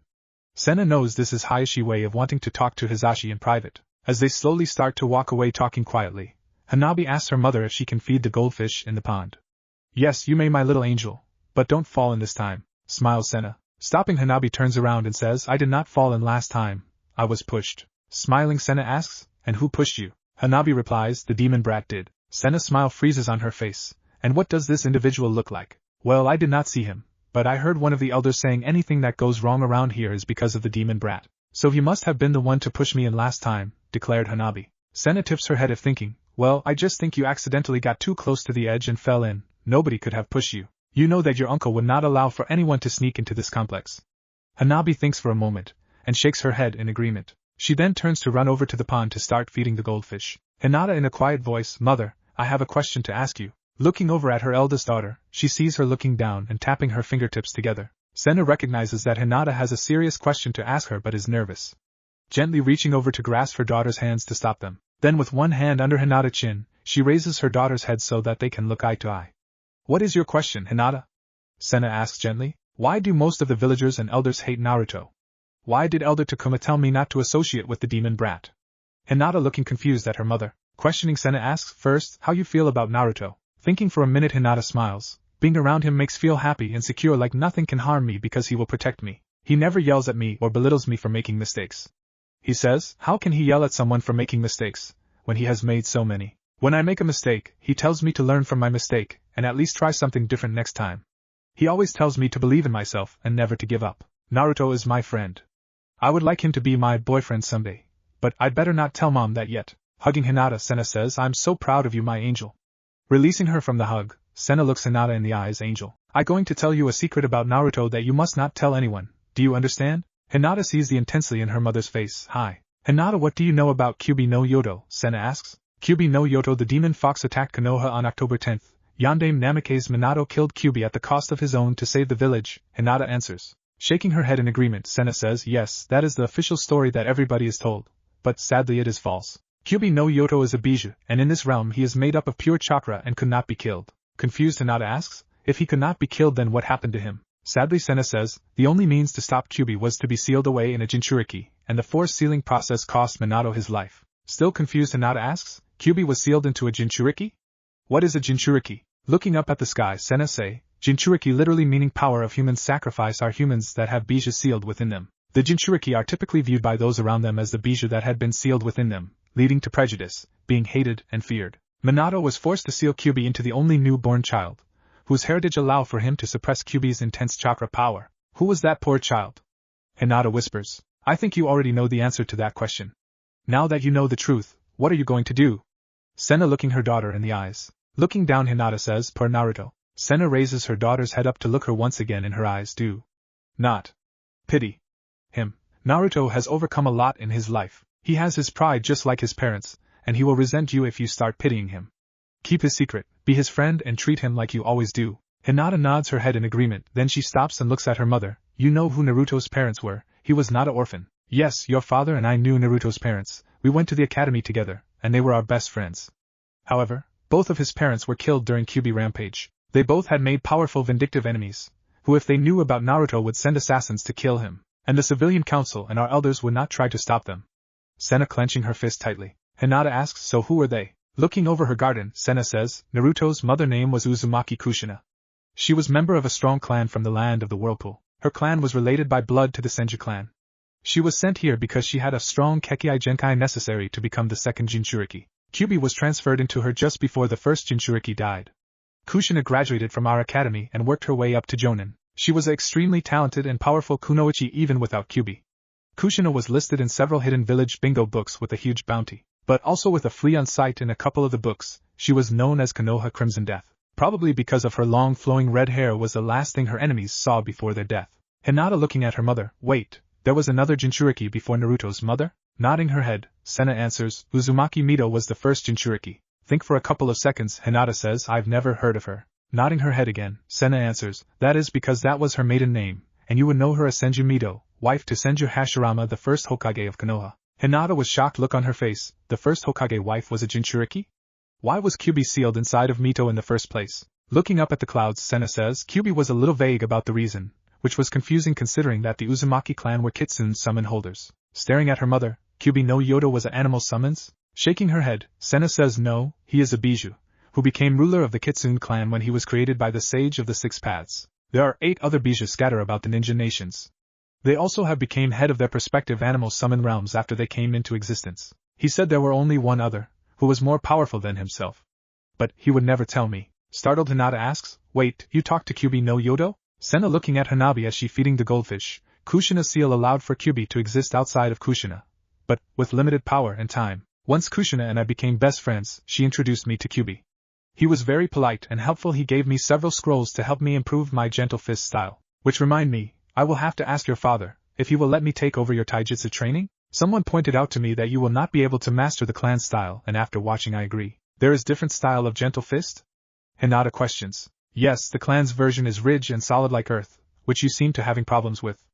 Senna knows this is Hayashi's way of wanting to talk to Hizashi in private. As they slowly start to walk away talking quietly, Hanabi asks her mother if she can feed the goldfish in the pond. Yes, you may, my little angel, but don't fall in this time, smiles Senna. Stopping, Hanabi turns around and says, I did not fall in last time, I was pushed. Smiling, Senna asks, and who pushed you? Hanabi replies, the demon brat did. Senna's smile freezes on her face, And what does this individual look like? Well, I did not see him, but I heard one of the elders saying anything that goes wrong around here is because of the demon brat. So he must have been the one to push me in last time, declared Hanabi. Senna tips her head if thinking, well, I just think you accidentally got too close to the edge and fell in. Nobody could have pushed you. You know that your uncle would not allow for anyone to sneak into this complex. Hanabi thinks for a moment, and shakes her head in agreement. She then turns to run over to the pond to start feeding the goldfish. Hinata in a quiet voice, Mother, I have a question to ask you. Looking over at her eldest daughter, she sees her looking down and tapping her fingertips together. Senna recognizes that Hinata has a serious question to ask her but is nervous. Gently reaching over to grasp her daughter's hands to stop them. Then with one hand under Hinata's chin, she raises her daughter's head so that they can look eye to eye. What is your question, Hinata? Senna asks gently. Why do most of the villagers and elders hate Naruto? Why did Elder Takuma tell me not to associate with the demon brat? Hinata looking confused at her mother. Questioning Senna asks, first, how you feel about Naruto? Thinking for a minute Hinata smiles. Being around him makes feel happy and secure like nothing can harm me because he will protect me. He never yells at me or belittles me for making mistakes. He says, how can he yell at someone for making mistakes, when he has made so many? When I make a mistake, he tells me to learn from my mistake, and at least try something different next time. He always tells me to believe in myself and never to give up. Naruto is my friend. I would like him to be my boyfriend someday. But I'd better not tell Mom that yet. Hugging Hinata, Senna says, I'm so proud of you, my angel. Releasing her from the hug, Senna looks Hinata in the eyes, Angel. I'm going to tell you a secret about Naruto that you must not tell anyone. Do you understand? Hinata sees the intensity in her mother's face. Hi. Hinata, what do you know about Kyuubi no Yoto? Senna asks. Kyuubi no Yoto, the demon fox attacked Konoha on October 10th. Yondaime Namikaze Minato killed Kyuubi at the cost of his own to save the village, Hinata answers. Shaking her head in agreement, Senna says, yes, that is the official story that everybody is told. But sadly it is false. Kyuubi no Yoto is a Bijou, and in this realm he is made up of pure chakra and could not be killed. Confused, Hinata asks, if he could not be killed then what happened to him? Sadly, Senna says, the only means to stop Kyuubi was to be sealed away in a Jinchuriki, and the forced sealing process cost Minato his life. Still confused, Hinata asks, Kyuubi was sealed into a Jinchuriki? What is a Jinchuriki? Looking up at the sky, Senna say, Jinchuriki literally meaning power of human sacrifice are humans that have Bijou sealed within them. The Jinchuriki are typically viewed by those around them as the Bijou that had been sealed within them, leading to prejudice, being hated and feared. Minato was forced to seal Kyuubi into the only newborn child, whose heritage allowed for him to suppress Kyuubi's intense chakra power. Who was that poor child? Hinata whispers. I think you already know the answer to that question. Now that you know the truth, what are you going to do? Senna looking her daughter in the eyes. Looking down, Hinata says, per Naruto. Senna raises her daughter's head up to look her once again in her eyes. Do not pity him. Naruto has overcome a lot in his life. He has his pride just like his parents, and he will resent you if you start pitying him. Keep his secret, be his friend and treat him like you always do. Hinata nods her head in agreement, then she stops and looks at her mother. You know who Naruto's parents were. He was not an orphan. Yes, your father and I knew Naruto's parents. We went to the academy together, and they were our best friends. However, both of his parents were killed during Kyuubi rampage. They both had made powerful vindictive enemies, who if they knew about Naruto would send assassins to kill him, and the civilian council and our elders would not try to stop them. Senna clenching her fist tightly. Hinata asks, so who were they? Looking over her garden, Senna says, Naruto's mother name was Uzumaki Kushina. She was member of a strong clan from the land of the Whirlpool. Her clan was related by blood to the Senju clan. She was sent here because she had a strong Kekkei Genkai necessary to become the second Jinchuriki. Kyuubi was transferred into her just before the first Jinchuriki died. Kushina graduated from our academy and worked her way up to Jonin. She was an extremely talented and powerful kunoichi even without Kyuubi. Kushina was listed in several hidden village bingo books with a huge bounty, but also with a flea on sight in a couple of the books. She was known as Konoha Crimson Death, probably because of her long flowing red hair was the last thing her enemies saw before their death. Hinata looking at her mother, wait, there was another Jinchuriki before Naruto's mother? Nodding her head, Senna answers, Uzumaki Mito was the first Jinchuriki. Think for a couple of seconds, Hinata says, I've never heard of her. Nodding her head again, Senna answers, that is because that was her maiden name, and you would know her as Senju Mito, wife to Senju Hashirama, the first Hokage of Konoha. Hinata was shocked look on her face. The first Hokage wife was a Jinchuriki? Why was Kyuubi sealed inside of Mito in the first place? Looking up at the clouds, Senna says, Kyuubi was a little vague about the reason, which was confusing considering that the Uzumaki clan were Kitsune summon holders. Staring at her mother, Kyuubi no Yoto was an animal summons? Shaking her head, Senna says no, he is a Bijou, who became ruler of the Kitsune clan when he was created by the Sage of the Six Paths. There are 8 other Bijou scattered about the ninja nations. They also have became head of their respective animal summon realms after they came into existence. He said there were only one other, who was more powerful than himself. But he would never tell me. Startled Hinata asks, wait, you talk to Kyuubi no Yodo? Sena looking at Hanabi as she feeding the goldfish. Kushina seal allowed for Kyuubi to exist outside of Kushina. But, with limited power and time. Once Kushina and I became best friends, she introduced me to Kyuubi. He was very polite and helpful. He gave me several scrolls to help me improve my gentle fist style. Which remind me, I will have to ask your father, if he will let me take over your taijutsu training? Someone pointed out to me that you will not be able to master the clan style, and after watching I agree. There is different style of gentle fist? Hinata questions. Yes, the clan's version is ridge and solid like earth, which you seem to having problems with.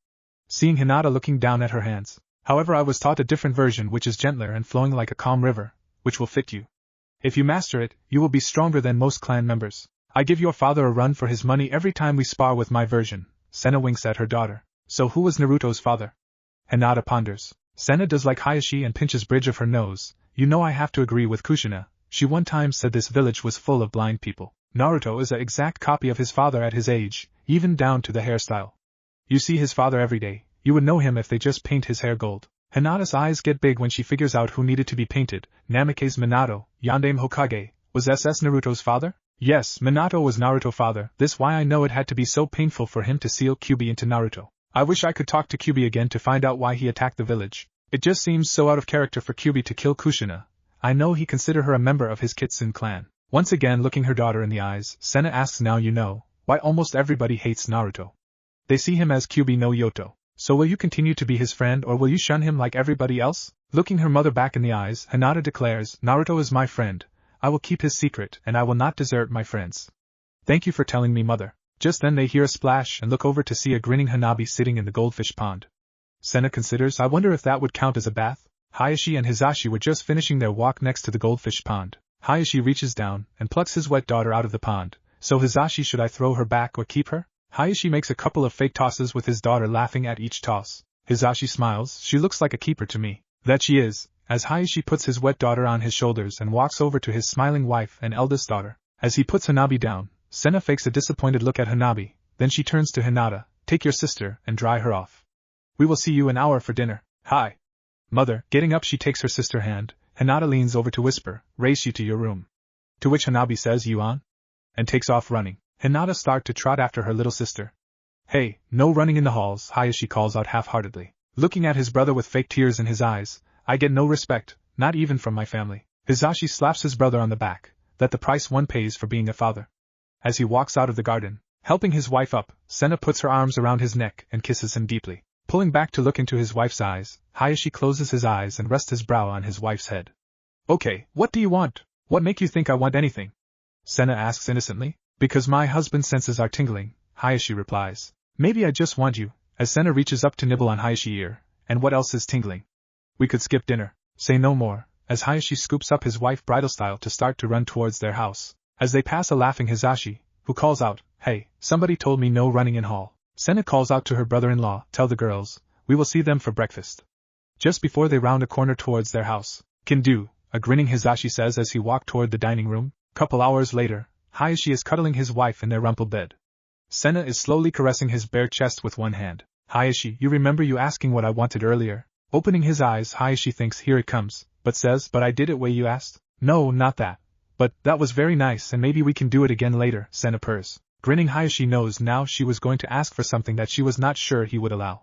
Seeing Hinata looking down at her hands. However, I was taught a different version which is gentler and flowing like a calm river, which will fit you. If you master it, you will be stronger than most clan members. I give your father a run for his money every time we spar with my version. Sena winks at her daughter. So who was Naruto's father? Hinata ponders. Sena does like Hayashi and pinches bridge of her nose. You know I have to agree with Kushina. She one time said this village was full of blind people. Naruto is an exact copy of his father at his age, even down to the hairstyle. You see his father every day. You would know him if they just paint his hair gold. Hinata's eyes get big when she figures out who needed to be painted. Namikaze Minato, Yandame Hokage, was SS Naruto's father? Yes, Minato was Naruto's father. This why I know it had to be so painful for him to seal Kyuubi into Naruto. I wish I could talk to Kyuubi again to find out why he attacked the village. It just seems so out of character for Kyuubi to kill Kushina. I know he consider her a member of his Kitsune clan. Once again looking her daughter in the eyes, Sena asks now you know, why almost everybody hates Naruto. They see him as Kyuubi no Yoto. So will you continue to be his friend or will you shun him like everybody else? Looking her mother back in the eyes, Hinata declares, Naruto is my friend. I will keep his secret and I will not desert my friends. Thank you for telling me, mother. Just then they hear a splash and look over to see a grinning Hanabi sitting in the goldfish pond. Sena considers, I wonder if that would count as a bath? Hayashi and Hizashi were just finishing their walk next to the goldfish pond. Hayashi reaches down and plucks his wet daughter out of the pond. So Hizashi, should I throw her back or keep her? Hayashi makes a couple of fake tosses with his daughter laughing at each toss. Hizashi smiles, she looks like a keeper to me. That she is, as Hayashi puts his wet daughter on his shoulders and walks over to his smiling wife and eldest daughter. As he puts Hanabi down, Sena fakes a disappointed look at Hanabi, then she turns to Hinata, take your sister and dry her off. We will see you an hour for dinner. Hi. Mother, getting up she takes her sister's hand, Hinata leans over to whisper, race you to your room. To which Hanabi says you on? And takes off running. Hinata starts to trot after her little sister. Hey, no running in the halls, Hayashi calls out half-heartedly. Looking at his brother with fake tears in his eyes, I get no respect, not even from my family. Hizashi slaps his brother on the back, that the price one pays for being a father. As he walks out of the garden, helping his wife up, Sena puts her arms around his neck and kisses him deeply. Pulling back to look into his wife's eyes, Hayashi closes his eyes and rests his brow on his wife's head. Okay, what do you want? What make you think I want anything? Sena asks innocently. Because my husband's senses are tingling, Hayashi replies. Maybe I just want you, as Sena reaches up to nibble on Hayashi's ear, and what else is tingling? We could skip dinner. Say no more, as Hayashi scoops up his wife bridal style to start to run towards their house. As they pass a laughing Hizashi, who calls out, hey, somebody told me no running in hall. Sena calls out to her brother-in-law, tell the girls, we will see them for breakfast. Just before they round a corner towards their house. Can do, a grinning Hizashi says as he walked toward the dining room. Couple hours later, Hayashi is cuddling his wife in their rumpled bed. Sena is slowly caressing his bare chest with one hand. Hayashi, you remember you asking what I wanted earlier? Opening his eyes, Hayashi thinks here it comes, but says, but I did it way you asked? No, not that. But, that was very nice and maybe we can do it again later, Sena purrs. Grinning Hayashi knows now she was going to ask for something that she was not sure he would allow.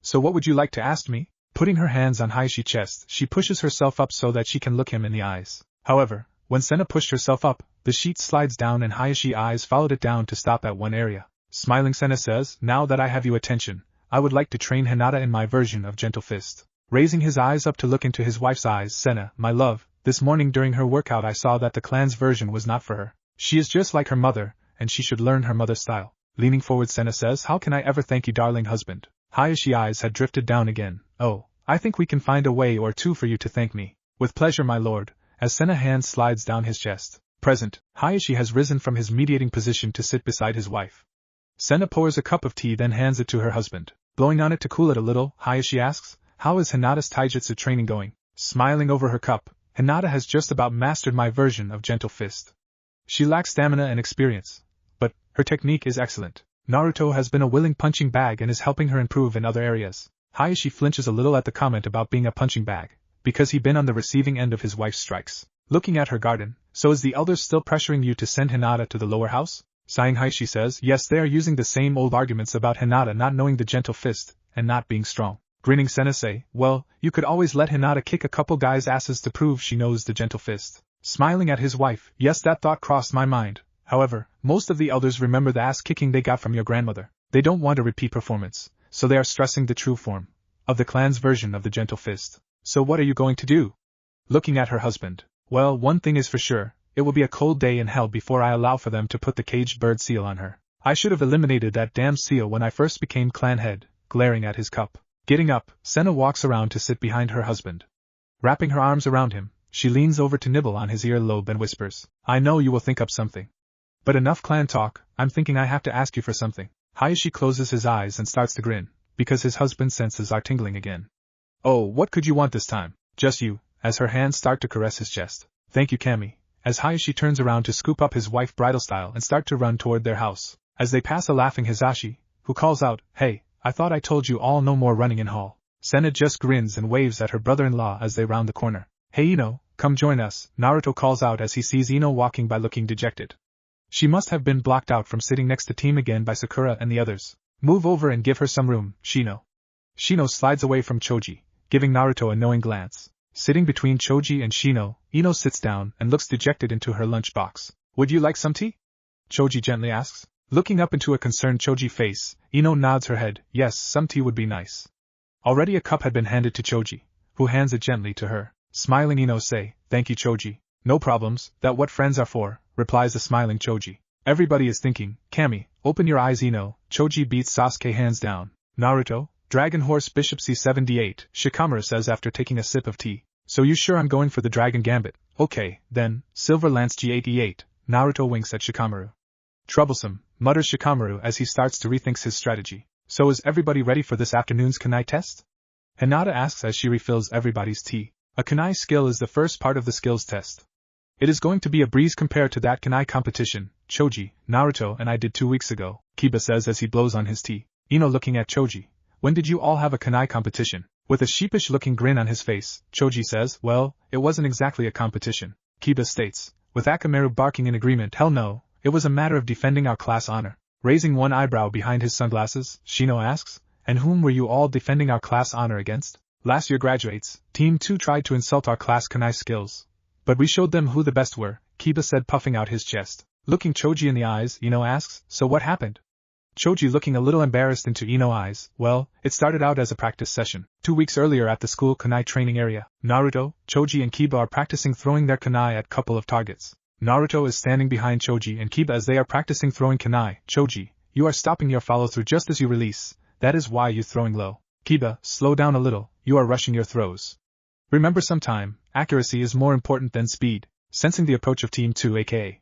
So what would you like to ask me? Putting her hands on Hayashi's chest, she pushes herself up so that she can look him in the eyes. However, when Sena pushed herself up, the sheet slides down and Hayashi's eyes followed it down to stop at one area. Smiling Sena says, now that I have your attention, I would like to train Hinata in my version of Gentle Fist. Raising his eyes up to look into his wife's eyes, Sena, my love, this morning during her workout I saw that the clan's version was not for her. She is just like her mother, and she should learn her mother's style. Leaning forward Sena says, how can I ever thank you darling husband? Hayashi's eyes had drifted down again. Oh, I think we can find a way or two for you to thank me. With pleasure my lord. As Sena's hand slides down his chest. Present, Hayashi has risen from his mediating position to sit beside his wife. Sena pours a cup of tea then hands it to her husband. Blowing on it to cool it a little, Hayashi asks, how is Hinata's taijutsu training going? Smiling over her cup, Hinata has just about mastered my version of Gentle Fist. She lacks stamina and experience, but her technique is excellent. Naruto has been a willing punching bag and is helping her improve in other areas. Hayashi flinches a little at the comment about being a punching bag, because he'd been on the receiving end of his wife's strikes. Looking at her garden, So is the elders still pressuring you to send Hinata to the lower house? Sighing Haishi says, yes, they are using the same old arguments about Hinata not knowing the gentle fist, and not being strong. Grinning Sensei, well, you could always let Hinata kick a couple guys' asses to prove she knows the gentle fist. Smiling at his wife, yes, that thought crossed my mind. However, most of the elders remember the ass kicking they got from your grandmother. They don't want a repeat performance, so they are stressing the true form of the clan's version of the gentle fist. So what are you going to do? Looking at her husband, well, one thing is for sure, it will be a cold day in hell before I allow for them to put the caged bird seal on her. I should have eliminated that damn seal when I first became clan head, glaring at his cup. Getting up, Senna walks around to sit behind her husband. Wrapping her arms around him, she leans over to nibble on his earlobe and whispers, I know you will think up something. But enough clan talk, I'm thinking I have to ask you for something. Hayashi closes his eyes and starts to grin, because his husband's senses are tingling again. Oh, what could you want this time? Just you, as her hands start to caress his chest. Thank you, Kami, as Hayashi turns around to scoop up his wife bridal style and start to run toward their house. As they pass a laughing Hisashi, who calls out, hey, I thought I told you all no more running in hall. Senna just grins and waves at her brother-in-law as they round the corner. Hey Ino, come join us, Naruto calls out as he sees Ino walking by looking dejected. She must have been blocked out from sitting next to team again by Sakura and the others. Move over and give her some room, Shino. Shino slides away from Choji, giving Naruto a knowing glance. Sitting between Choji and Shino, Ino sits down and looks dejected into her lunchbox. Would you like some tea? Choji gently asks. Looking up into a concerned Choji face, Ino nods her head, yes, some tea would be nice. Already a cup had been handed to Choji, who hands it gently to her. Smiling Ino say, thank you Choji. No problems, that what friends are for, replies the smiling Choji. Everybody is thinking, Kami, open your eyes Ino, Choji beats Sasuke hands down. Naruto, Dragon Horse Bishop C78, Shikamaru says after taking a sip of tea. So you sure I'm going for the Dragon Gambit? Okay, then, Silver Lance G88, Naruto winks at Shikamaru. Troublesome, mutters Shikamaru as he starts to rethink his strategy. So is everybody ready for this afternoon's Kanai test? Hinata asks as she refills everybody's tea. A Kanai skill is the first part of the skills test. It is going to be a breeze compared to that Kanai competition Choji, Naruto and I did 2 weeks ago, Kiba says as he blows on his tea. Ino looking at Choji. When did you all have a Kanai competition? With a sheepish-looking grin on his face, Choji says, well, it wasn't exactly a competition. Kiba states, with Akamaru barking in agreement, hell no, it was a matter of defending our class honor. Raising one eyebrow behind his sunglasses, Shino asks, and whom were you all defending our class honor against? Last year graduates, Team 2 tried to insult our class Kanai skills. But we showed them who the best were, Kiba said puffing out his chest. Looking Choji in the eyes, Ino asks, so what happened? Choji looking a little embarrassed into Ino eyes, well, it started out as a practice session. 2 weeks earlier at the school Kanai training area, Naruto, Choji and Kiba are practicing throwing their Kanai at couple of targets. Naruto is standing behind Choji and Kiba as they are practicing throwing Kanai. Choji, you are stopping your follow-through just as you release, that is why you throwing low. Kiba, slow down a little, you are rushing your throws. Remember sometime, accuracy is more important than speed. Sensing the approach of Team 2 aka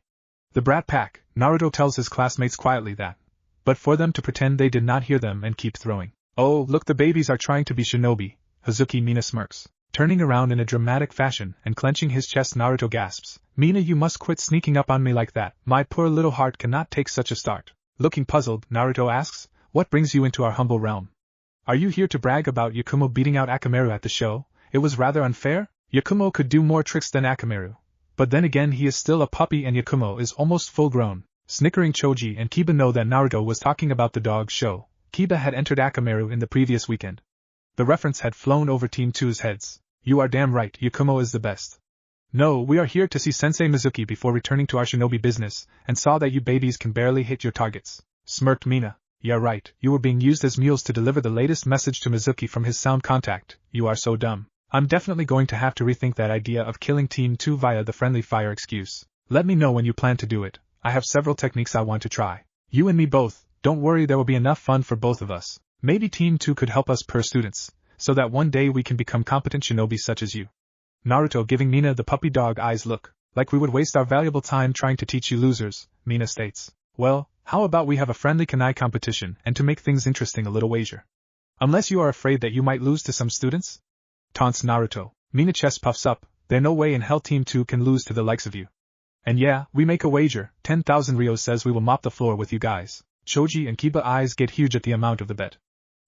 the Brat Pack, Naruto tells his classmates quietly that, but for them to pretend they did not hear them and keep throwing. Oh, look, the babies are trying to be shinobi, Hazuki Mina smirks. Turning around in a dramatic fashion and clenching his chest, Naruto gasps, Mina, you must quit sneaking up on me like that, my poor little heart cannot take such a start. Looking puzzled, Naruto asks, what brings you into our humble realm? Are you here to brag about Yakumo beating out Akamaru at the show? It was rather unfair? Yakumo could do more tricks than Akamaru. But then again he is still a puppy and Yakumo is almost full grown. Snickering, Choji and Kiba know that Naruto was talking about the dog show. Kiba had entered Akamaru in the previous weekend. The reference had flown over Team 2's heads. You are damn right, Yakumo is the best. No, we are here to see Sensei Mizuki before returning to our shinobi business, and saw that you babies can barely hit your targets. Smirked Mina. Yeah right, you were being used as mules to deliver the latest message to Mizuki from his sound contact. You are so dumb. I'm definitely going to have to rethink that idea of killing Team 2 via the friendly fire excuse. Let me know when you plan to do it. I have several techniques I want to try. You and me both, don't worry, there will be enough fun for both of us. Maybe Team 2 could help us per students, so that one day we can become competent shinobi such as you. Naruto giving Mina the puppy dog eyes look, like we would waste our valuable time trying to teach you losers, Mina states. Well, how about we have a friendly Kanai competition and to make things interesting a little wager? Unless you are afraid that you might lose to some students? Taunts Naruto. Mina chest puffs up, there no way in hell Team 2 can lose to the likes of you. And yeah, we make a wager, 10,000 Rio says we will mop the floor with you guys. Choji and Kiba eyes get huge at the amount of the bet.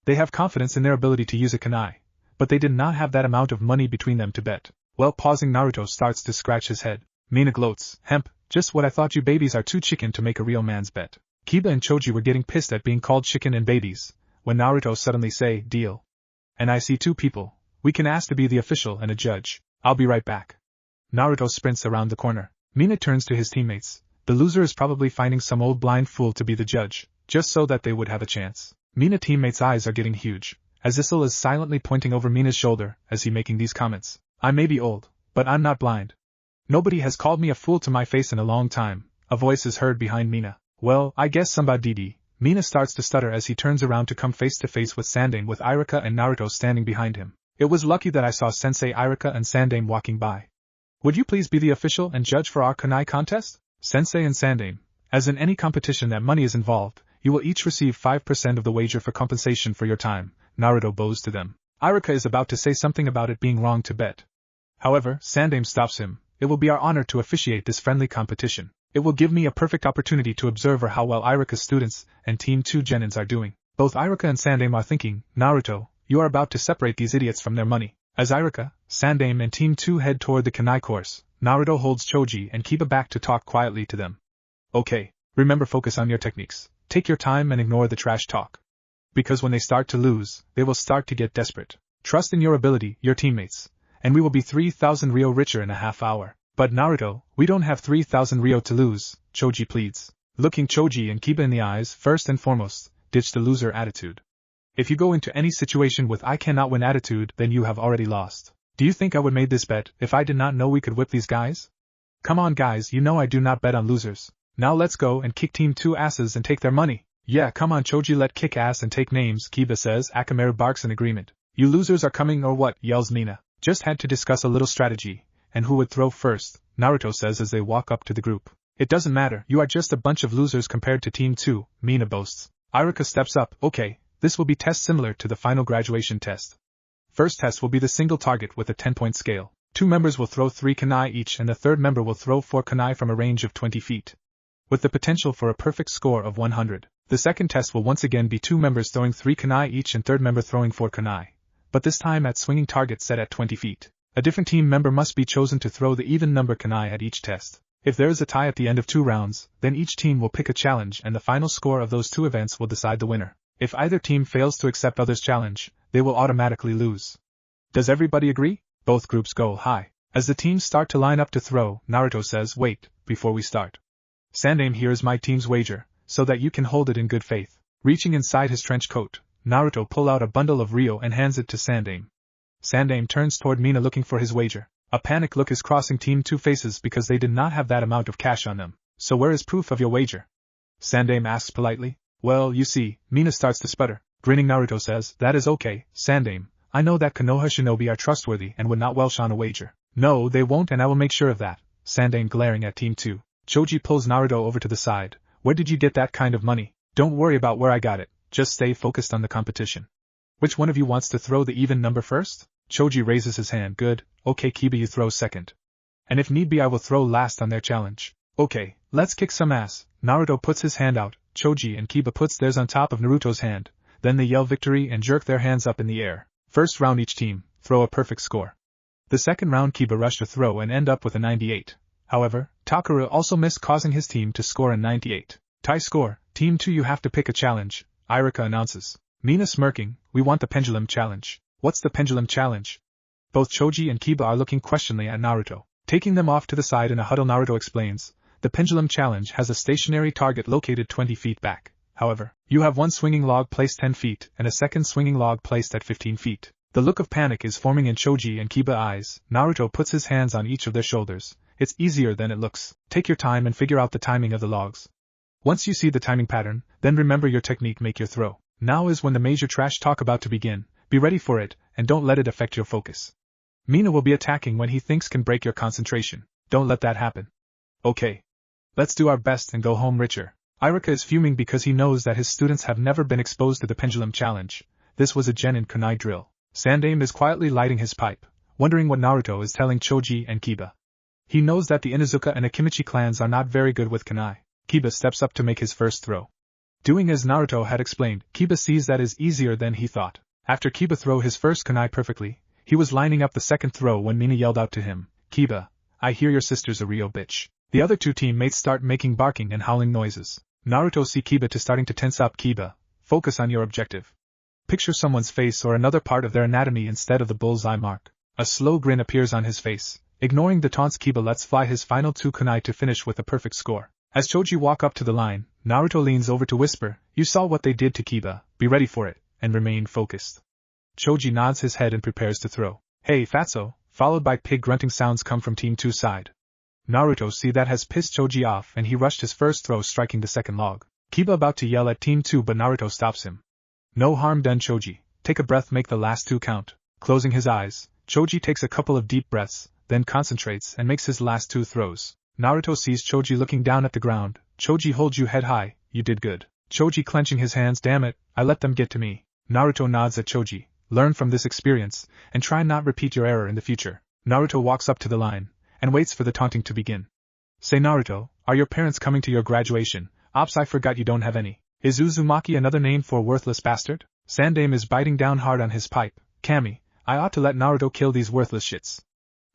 They have confidence in their ability to use a Kanai, but they did not have that amount of money between them to bet. Well, pausing, Naruto starts to scratch his head. Mina gloats, hemp, just what I thought, you babies are too chicken to make a real man's bet. Kiba and Choji were getting pissed at being called chicken and babies, when Naruto suddenly say, deal. And I see two people, we can ask to be the official and a judge, I'll be right back. Naruto sprints around the corner. Mina turns to his teammates, the loser is probably finding some old blind fool to be the judge, just so that they would have a chance. Mina teammates' eyes are getting huge, as Issel is silently pointing over Mina's shoulder as he making these comments. I may be old, but I'm not blind. Nobody has called me a fool to my face in a long time, a voice is heard behind Mina. Well, I guess somebody did. Mina starts to stutter as he turns around to come face to face with Sandame with Iruka and Naruto standing behind him. It was lucky that I saw Sensei Iruka and Sandame walking by. Would you please be the official and judge for our Kanai contest? Sensei and Sandame, as in any competition that money is involved, you will each receive 5% of the wager for compensation for your time, Naruto bows to them. Iruka is about to say something about it being wrong to bet. However, Sandame stops him. It will be our honor to officiate this friendly competition. It will give me a perfect opportunity to observe how well Iruka's students and Team 2 Genins are doing. Both Iruka and Sandame are thinking, Naruto, you are about to separate these idiots from their money. As Iruka, Sandame and Team 2 head toward the Kanai course, Naruto holds Choji and Kiba back to talk quietly to them. Okay, remember, focus on your techniques. Take your time and ignore the trash talk. Because when they start to lose, they will start to get desperate. Trust in your ability, your teammates, and we will be 3,000 Ryo richer in a half hour. But Naruto, we don't have 3,000 Ryo to lose, Choji pleads. Looking Choji and Kiba in the eyes, first and foremost, ditch the loser attitude. If you go into any situation with I cannot win attitude, then you have already lost. Do you think I would made this bet if I did not know we could whip these guys? Come on guys, you know I do not bet on losers. Now let's go and kick Team 2 asses and take their money. Yeah, come on Choji, let kick ass and take names, Kiba says. Akamaru barks in agreement. You losers are coming or what, yells Mina. Just had to discuss a little strategy, and who would throw first, Naruto says as they walk up to the group. It doesn't matter, you are just a bunch of losers compared to Team 2, Mina boasts. Iruka steps up, okay, this will be test similar to the final graduation test. First test will be the single target with a 10-point scale. 2 members will throw 3 Kanai each and the third member will throw 4 Kanai from a range of 20 feet. With the potential for a perfect score of 100. The second test will once again be 2 members throwing 3 Kanai each and third member throwing 4 Kanai. But this time at swinging targets set at 20 feet. A different team member must be chosen to throw the even number Kanai at each test. If there is a tie at the end of 2 rounds, then each team will pick a challenge and the final score of those 2 events will decide the winner. If either team fails to accept others' challenge, they will automatically lose. Does everybody agree? Both groups go high. As the teams start to line up to throw, Naruto says, wait, before we start. Sandame, here is my team's wager, so that you can hold it in good faith. Reaching inside his trench coat, Naruto pulls out a bundle of Ryo and hands it to Sandame. Sandame turns toward Mina looking for his wager. A panic look is crossing Team 2 faces because they did not have that amount of cash on them. So where is proof of your wager? Sandame asks politely. Well, you see, Mina starts to sputter. Grinning, Naruto says, that is okay, Sandame. I know that Konoha shinobi are trustworthy and would not welch on a wager. No, they won't, and I will make sure of that. Sandame glaring at Team 2. Choji pulls Naruto over to the side. Where did you get that kind of money? Don't worry about where I got it. Just stay focused on the competition. Which one of you wants to throw the even number first? Choji raises his hand. Good, okay Kiba, you throw second. And if need be I will throw last on their challenge. Okay, let's kick some ass. Naruto puts his hand out, Choji and Kiba puts theirs on top of Naruto's hand, then they yell victory and jerk their hands up in the air. First round each team, throw a perfect score. The second round Kiba rushed to throw and end up with a 98. However, Takara also missed, causing his team to score a 98. Tie score, Team 2 you have to pick a challenge, Iruka announces. Mina smirking, we want the pendulum challenge. What's the pendulum challenge? Both Choji and Kiba are looking questioningly at Naruto. Taking them off to the side in a huddle, Naruto explains, the pendulum challenge has a stationary target located 20 feet back. However, you have one swinging log placed 10 feet and a second swinging log placed at 15 feet. The look of panic is forming in Choji and Kiba eyes. Naruto puts his hands on each of their shoulders. It's easier than it looks. Take your time and figure out the timing of the logs. Once you see the timing pattern, then remember your technique, make your throw. Now is when the major trash talk about to begin. Be ready for it, and don't let it affect your focus. Mina will be attacking when he thinks can break your concentration. Don't let that happen. Okay. Let's do our best and go home richer. Iruka is fuming because he knows that his students have never been exposed to the pendulum challenge. This was a genin kunai drill. Sandame is quietly lighting his pipe, wondering what Naruto is telling Choji and Kiba. He knows that the Inuzuka and Akimichi clans are not very good with kunai. Kiba steps up to make his first throw. Doing as Naruto had explained, Kiba sees that is easier than he thought. After Kiba threw his first kunai perfectly, he was lining up the second throw when Mina yelled out to him, Kiba, I hear your sister's a real bitch. The other two teammates start making barking and howling noises. Naruto see Kiba to starting to tense up. Kiba, focus on your objective. Picture someone's face or another part of their anatomy instead of the bullseye mark. A slow grin appears on his face. Ignoring the taunts, Kiba lets fly his final 2 kunai to finish with a perfect score. As Choji walk up to the line, Naruto leans over to whisper, "You saw what they did to Kiba, be ready for it, and remain focused." Choji nods his head and prepares to throw. "Hey Fatso," followed by pig grunting sounds come from Team 2 side. Naruto see that has pissed Choji off and he rushed his first throw, striking the second log. Kiba about to yell at Team 2 but Naruto stops him. "No harm done, Choji, take a breath, make the last 2 count." Closing his eyes, Choji takes a couple of deep breaths, then concentrates and makes his last 2 throws. Naruto sees Choji looking down at the ground. "Choji, hold you head high, you did good." Choji clenching his hands, "Damn it, I let them get to me." Naruto nods at Choji, "Learn from this experience, and try not repeat your error in the future." Naruto walks up to the line, and waits for the taunting to begin. "Say Naruto, are your parents coming to your graduation?" "Ops, I forgot you don't have any." "Is Uzumaki another name for worthless bastard?" Sandame is biting down hard on his pipe. "Kami, I ought to let Naruto kill these worthless shits."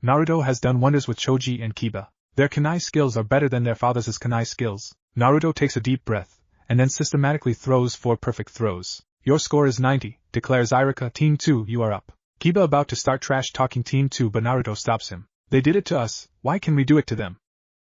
Naruto has done wonders with Choji and Kiba. Their kunai skills are better than their father's kunai skills. Naruto takes a deep breath, and then systematically throws 4 perfect throws. "Your score is 90, declares Irika. "Team 2, you are up." Kiba about to start trash talking Team 2 but Naruto stops him. "They did it to us, why can we do it to them?"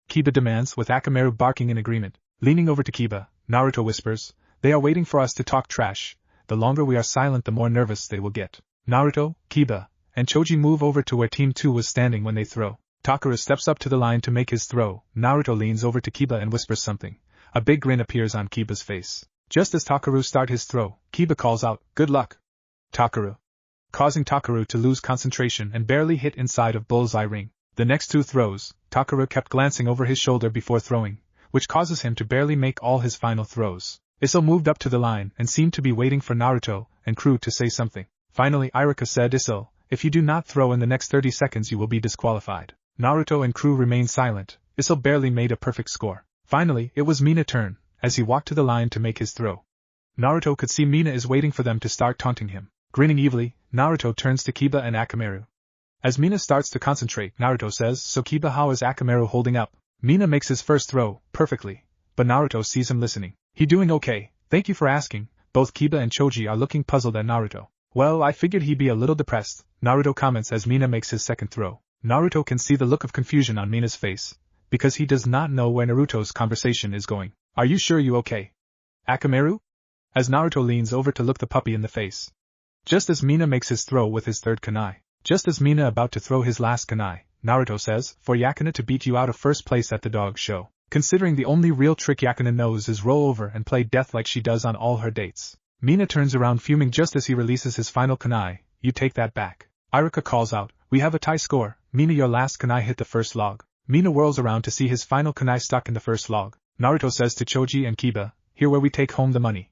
Kiba demands, with Akamaru barking in agreement. Leaning over to Kiba, Naruto whispers, "They are waiting for us to talk trash. The longer we are silent the more nervous they will get." Naruto, Kiba, and Choji move over to where Team 2 was standing when they throw. Takara steps up to the line to make his throw. Naruto leans over to Kiba and whispers something. A big grin appears on Kiba's face. Just as Takaru starts his throw, Kiba calls out, "Good luck, Takaru," causing Takaru to lose concentration and barely hit inside of bullseye ring. The next 2 throws, Takaru kept glancing over his shoulder before throwing, which causes him to barely make all his final throws. Isso moved up to the line and seemed to be waiting for Naruto and crew to say something. Finally Irika said, "Isso, if you do not throw in the next 30 seconds you will be disqualified." Naruto and crew remained silent. Isso barely made a perfect score. Finally, it was Mina's turn, as he walked to the line to make his throw. Naruto could see Mina is waiting for them to start taunting him. Grinning evilly, Naruto turns to Kiba and Akamaru. As Mina starts to concentrate, Naruto says, "So Kiba, how is Akamaru holding up?" Mina makes his first throw, perfectly, but Naruto sees him listening. "He doing okay, thank you for asking." Both Kiba and Choji are looking puzzled at Naruto. "Well, I figured he'd be a little depressed," Naruto comments as Mina makes his second throw. Naruto can see the look of confusion on Mina's face, because he does not know where Naruto's conversation is going. "Are you sure you okay, Akamaru?" As Naruto leans over to look the puppy in the face. Just as Mina makes his throw with his 3rd kunai. Just as Mina about to throw his last kunai, Naruto says, "For Yakuna to beat you out of first place at the dog show. Considering the only real trick Yakuna knows is roll over and play death like she does on all her dates." Mina turns around fuming just as he releases his final kunai. "You take that back." Irika calls out, "We have a tie score. Mina, your last kunai hit the first log." Mina whirls around to see his final kunai stuck in the first log. Naruto says to Choji and Kiba, "Here where we take home the money.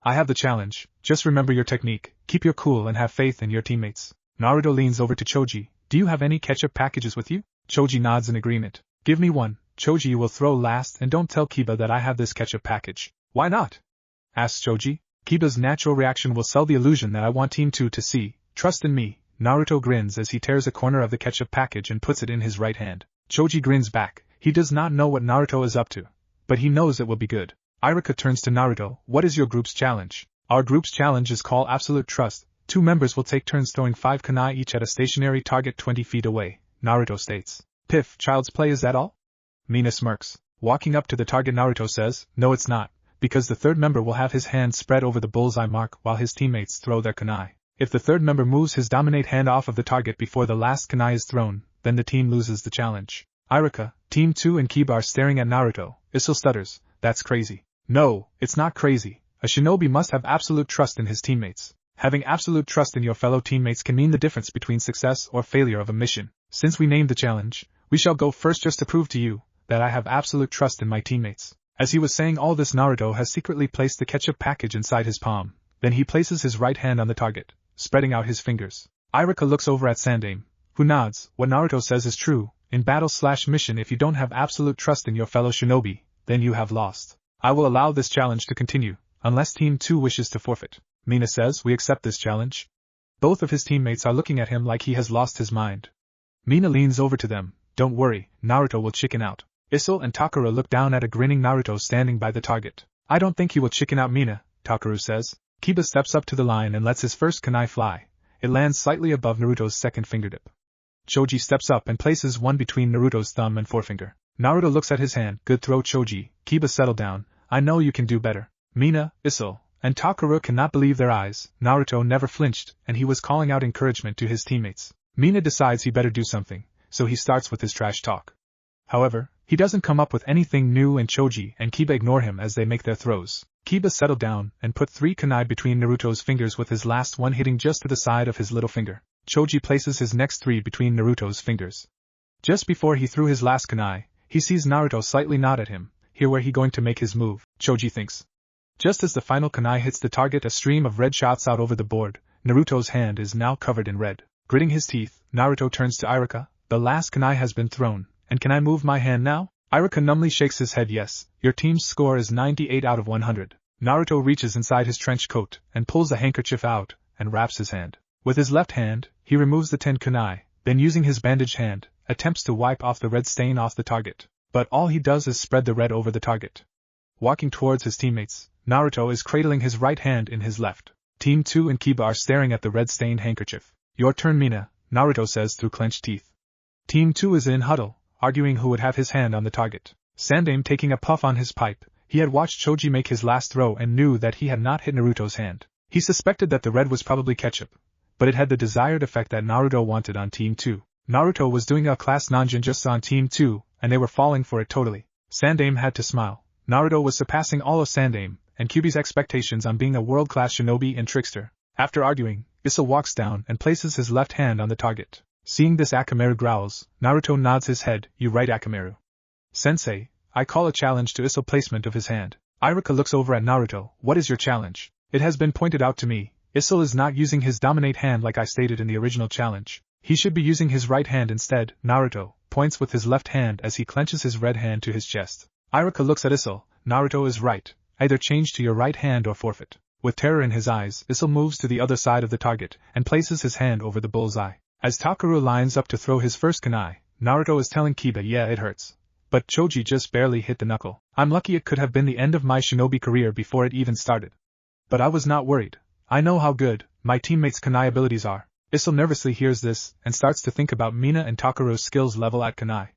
I have the challenge, just remember your technique, keep your cool and have faith in your teammates." Naruto leans over to Choji, "Do you have any ketchup packages with you?" Choji nods in agreement. "Give me one." Choji, "You will throw last and don't tell Kiba that I have this ketchup package." "Why not?" asks Choji. "Kiba's natural reaction will sell the illusion that I want Team 2 to see. Trust in me." Naruto grins as he tears a corner of the ketchup package and puts it in his right hand. Choji grins back. He does not know what Naruto is up to, but he knows it will be good. Irika turns to Naruto, "What is your group's challenge?" "Our group's challenge is called Absolute Trust. 2 members will take turns throwing 5 kunai each at a stationary target 20 feet away," Naruto states. "Piff, child's play, is that all?" Mina smirks. Walking up to the target, Naruto says, "No, it's not, because the 3rd member will have his hand spread over the bullseye mark while his teammates throw their kunai. If the 3rd member moves his dominate hand off of the target before the last kunai is thrown, then the team loses the challenge." Irika, Team 2 and Kiba are staring at Naruto. Isso stutters, "That's crazy." "No, it's not crazy. A shinobi must have absolute trust in his teammates. Having absolute trust in your fellow teammates can mean the difference between success or failure of a mission. Since we named the challenge, we shall go first just to prove to you that I have absolute trust in my teammates." As he was saying all this, Naruto has secretly placed the ketchup package inside his palm. Then he places his right hand on the target, spreading out his fingers. Irika looks over at Sandame, who nods. What Naruto says is true. In battle/mission, if you don't have absolute trust in your fellow shinobi, then you have lost. I will allow this challenge to continue, unless Team 2 wishes to forfeit. Mina says, "We accept this challenge." Both of his teammates are looking at him like he has lost his mind. Mina leans over to them. Don't worry, Naruto will chicken out. Isol and Takara look down at a grinning Naruto standing by the target. I don't think he will chicken out, Mina, Takaru says. Kiba steps up to the line and lets his first kunai fly. It lands slightly above Naruto's second fingertip. Choji steps up and places one between Naruto's thumb and forefinger. Naruto looks at his hand. Good throw, Choji. Kiba, settle down. I know you can do better. Mina, Isol, and Takara cannot believe their eyes. Naruto never flinched, and he was calling out encouragement to his teammates. Mina decides he better do something, so he starts with his trash talk. However, he doesn't come up with anything new, and Choji and Kiba ignore him as they make their throws. Kiba settled down and put 3 kunai between Naruto's fingers, with his last one hitting just to the side of his little finger. Choji places his next 3 between Naruto's fingers. Just before he threw his last kunai, he sees Naruto slightly nod at him. Here where he going to make his move, Choji thinks. Just as the final kunai hits the target, a stream of red shoots out over the board. Naruto's hand is now covered in red. Gritting his teeth, Naruto turns to Iruka. The last kunai has been thrown, and can I move my hand now? Iruka numbly shakes his head. Yes, your team's score is 98 out of 100. Naruto reaches inside his trench coat and pulls a handkerchief out and wraps his hand. With his left hand, he removes the 10 kunai, then using his bandaged hand, attempts to wipe off the red stain off the target. But all he does is spread the red over the target. Walking towards his teammates, Naruto is cradling his right hand in his left. Team 2 and Kiba are staring at the red-stained handkerchief. Your turn, Mina, Naruto says through clenched teeth. Team 2 is in huddle, arguing who would have his hand on the target. Sandaime taking a puff on his pipe. He had watched Choji make his last throw and knew that he had not hit Naruto's hand. He suspected that the red was probably ketchup, but it had the desired effect that Naruto wanted on Team 2. Naruto was doing a class non-jinjutsu on Team 2, and they were falling for it totally. Sandaime had to smile. Naruto was surpassing all of Sandaime and Kyuubi's expectations on being a world-class shinobi and trickster. After arguing, Isol walks down and places his left hand on the target. Seeing this, Akamaru growls. Naruto nods his head. You right, Akamaru. Sensei, I call a challenge to Isol placement of his hand. Iruka looks over at Naruto. What is your challenge? It has been pointed out to me, Isol is not using his dominate hand like I stated in the original challenge. He should be using his right hand instead. Naruto points with his left hand as he clenches his red hand to his chest. Iruka looks at Isol. Naruto is right. Either change to your right hand or forfeit. With terror in his eyes, Isol moves to the other side of the target and places his hand over the bullseye. As Takara lines up to throw his first kunai, Naruto is telling Kiba, yeah, it hurts. But Choji just barely hit the knuckle. I'm lucky, it could have been the end of my shinobi career before it even started. But I was not worried. I know how good my teammates' kunai abilities are. Isol nervously hears this and starts to think about Mina and Takaru's skills level at kunai.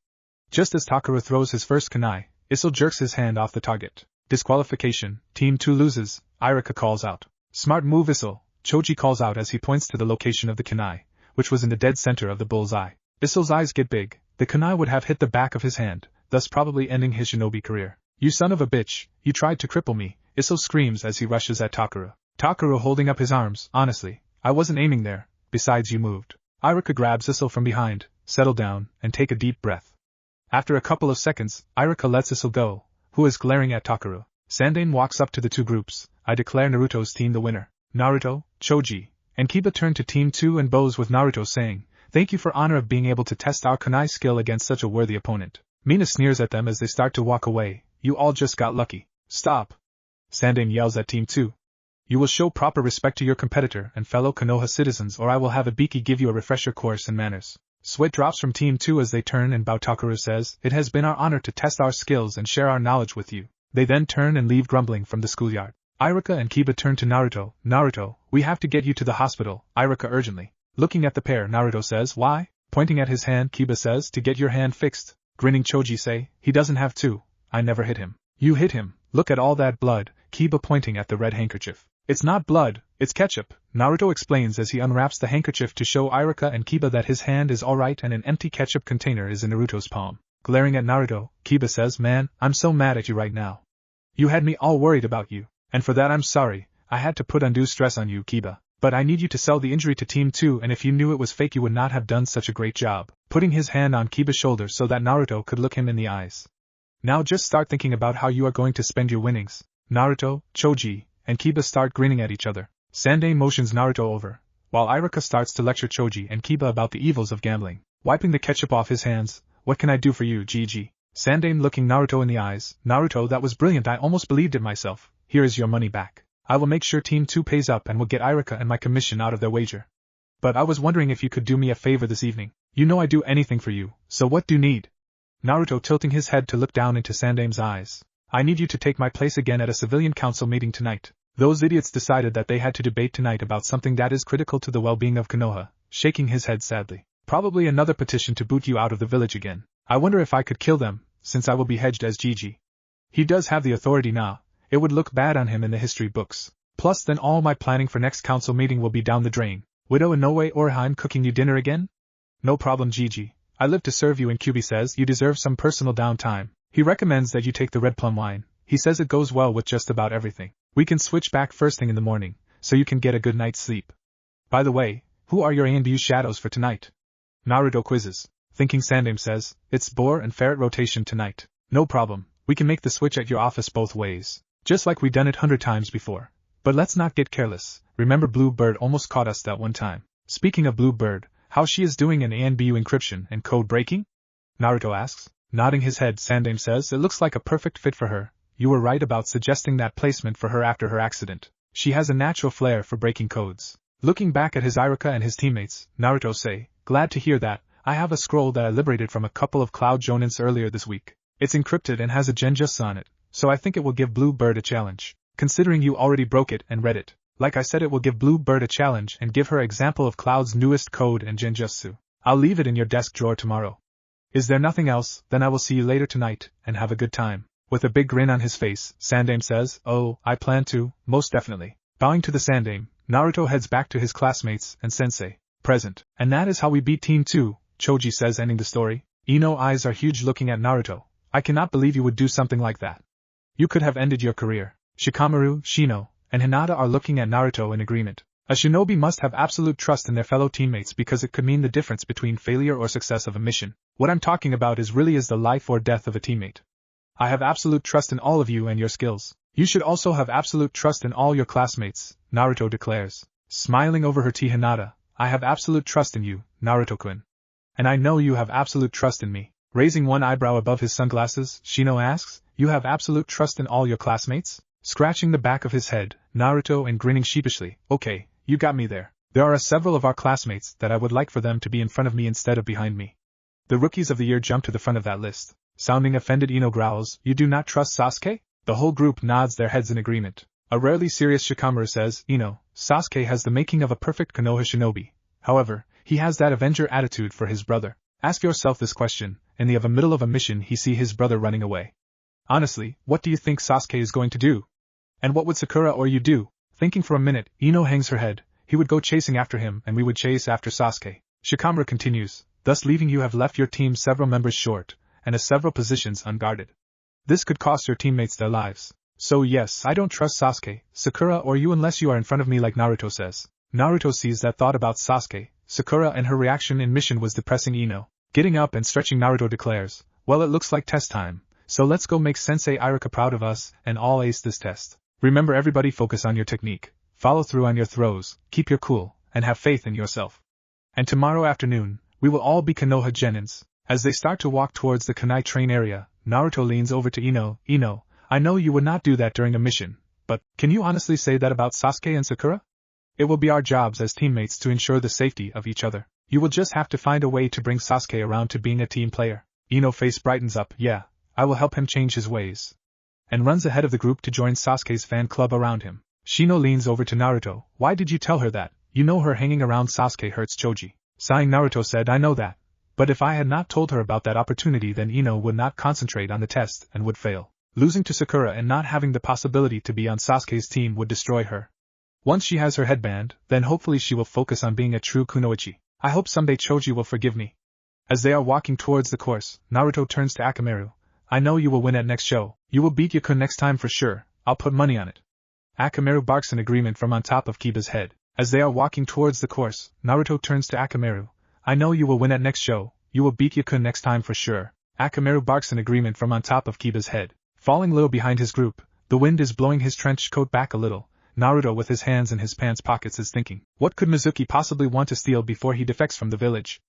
Just as Takaru throws his first kunai, Isol jerks his hand off the target. Disqualification, Team 2 loses, Iruka calls out. Smart move, Isol, Choji calls out as he points to the location of the kunai, which was in the dead center of the bullseye. Isol's eyes get big. The kunai would have hit the back of his hand, thus probably ending his shinobi career. You son of a bitch, you tried to cripple me, Isol screams as he rushes at Takara. Takara holding up his arms. Honestly, I wasn't aiming there, besides you moved. Iruka grabs Isol from behind. Settle down, and take a deep breath. After a couple of seconds, Iruka lets Isol go, who is glaring at Takara. Sandaime walks up to the two groups. I declare Naruto's team the winner. Naruto, Choji, and Kiba turn to Team 2 and bows with Naruto saying, thank you for honor of being able to test our kunai skill against such a worthy opponent. Mina sneers at them as they start to walk away. You all just got lucky. Stop. Sandaime yells at Team 2. You will show proper respect to your competitor and fellow Konoha citizens, or I will have Ibiki give you a refresher course in manners. Sweat drops from Team 2 as they turn and bow. Takara says, it has been our honor to test our skills and share our knowledge with you. They then turn and leave grumbling from the schoolyard. Iruka and Kiba turn to Naruto. Naruto, we have to get you to the hospital, Iruka urgently. Looking at the pair, Naruto says, why? Pointing at his hand, Kiba says, to get your hand fixed. Grinning, Choji say, he doesn't have to. I never hit him. You hit him. Look at all that blood, Kiba pointing at the red handkerchief. It's not blood, it's ketchup, Naruto explains as he unwraps the handkerchief to show Iruka and Kiba that his hand is alright and an empty ketchup container is in Naruto's palm. Glaring at Naruto, Kiba says, man, I'm so mad at you right now. You had me all worried about you, and for that I'm sorry. I had to put undue stress on you, Kiba. But I need you to sell the injury to Team 2, and if you knew it was fake you would not have done such a great job. Putting his hand on Kiba's shoulder so that Naruto could look him in the eyes. Now just start thinking about how you are going to spend your winnings. Naruto, Choji, and Kiba start grinning at each other. Sandaime motions Naruto over, while Iruka starts to lecture Choji and Kiba about the evils of gambling. Wiping the ketchup off his hands, what can I do for you, GG? Sandaime looking Naruto in the eyes, Naruto, that was brilliant, I almost believed it myself. Here is your money back. I will make sure Team 2 pays up and will get Iruka and my commission out of their wager. But I was wondering if you could do me a favor this evening. You know I do anything for you, so what do you need? Naruto tilting his head to look down into Sandame's eyes. I need you to take my place again at a civilian council meeting tonight. Those idiots decided that they had to debate tonight about something that is critical to the well-being of Konoha, shaking his head sadly. Probably another petition to boot you out of the village again. I wonder if I could kill them, since I will be hedged as Gigi. He does have the authority now. It would look bad on him in the history books. Plus then all my planning for next council meeting will be down the drain. Widow Inoue Orihime cooking you dinner again? No problem, Gigi. I live to serve you, and Kyuubi says you deserve some personal downtime. He recommends that you take the red plum wine. He says it goes well with just about everything. We can switch back first thing in the morning, so you can get a good night's sleep. By the way, who are your A&Bu shadows for tonight? Naruto quizzes. Thinking Sandame says, it's boar and ferret rotation tonight. No problem, we can make the switch at your office both ways. Just like we done it 100 times before. But let's not get careless. Remember Blue Bird almost caught us that one time. Speaking of Blue Bird, how she is doing in A&Bu encryption and code breaking? Naruto asks. Nodding his head, Sandame says it looks like a perfect fit for her. You were right about suggesting that placement for her after her accident. She has a natural flair for breaking codes. Looking back at his Iruka and his teammates, Naruto say, glad to hear that. I have a scroll that I liberated from a couple of Cloud Jonins earlier this week. It's encrypted and has a genjutsu on it, so I think it will give Blue Bird a challenge. Considering you already broke it and read it. Like I said, it will give Blue Bird a challenge and give her example of Cloud's newest code and genjutsu. I'll leave it in your desk drawer tomorrow. Is there nothing else? Then I will see you later tonight, and have a good time. With a big grin on his face, Sandame says, oh, I plan to, most definitely. Bowing to the Sandame, Naruto heads back to his classmates and Sensei. Present. And that is how we beat Team 2, Choji says, ending the story. Ino eyes are huge looking at Naruto. I cannot believe you would do something like that. You could have ended your career. Shikamaru, Shino, and Hinata are looking at Naruto in agreement. A shinobi must have absolute trust in their fellow teammates because it could mean the difference between failure or success of a mission. What I'm talking about is the life or death of a teammate. I have absolute trust in all of you and your skills. You should also have absolute trust in all your classmates, Naruto declares. Smiling over her tea, Hinata, I have absolute trust in you, Naruto-kun. And I know you have absolute trust in me. Raising one eyebrow above his sunglasses, Shino asks, you have absolute trust in all your classmates? Scratching the back of his head, Naruto and grinning sheepishly, okay, you got me there. There are several of our classmates that I would like for them to be in front of me instead of behind me. The rookies of the year jump to the front of that list. Sounding offended, Ino growls, you do not trust Sasuke? The whole group nods their heads in agreement. A rarely serious Shikamaru says, Ino, Sasuke has the making of a perfect Konoha shinobi. However, he has that Avenger attitude for his brother. Ask yourself this question, in the middle of a mission he see his brother running away. Honestly, what do you think Sasuke is going to do? And what would Sakura or you do? Thinking for a minute, Ino hangs her head. He would go chasing after him and we would chase after Sasuke. Shikamaru continues, thus leaving you have left your team several members short, and several positions unguarded. This could cost your teammates their lives. So yes, I don't trust Sasuke, Sakura or you unless you are in front of me like Naruto says. Naruto sees that thought about Sasuke, Sakura and her reaction in mission was depressing Ino. Getting up and stretching, Naruto declares, well, it looks like test time, so let's go make Sensei Iruka proud of us and all ace this test. Remember, everybody focus on your technique, follow through on your throws, keep your cool, and have faith in yourself. And tomorrow afternoon, we will all be Konoha Genins. As they start to walk towards the Kanai train area, Naruto leans over to Ino, Ino, I know you would not do that during a mission, but can you honestly say that about Sasuke and Sakura? It will be our jobs as teammates to ensure the safety of each other. You will just have to find a way to bring Sasuke around to being a team player. Ino's face brightens up, yeah, I will help him change his ways. And runs ahead of the group to join Sasuke's fan club around him. Shino leans over to Naruto, why did you tell her that? You know her hanging around Sasuke hurts Choji. Sighing, Naruto said, I know that. But if I had not told her about that opportunity, then Ino would not concentrate on the test and would fail. Losing to Sakura and not having the possibility to be on Sasuke's team would destroy her. Once she has her headband, then hopefully she will focus on being a true kunoichi. I hope someday Choji will forgive me. As they are walking towards the course, Naruto turns to Akamaru. I know you will win at next show. You will beat Yakun next time for sure. I'll put money on it. Akamaru barks in agreement from on top of Kiba's head. As they are walking towards the course, Naruto turns to Akamaru. I know you will win at next show. You will beat Yakun next time for sure. Akamaru barks in agreement from on top of Kiba's head. Falling low behind his group, the wind is blowing his trench coat back a little. Naruto with his hands in his pants pockets is thinking, what could Mizuki possibly want to steal before he defects from the village?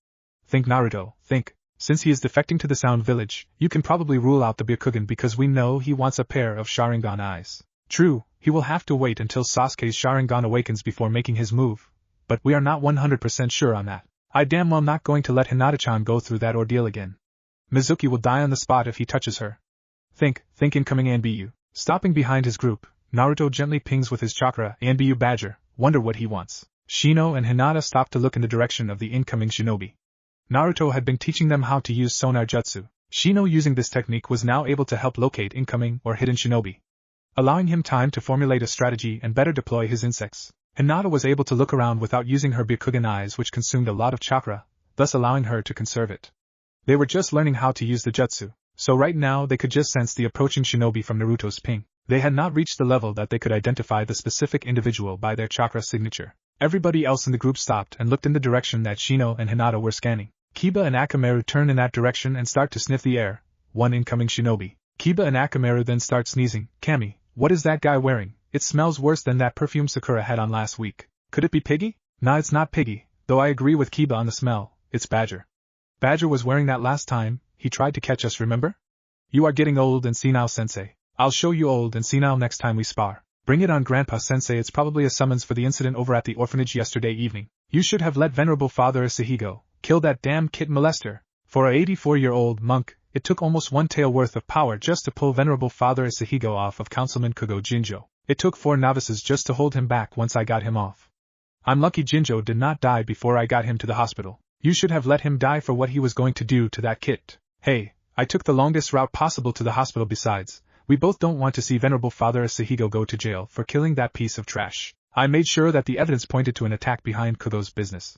Think, Naruto, think. Since he is defecting to the Sound Village, you can probably rule out the Byakugan because we know he wants a pair of Sharingan eyes. True, he will have to wait until Sasuke's Sharingan awakens before making his move, but we are not 100% sure on that. I damn well not going to let Hinata-chan go through that ordeal again. Mizuki will die on the spot if he touches her. Think incoming ANBU. Stopping behind his group, Naruto gently pings with his chakra, ANBU Badger, wonder what he wants. Shino and Hinata stop to look in the direction of the incoming shinobi. Naruto had been teaching them how to use sonar jutsu. Shino using this technique was now able to help locate incoming or hidden shinobi, allowing him time to formulate a strategy and better deploy his insects. Hinata was able to look around without using her Byakugan eyes, which consumed a lot of chakra, thus allowing her to conserve it. They were just learning how to use the jutsu, so right now they could just sense the approaching shinobi from Naruto's ping. They had not reached the level that they could identify the specific individual by their chakra signature. Everybody else in the group stopped and looked in the direction that Shino and Hinata were scanning. Kiba and Akamaru turn in that direction and start to sniff the air. One incoming shinobi. Kiba and Akamaru then start sneezing. Kami, what is that guy wearing? It smells worse than that perfume Sakura had on last week. Could it be Piggy? Nah, it's not Piggy, though I agree with Kiba on the smell. It's Badger. Badger was wearing that last time he tried to catch us, remember? You are getting old and senile, Sensei. I'll show you old and senile next time we spar. Bring it on, Grandpa Sensei. It's probably a summons for the incident over at the orphanage yesterday evening. You should have let Venerable Father Asuhigo kill that damn kid molester. For a 84-year-old monk, it took almost one tail worth of power just to pull Venerable Father Asuhigo off of Councilman Kugo Jinjo. It took 4 novices just to hold him back once I got him off. I'm lucky Jinjo did not die before I got him to the hospital. You should have let him die for what he was going to do to that kid. Hey, I took the longest route possible to the hospital. Besides, we both don't want to see Venerable Father Asuhigo go to jail for killing that piece of trash. I made sure that the evidence pointed to an attack behind Kugo's business.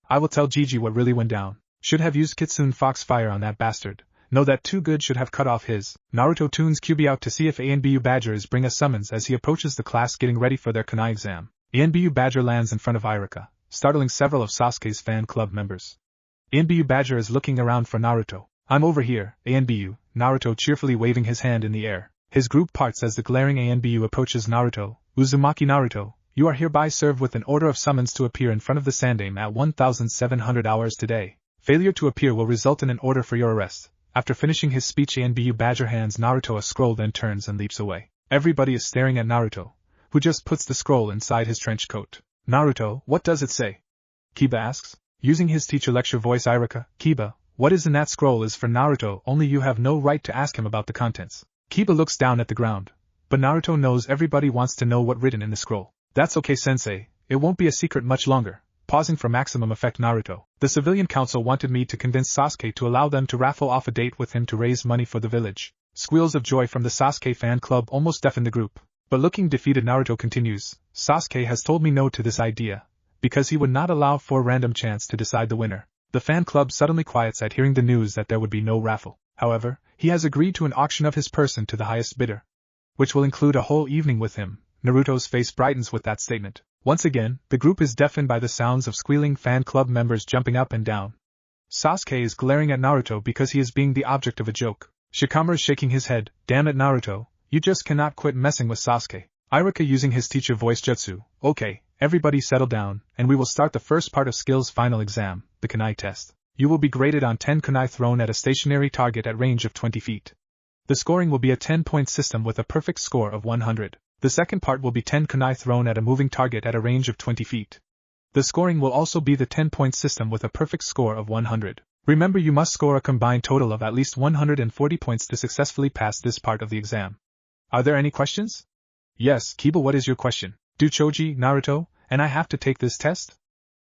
I will tell Gigi what really went down. Should have used Kitsune Foxfire on that bastard. No, that too good should have cut off his. Naruto tunes Kyuubi out to see if ANBU Badger is bring a summons as he approaches the class getting ready for their Kanai exam. ANBU Badger lands in front of Irika, startling several of Sasuke's fan club members. ANBU Badger is looking around for Naruto. I'm over here, ANBU, Naruto cheerfully waving his hand in the air. His group parts as the glaring ANBU approaches Naruto. Uzumaki Naruto, you are hereby served with an order of summons to appear in front of the Sandaime at 1700 hours today. Failure to appear will result in an order for your arrest. After finishing his speech, ANBU Badger hands Naruto a scroll, then turns and leaps away. Everybody is staring at Naruto, who just puts the scroll inside his trench coat. Naruto, what does it say? Kiba asks. Using his teacher lecture voice, Irika, Kiba, what is in that scroll is for Naruto, only you have no right to ask him about the contents. Kiba looks down at the ground, but Naruto knows everybody wants to know what written in the scroll. That's okay, Sensei, it won't be a secret much longer. Pausing for maximum effect, Naruto. The civilian council wanted me to convince Sasuke to allow them to raffle off a date with him to raise money for the village. Squeals of joy from the Sasuke fan club almost deafened the group. But looking defeated, Naruto continues, Sasuke has told me no to this idea, because he would not allow for random chance to decide the winner. The fan club suddenly quiets at hearing the news that there would be no raffle. However, he has agreed to an auction of his person to the highest bidder, which will include a whole evening with him. Naruto's face brightens with that statement. Once again, the group is deafened by the sounds of squealing fan club members jumping up and down. Sasuke is glaring at Naruto because he is being the object of a joke. Shikamaru is shaking his head. Damn it, Naruto, you just cannot quit messing with Sasuke. Irika using his teacher voice jutsu. Okay, everybody settle down, and we will start the first part of skills final exam, the Kanai test. You will be graded on 10 Kanai thrown at a stationary target at range of 20 feet. The scoring will be a 10-point system with a perfect score of 100. The second part will be 10 Kanai thrown at a moving target at a range of 20 feet. The scoring will also be the 10-point system with a perfect score of 100. Remember, you must score a combined total of at least 140 points to successfully pass this part of the exam. Are there any questions? Yes, Kiba, what is your question? Do Choji, Naruto, and I have to take this test?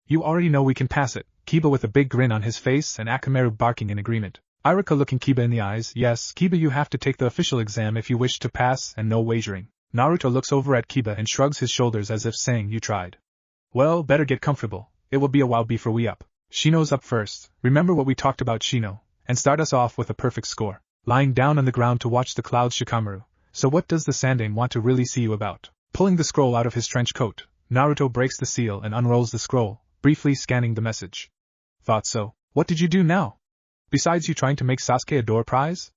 You already know we can pass it, Kiba with a big grin on his face and Akamaru barking in agreement. Irika looking Kiba in the eyes. Yes, Kiba, you have to take the official exam if you wish to pass, and no wagering. Naruto looks over at Kiba and shrugs his shoulders as if saying, you tried. Well, better get comfortable, it will be a while before we up. Shino's up first, remember what we talked about, Shino, and start us off with a perfect score. Lying down on the ground to watch the clouds, Shikamaru. So what does the Sandaime want to really see you about? Pulling the scroll out of his trench coat, Naruto breaks the seal and unrolls the scroll, briefly scanning the message. Thought so. What did you do now? Besides you trying to make Sasuke a door prize?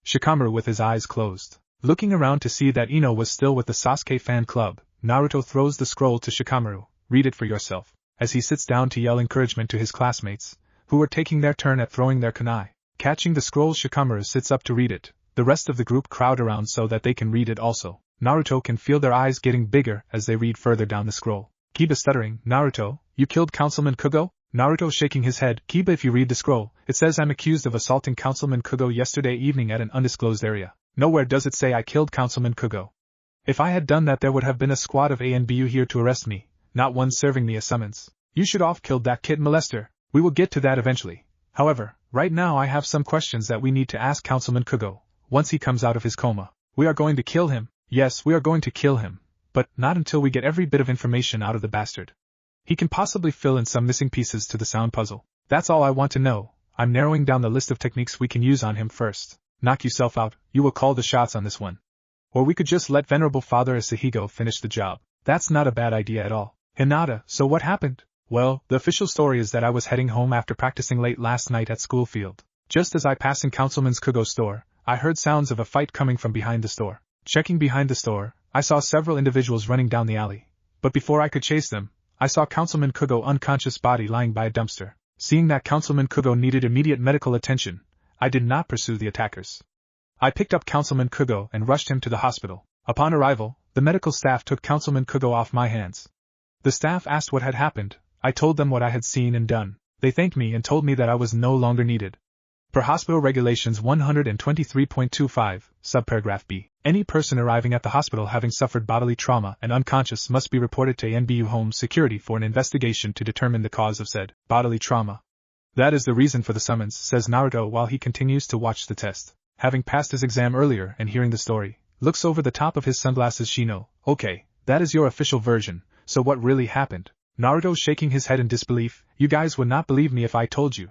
Shikamaru with his eyes closed. Looking around to see that Ino was still with the Sasuke fan club, Naruto throws the scroll to Shikamaru. Read it for yourself, as he sits down to yell encouragement to his classmates, who were taking their turn at throwing their kunai. Catching the scroll, Shikamaru sits up to read it. The rest of the group crowd around so that they can read it also. Naruto can feel their eyes getting bigger as they read further down the scroll. Kiba stuttering, Naruto, you killed Councilman Kugo? Naruto shaking his head. Kiba, if you read the scroll, it says I'm accused of assaulting Councilman Kugo yesterday evening at an undisclosed area. Nowhere does it say I killed Councilman Kugo. If I had done that, there would have been a squad of ANBU here to arrest me, not one serving me a summons. You should have killed that kid molester. We will get to that eventually. However, right now I have some questions that we need to ask Councilman Kugo. Once he comes out of his coma, we are going to kill him. Yes, we are going to kill him, but not until we get every bit of information out of the bastard. He can possibly fill in some missing pieces to the sound puzzle. That's all I want to know. I'm narrowing down the list of techniques we can use on him first. Knock yourself out, you will call the shots on this one. Or we could just let Venerable Father Asahiko finish the job. That's not a bad idea at all. Hinata, so what happened? Well, the official story is that I was heading home after practicing late last night at school field. Just as I passed in Councilman Kugo's store, I heard sounds of a fight coming from behind the store. Checking behind the store, I saw several individuals running down the alley. But before I could chase them, I saw Councilman Kugo unconscious body lying by a dumpster. Seeing that Councilman Kugo needed immediate medical attention, I did not pursue the attackers. I picked up Councilman Kugo and rushed him to the hospital. Upon arrival, the medical staff took Councilman Kugo off my hands. The staff asked what had happened. I told them what I had seen and done. They thanked me and told me that I was no longer needed. Per Hospital Regulations 123.25, subparagraph B, any person arriving at the hospital having suffered bodily trauma and unconscious must be reported to NBU Home Security for an investigation to determine the cause of said bodily trauma. That is the reason for the summons, says Naruto while he continues to watch the test. Having passed his exam earlier and hearing the story, looks over the top of his sunglasses. Shino, okay, that is your official version, so what really happened? Naruto shaking his head in disbelief, you guys would not believe me if I told you.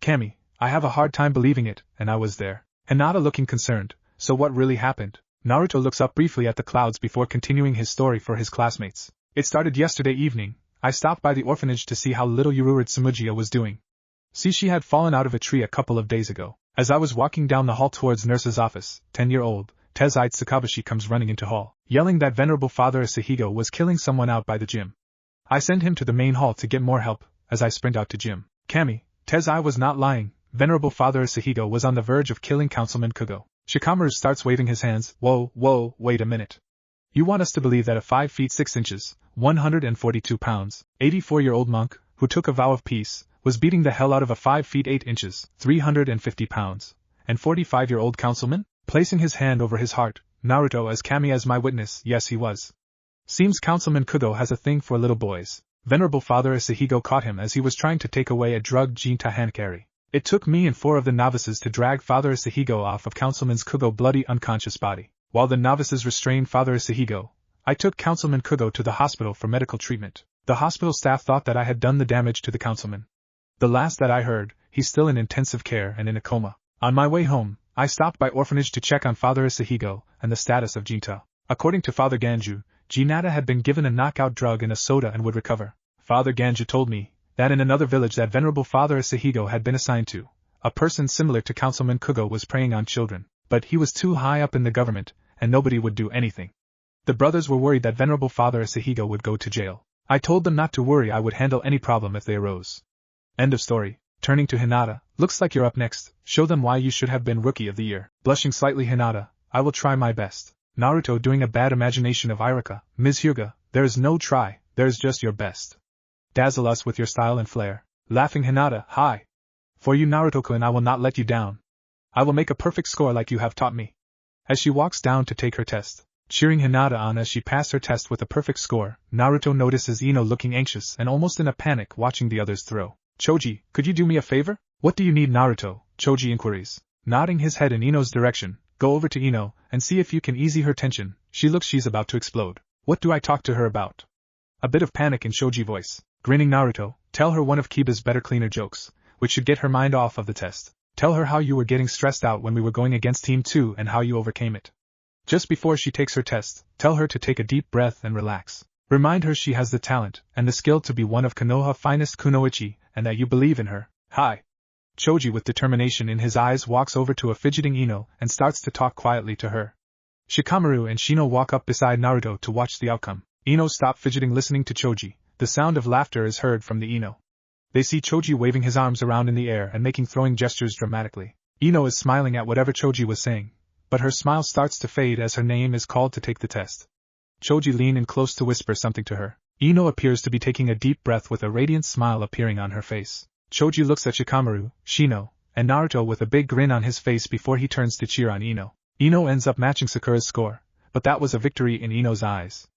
Kami, I have a hard time believing it, and I was there. Hinata looking concerned, so what really happened? Naruto looks up briefly at the clouds before continuing his story for his classmates. It started yesterday evening. I stopped by the orphanage to see how little Yururid Sumugia was doing. See, she had fallen out of a tree a couple of days ago. As I was walking down the hall towards nurse's office, 10-year-old, Tezite Sakabashi comes running into hall, yelling that Venerable Father Asahiko was killing someone out by the gym. I send him to the main hall to get more help, as I sprint out to gym. Kami, Tezai was not lying. Venerable Father Asahiko was on the verge of killing Councilman Kugo. Shikamaru starts waving his hands. Whoa, wait a minute. You want us to believe that a 5 feet 6 inches, 142 pounds, 84-year-old monk, who took a vow of peace, was beating the hell out of a 5 feet 8 inches, 350 pounds, and 45-year-old councilman? Placing his hand over his heart, Naruto as Kami as my witness, yes he was. Seems Councilman Kugo has a thing for little boys. Venerable Father Asahiko caught him as he was trying to take away a drugged Jinta Hankari. It took me and 4 of the novices to drag Father Asahiko off of Councilman Kugo's bloody unconscious body. While the novices restrained Father Asahiko, I took Councilman Kugo to the hospital for medical treatment. The hospital staff thought that I had done the damage to the councilman. The last that I heard, he's still in intensive care and in a coma. On my way home, I stopped by Orphanage to check on Father Asahiko and the status of Jinta. According to Father Ganju, Hinata had been given a knockout drug and a soda and would recover. Father Ganju told me that in another village that Venerable Father Asahiko had been assigned to, a person similar to Councilman Kugo was preying on children, but he was too high up in the government, and nobody would do anything. The brothers were worried that Venerable Father Asahiko would go to jail. I told them not to worry, I would handle any problem if they arose. End of story. Turning to Hinata, looks like you're up next. Show them why you should have been Rookie of the Year. Blushing slightly, Hinata, I will try my best. Naruto doing a bad imagination of Irika. Ms. Hyuga, there is no try, there is just your best. Dazzle us with your style and flair. Laughing Hinata, hi. For you Naruto-kun, I will not let you down. I will make a perfect score like you have taught me. As she walks down to take her test, cheering Hinata on as she passed her test with a perfect score, Naruto notices Ino looking anxious and almost in a panic watching the others throw. Choji, could you do me a favor? What do you need, Naruto? Choji inquiries. Nodding his head in Ino's direction, go over to Ino and see if you can ease her tension. She looks she's about to explode. What do I talk to her about? A bit of panic in Choji voice. Grinning Naruto, tell her one of Kiba's better cleaner jokes, which should get her mind off of the test. Tell her how you were getting stressed out when we were going against Team 2 and how you overcame it. Just before she takes her test, tell her to take a deep breath and relax. Remind her she has the talent and the skill to be one of Konoha's finest kunoichi, and that you believe in her. Hi. Choji with determination in his eyes walks over to a fidgeting Ino and starts to talk quietly to her. Shikamaru and Shino walk up beside Naruto to watch the outcome. Ino stops fidgeting listening to Choji. The sound of laughter is heard from the Ino. They see Choji waving his arms around in the air and making throwing gestures dramatically. Ino is smiling at whatever Choji was saying, but her smile starts to fade as her name is called to take the test. Choji leans in close to whisper something to her. Ino appears to be taking a deep breath with a radiant smile appearing on her face. Choji looks at Shikamaru, Shino, and Naruto with a big grin on his face before he turns to cheer on Ino. Ino ends up matching Sakura's score, but that was a victory in Ino's eyes.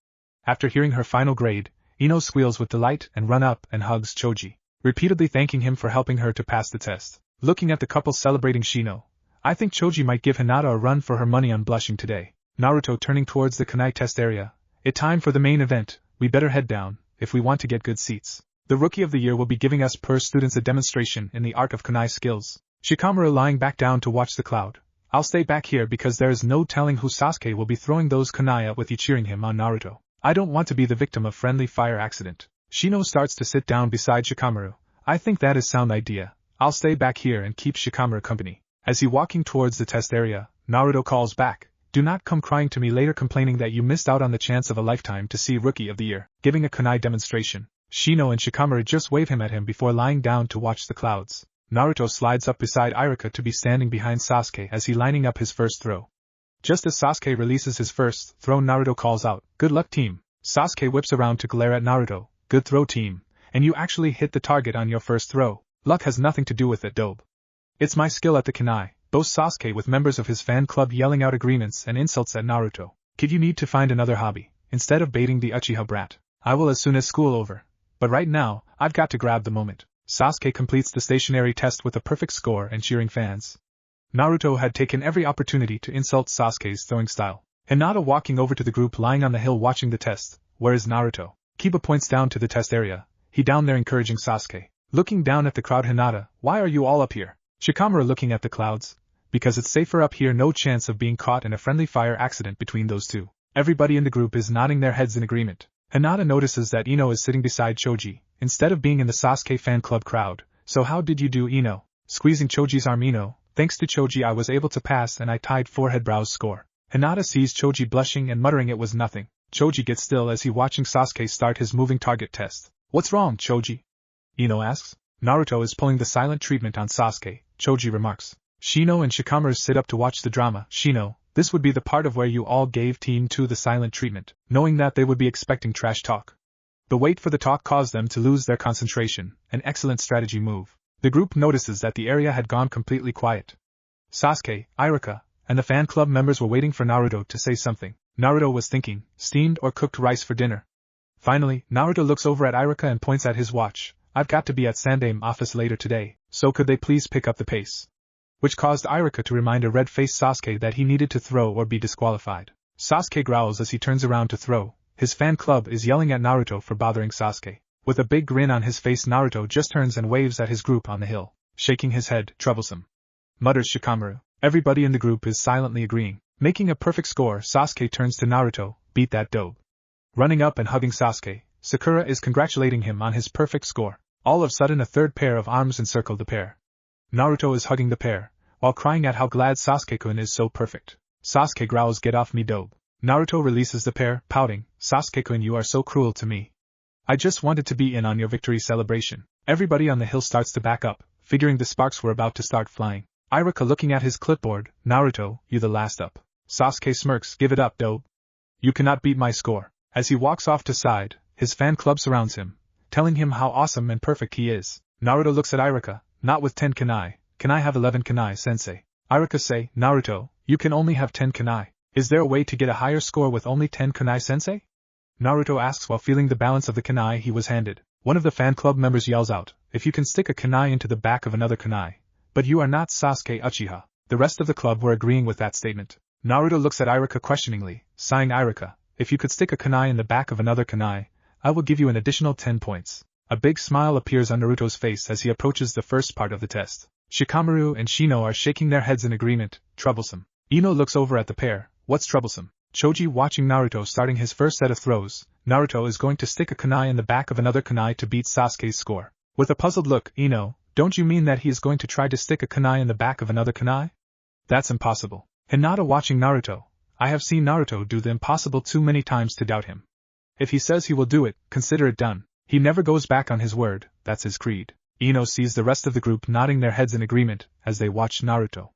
After hearing her final grade, Ino squeals with delight and runs up and hugs Choji, repeatedly thanking him for helping her to pass the test. Looking at the couple celebrating Shino, I think Choji might give Hinata a run for her money on blushing today. Naruto turning towards the Kanai test area. It's time for the main event, we better head down, if we want to get good seats. The Rookie of the Year will be giving us students a demonstration in the art of Kanai skills. Shikamaru lying back down to watch the crowd. I'll stay back here because there is no telling who Sasuke will be throwing those Kanai at with you cheering him on Naruto. I don't want to be the victim of friendly fire accident. Shino starts to sit down beside Shikamaru. I think that is sound idea. I'll stay back here and keep Shikamaru company. As he walking towards the test area, Naruto calls back. Do not come crying to me later complaining that you missed out on the chance of a lifetime to see Rookie of the Year giving a Kanai demonstration. Shino and Shikamaru just wave him at him before lying down to watch the clouds. Naruto slides up beside Iruka to be standing behind Sasuke as he lining up his first throw. Just as Sasuke releases his first throw, Naruto calls out, "Good luck, team." Sasuke whips around to glare at Naruto. "Good throw, team. And you actually hit the target on your first throw. Luck has nothing to do with it, dope. It's my skill at the Kanai," boasts Sasuke with members of his fan club yelling out agreements and insults at Naruto. "Kid, you need to find another hobby, instead of baiting the Uchiha brat. I will as soon as school over. But right now, I've got to grab the moment." Sasuke completes the stationary test with a perfect score and cheering fans. Naruto had taken every opportunity to insult Sasuke's throwing style. Hinata walking over to the group lying on the hill watching the test. Where is Naruto? Kiba points down to the test area. He down there encouraging Sasuke. Looking down at the crowd, Hinata, why are you all up here? Shikamaru looking at the clouds. Because it's safer up here, no chance of being caught in a friendly fire accident between those two. Everybody in the group is nodding their heads in agreement. Hinata notices that Ino is sitting beside Choji, instead of being in the Sasuke fan club crowd. So how did you do, Ino? Squeezing Choji's arm. Ino, thanks to Choji I was able to pass and I tied forehead brows score. Hinata sees Choji blushing and muttering it was nothing. Choji gets still as he watching Sasuke start his moving target test. What's wrong, Choji? Ino asks. Naruto is pulling the silent treatment on Sasuke, Choji remarks. Shino and Shikamaru sit up to watch the drama. Shino, this would be the part of where you all gave Team 2 the silent treatment, knowing that they would be expecting trash talk. The wait for the talk caused them to lose their concentration, an excellent strategy move. The group notices that the area had gone completely quiet. Sasuke, Iruka, and the fan club members were waiting for Naruto to say something. Naruto was thinking, steamed or cooked rice for dinner. Finally, Naruto looks over at Iruka and points at his watch. I've got to be at Sandaime office later today, so could they please pick up the pace? Which caused Iruka to remind a red-faced Sasuke that he needed to throw or be disqualified. Sasuke growls as he turns around to throw. His fan club is yelling at Naruto for bothering Sasuke. With a big grin on his face, Naruto just turns and waves at his group on the hill, shaking his head, troublesome. Mutters Shikamaru. Everybody in the group is silently agreeing. Making a perfect score, Sasuke turns to Naruto, beat that dope. Running up and hugging Sasuke, Sakura is congratulating him on his perfect score. All of a sudden a third pair of arms encircle the pair. Naruto is hugging the pair, while crying at how glad Sasuke-kun is so perfect. Sasuke growls, get off me, dope. Naruto releases the pair, pouting, Sasuke-kun, you are so cruel to me. I just wanted to be in on your victory celebration. Everybody on the hill starts to back up, figuring the sparks were about to start flying. Iruka looking at his clipboard, Naruto, you the last up. Sasuke smirks, give it up, dope. You cannot beat my score. As he walks off to side, his fan club surrounds him, telling him how awesome and perfect he is. Naruto looks at Iruka, not with 10 Kanai. Can I have 11 Kanai, sensei? Iruka say, Naruto, you can only have 10 Kanai. Is there a way to get a higher score with only 10 Kanai, sensei? Naruto asks while feeling the balance of the Kanai he was handed. One of the fan club members yells out, if you can stick a Kanai into the back of another Kanai. But you are not Sasuke Uchiha. The rest of the club were agreeing with that statement. Naruto looks at Iruka questioningly, sighing. Iruka, if you could stick a Kanai in the back of another Kanai, I will give you an additional 10 points. A big smile appears on Naruto's face as he approaches the first part of the test. Shikamaru and Shino are shaking their heads in agreement, troublesome. Ino looks over at the pair, what's troublesome? Choji watching Naruto starting his first set of throws. Naruto is going to stick a Kanai in the back of another Kanai to beat Sasuke's score. With a puzzled look, Ino, don't you mean that he is going to try to stick a Kanai in the back of another Kanai? That's impossible. Hinata watching Naruto. I have seen Naruto do the impossible too many times to doubt him. If he says he will do it, consider it done. He never goes back on his word, that's his creed. Ino sees the rest of the group nodding their heads in agreement as they watch Naruto.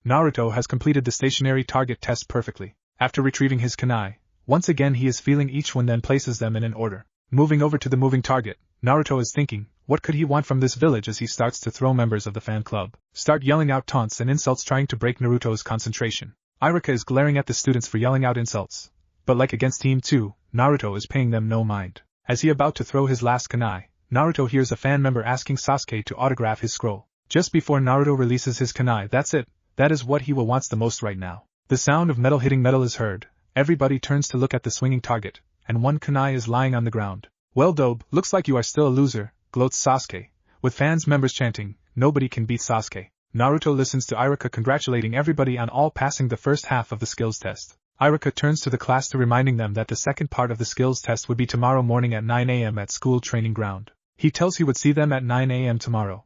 Naruto has completed the stationary target test perfectly. After retrieving his Kanai, once again he is feeling each one then places them in an order. Moving over to the moving target, Naruto is thinking, what could he want from this village as he starts to throw members of the fan club, start yelling out taunts and insults trying to break Naruto's concentration. Iruka is glaring at the students for yelling out insults. But like against Team 2, Naruto is paying them no mind. As he about to throw his last kunai, Naruto hears a fan member asking Sasuke to autograph his scroll. Just before Naruto releases his kunai, that's it, that is what he wants the most right now. The sound of metal hitting metal is heard, everybody turns to look at the swinging target, and one kunai is lying on the ground. Well Dobe, looks like you are still a loser, gloats Sasuke, with fans members chanting, nobody can beat Sasuke. Naruto listens to Iruka congratulating everybody on all passing the first half of the skills test. Iruka turns to the class to reminding them that the second part of the skills test would be tomorrow morning at 9 a.m. at school training ground. He tells he would see them at 9 a.m. tomorrow.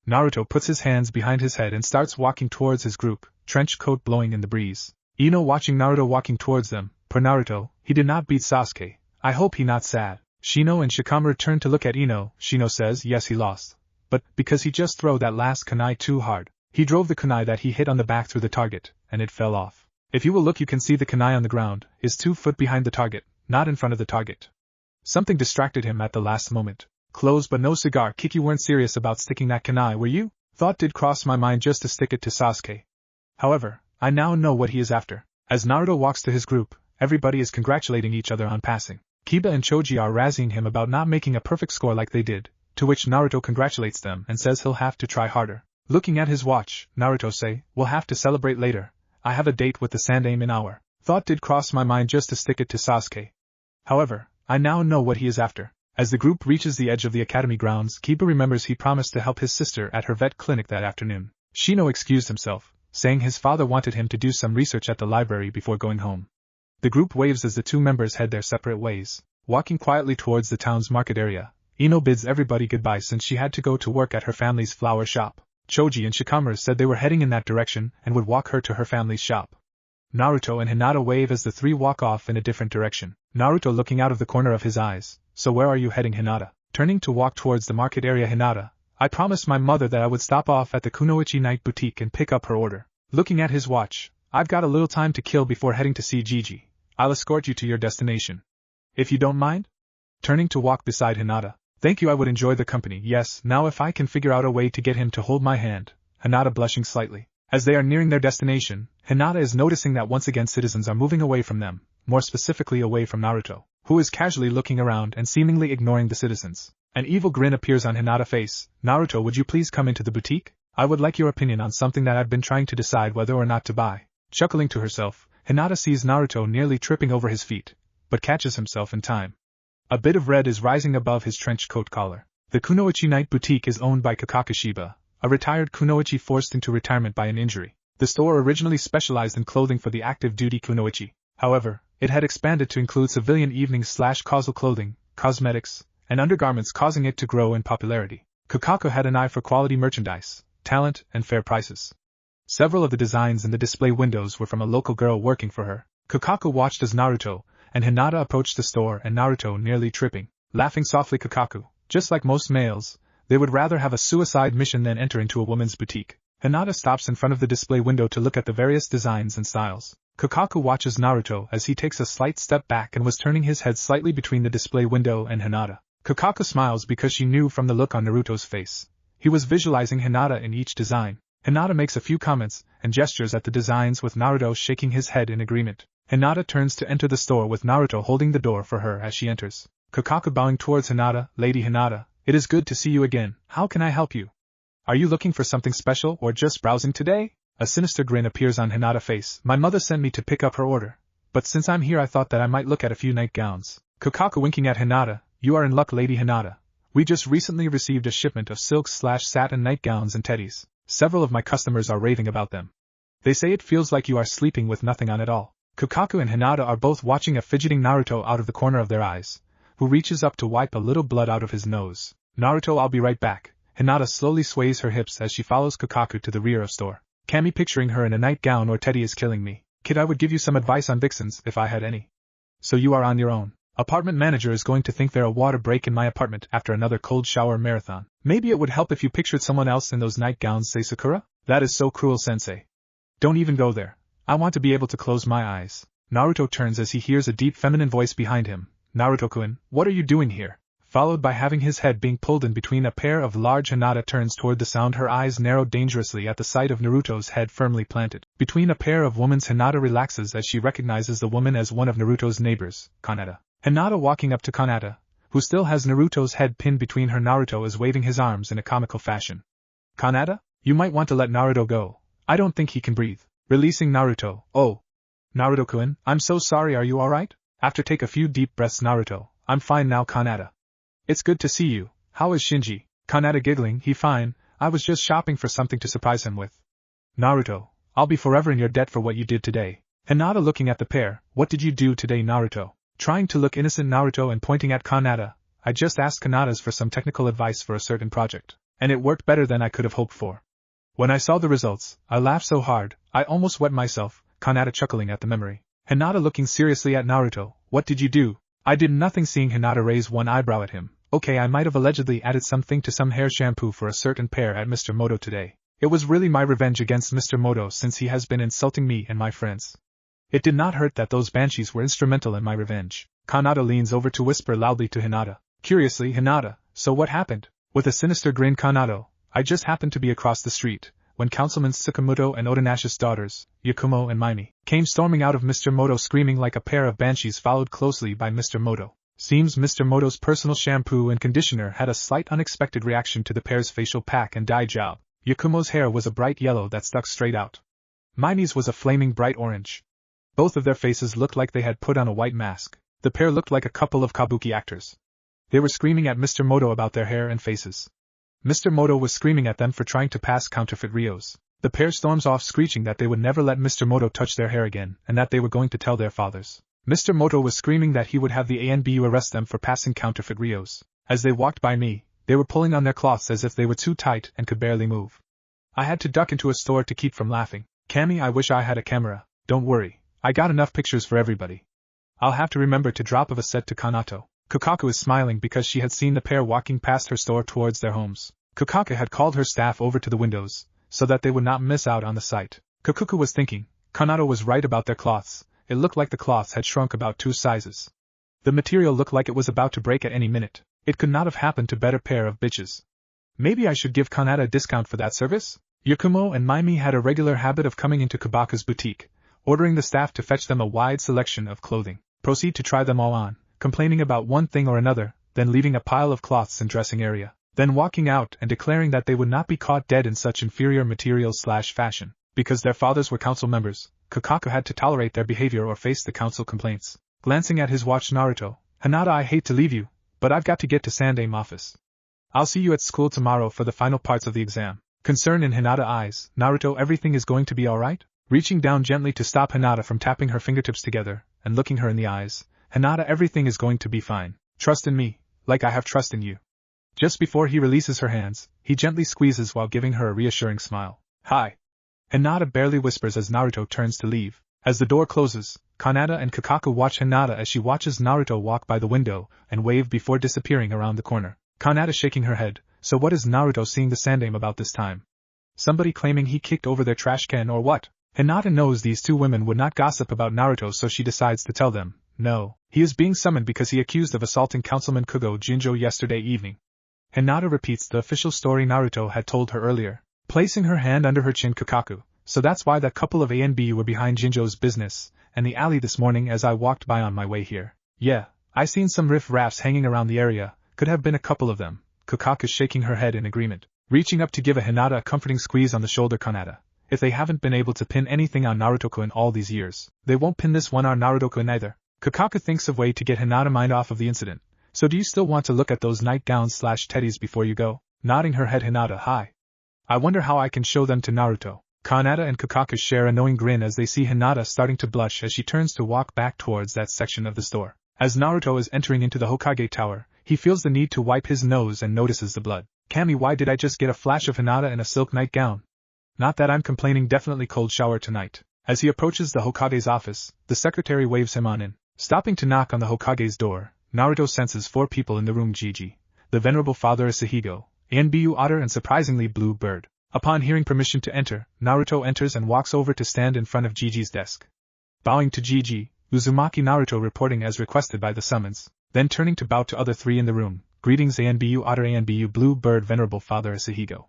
Naruto puts his hands behind his head and starts walking towards his group, trench coat blowing in the breeze. Ino watching Naruto walking towards them, per Naruto, he did not beat Sasuke, I hope he not sad. Shino and Shikamaru turn to look at Ino, Shino says yes he lost. But, because he just threw that last kunai too hard, he drove the kunai that he hit on the back through the target, and it fell off. If you will look you can see the kunai on the ground, is 2 foot behind the target, not in front of the target. Something distracted him at the last moment. Clothes but no cigar. Kiki weren't serious about sticking that kunai, were you? Thought did cross my mind just to stick it to Sasuke. However, I now know what he is after. As Naruto walks to his group, everybody is congratulating each other on passing. Kiba and Choji are razzing him about not making a perfect score like they did, to which Naruto congratulates them and says he'll have to try harder. Looking at his watch, Naruto say, we'll have to celebrate later. I have a date with the Sandaime in hour. Thought did cross my mind just to stick it to Sasuke. However, I now know what he is after. As the group reaches the edge of the academy grounds, Kiba remembers he promised to help his sister at her vet clinic that afternoon. Shino excused himself, saying his father wanted him to do some research at the library before going home. The group waves as the two members head their separate ways. Walking quietly towards the town's market area, Ino bids everybody goodbye since she had to go to work at her family's flower shop. Choji and Shikamaru said they were heading in that direction and would walk her to her family's shop. Naruto and Hinata wave as the three walk off in a different direction. Naruto looking out of the corner of his eyes, so where are you heading Hinata? Turning to walk towards the market area Hinata, I promised my mother that I would stop off at the Kunoichi night boutique and pick up her order. Looking at his watch, I've got a little time to kill before heading to see Gigi. I'll escort you to your destination. If you don't mind? Turning to walk beside Hinata. Thank you, I would enjoy the company. Yes, now if I can figure out a way to get him to hold my hand. Hinata blushing slightly. As they are nearing their destination, Hinata is noticing that once again citizens are moving away from them, more specifically away from Naruto, who is casually looking around and seemingly ignoring the citizens. An evil grin appears on Hinata's face. Naruto, would you please come into the boutique? I would like your opinion on something that I've been trying to decide whether or not to buy. Chuckling to herself, Hinata sees Naruto nearly tripping over his feet, but catches himself in time. A bit of red is rising above his trench coat collar. The Kunoichi Night Boutique is owned by Kakashi Shiba, a retired kunoichi forced into retirement by an injury. The store originally specialized in clothing for the active duty kunoichi. However, it had expanded to include civilian evening/causal clothing, cosmetics, and undergarments, causing it to grow in popularity. Kakaku had an eye for quality merchandise, talent, and fair prices. Several of the designs in the display windows were from a local girl working for her. Kakaku watched as Naruto and Hinata approached the store and Naruto nearly tripping. Laughing softly, Kakaku, just like most males, they would rather have a suicide mission than enter into a woman's boutique. Hinata stops in front of the display window to look at the various designs and styles. Kakaku watches Naruto as he takes a slight step back and was turning his head slightly between the display window and Hinata. Kakaku smiles because she knew from the look on Naruto's face. He was visualizing Hinata in each design. Hinata makes a few comments and gestures at the designs with Naruto shaking his head in agreement. Hinata turns to enter the store with Naruto holding the door for her as she enters. Kakaku bowing towards Hinata, Lady Hinata, it is good to see you again. How can I help you? Are you looking for something special or just browsing today? A sinister grin appears on Hinata's face. My mother sent me to pick up her order, but since I'm here I thought that I might look at a few nightgowns. Kakaku winking at Hinata, you are in luck, Lady Hinata. We just recently received a shipment of silk/satin nightgowns and teddies. Several of my customers are raving about them. They say it feels like you are sleeping with nothing on at all. Kakaku and Hinata are both watching a fidgeting Naruto out of the corner of their eyes, who reaches up to wipe a little blood out of his nose. Naruto, I'll be right back. Hinata slowly sways her hips as she follows Kakaku to the rear of store. Kami picturing her in a nightgown or teddy is killing me. Kid, I would give you some advice on vixens if I had any. So you are on your own. Apartment manager is going to think there a water break in my apartment after another cold shower marathon. Maybe it would help if you pictured someone else in those nightgowns, say Sakura? That is so cruel, Sensei. Don't even go there. I want to be able to close my eyes. Naruto turns as he hears a deep feminine voice behind him. Naruto-kun, what are you doing here? Followed by having his head being pulled in between a pair of large. Hinata turns toward the sound, her eyes narrow dangerously at the sight of Naruto's head firmly planted between a pair of women's. Hinata relaxes as she recognizes the woman as one of Naruto's neighbors, Kanata. Hinata walking up to Kanata, who still has Naruto's head pinned between her. Naruto is waving his arms in a comical fashion. Kanata, you might want to let Naruto go. I don't think he can breathe. Releasing Naruto. Oh. Naruto-kun, I'm so sorry, are you alright? After take a few deep breaths. Naruto, I'm fine now. Kanata. It's good to see you. How is Shinji? Kanata giggling, he fine, I was just shopping for something to surprise him with. Naruto, I'll be forever in your debt for what you did today. Hinata looking at the pair, what did you do today, Naruto? Trying to look innocent. Naruto and pointing at Kanata, I just asked Kanata's for some technical advice for a certain project, and it worked better than I could have hoped for. When I saw the results, I laughed so hard, I almost wet myself. Kanata chuckling at the memory. Hinata looking seriously at Naruto, what did you do? I did nothing. Seeing Hinata raise one eyebrow at him. Okay, I might have allegedly added something to some hair shampoo for a certain pair at Mr. Moto today. It was really my revenge against Mr. Moto since he has been insulting me and my friends. It did not hurt that those banshees were instrumental in my revenge. Kanata leans over to whisper loudly to Hinata. Curiously, Hinata, so what happened? With a sinister grin. Kanata, I just happened to be across the street when Councilman Tsukamoto and Otonashi's daughters, Yakumo and Maimi, came storming out of Mr. Moto screaming like a pair of banshees, followed closely by Mr. Moto. Seems Mr. Moto's personal shampoo and conditioner had a slight unexpected reaction to the pair's facial pack and dye job. Yakumo's hair was a bright yellow that stuck straight out. Maimi's was a flaming bright orange. Both of their faces looked like they had put on a white mask. The pair looked like a couple of kabuki actors. They were screaming at Mr. Moto about their hair and faces. Mr. Moto was screaming at them for trying to pass counterfeit Rios. The pair storms off screeching that they would never let Mr. Moto touch their hair again and that they were going to tell their fathers. Mr. Moto was screaming that he would have the ANBU arrest them for passing counterfeit Rios. As they walked by me, they were pulling on their cloths as if they were too tight and could barely move. I had to duck into a store to keep from laughing. Cammy, I wish I had a camera. Don't worry, I got enough pictures for everybody. I'll have to remember to drop a set to Kanato. Kokaku is smiling because she had seen the pair walking past her store towards their homes. Kokaku had called her staff over to the windows, so that they would not miss out on the sight. Kokaku was thinking, Kanato was right about their cloths. It looked like the cloths had shrunk about 2 sizes. The material looked like it was about to break at any minute. It could not have happened to better pair of bitches. Maybe I should give Kanata a discount for that service? Yakumo and Maimi had a regular habit of coming into Kabaka's boutique, ordering the staff to fetch them a wide selection of clothing, proceed to try them all on, complaining about one thing or another, then leaving a pile of cloths in dressing area, then walking out and declaring that they would not be caught dead in such inferior materials/fashion. Because their fathers were council members, Kokaku had to tolerate their behavior or face the council complaints. Glancing at his watch, Naruto, Hinata, I hate to leave you, but I've got to get to Sandaime office. I'll see you at school tomorrow for the final parts of the exam. Concern in Hinata's eyes. Naruto, everything is going to be alright? Reaching down gently to stop Hinata from tapping her fingertips together, and looking her in the eyes. Hinata, everything is going to be fine. Trust in me, like I have trust in you. Just before he releases her hands, he gently squeezes while giving her a reassuring smile. Hi. Hinata barely whispers as Naruto turns to leave. As the door closes, Kanata and Kokaku watch Hinata as she watches Naruto walk by the window and wave before disappearing around the corner. Kanata shaking her head. So what is Naruto seeing the Sandaime about this time? Somebody claiming he kicked over their trash can or what? Hinata knows these two women would not gossip about Naruto, so she decides to tell them. No, he is being summoned because he accused of assaulting Councilman Kugo Jinjo yesterday evening. Hinata repeats the official story Naruto had told her earlier, placing her hand under her chin. Kokaku, so that's why that couple of A and B were behind Jinjo's business, and the alley this morning as I walked by on my way here. Yeah, I seen some riff-raffs hanging around the area, could have been a couple of them. Kokaku shaking her head in agreement, reaching up to give Hinata a comforting squeeze on the shoulder. Kanata, if they haven't been able to pin anything on Naruto-kun all these years, they won't pin this one on Naruto-kun either. Kokaku thinks of way to get Hinata mind off of the incident. So do you still want to look at those nightgowns/teddies before you go? Nodding her head, Hinata, hi. I wonder how I can show them to Naruto. Kanata and Kokaku share a knowing grin as they see Hinata starting to blush as she turns to walk back towards that section of the store. As Naruto is entering into the Hokage tower, he feels the need to wipe his nose and notices the blood. Kami, why did I just get a flash of Hinata in a silk nightgown? Not that I'm complaining, definitely cold shower tonight. As he approaches the Hokage's office, the secretary waves him on in. Stopping to knock on the Hokage's door, Naruto senses 4 people in the room: Gigi, the venerable father Asuhigo, Anbu Otter, and surprisingly Blue Bird. Upon hearing permission to enter, Naruto enters and walks over to stand in front of Gigi's desk. Bowing to Gigi, Uzumaki, Naruto reporting as requested by the summons. Then turning to bow to other three in the room, greetings Anbu Otter Anbu Blue Bird Venerable Father Asuhigo.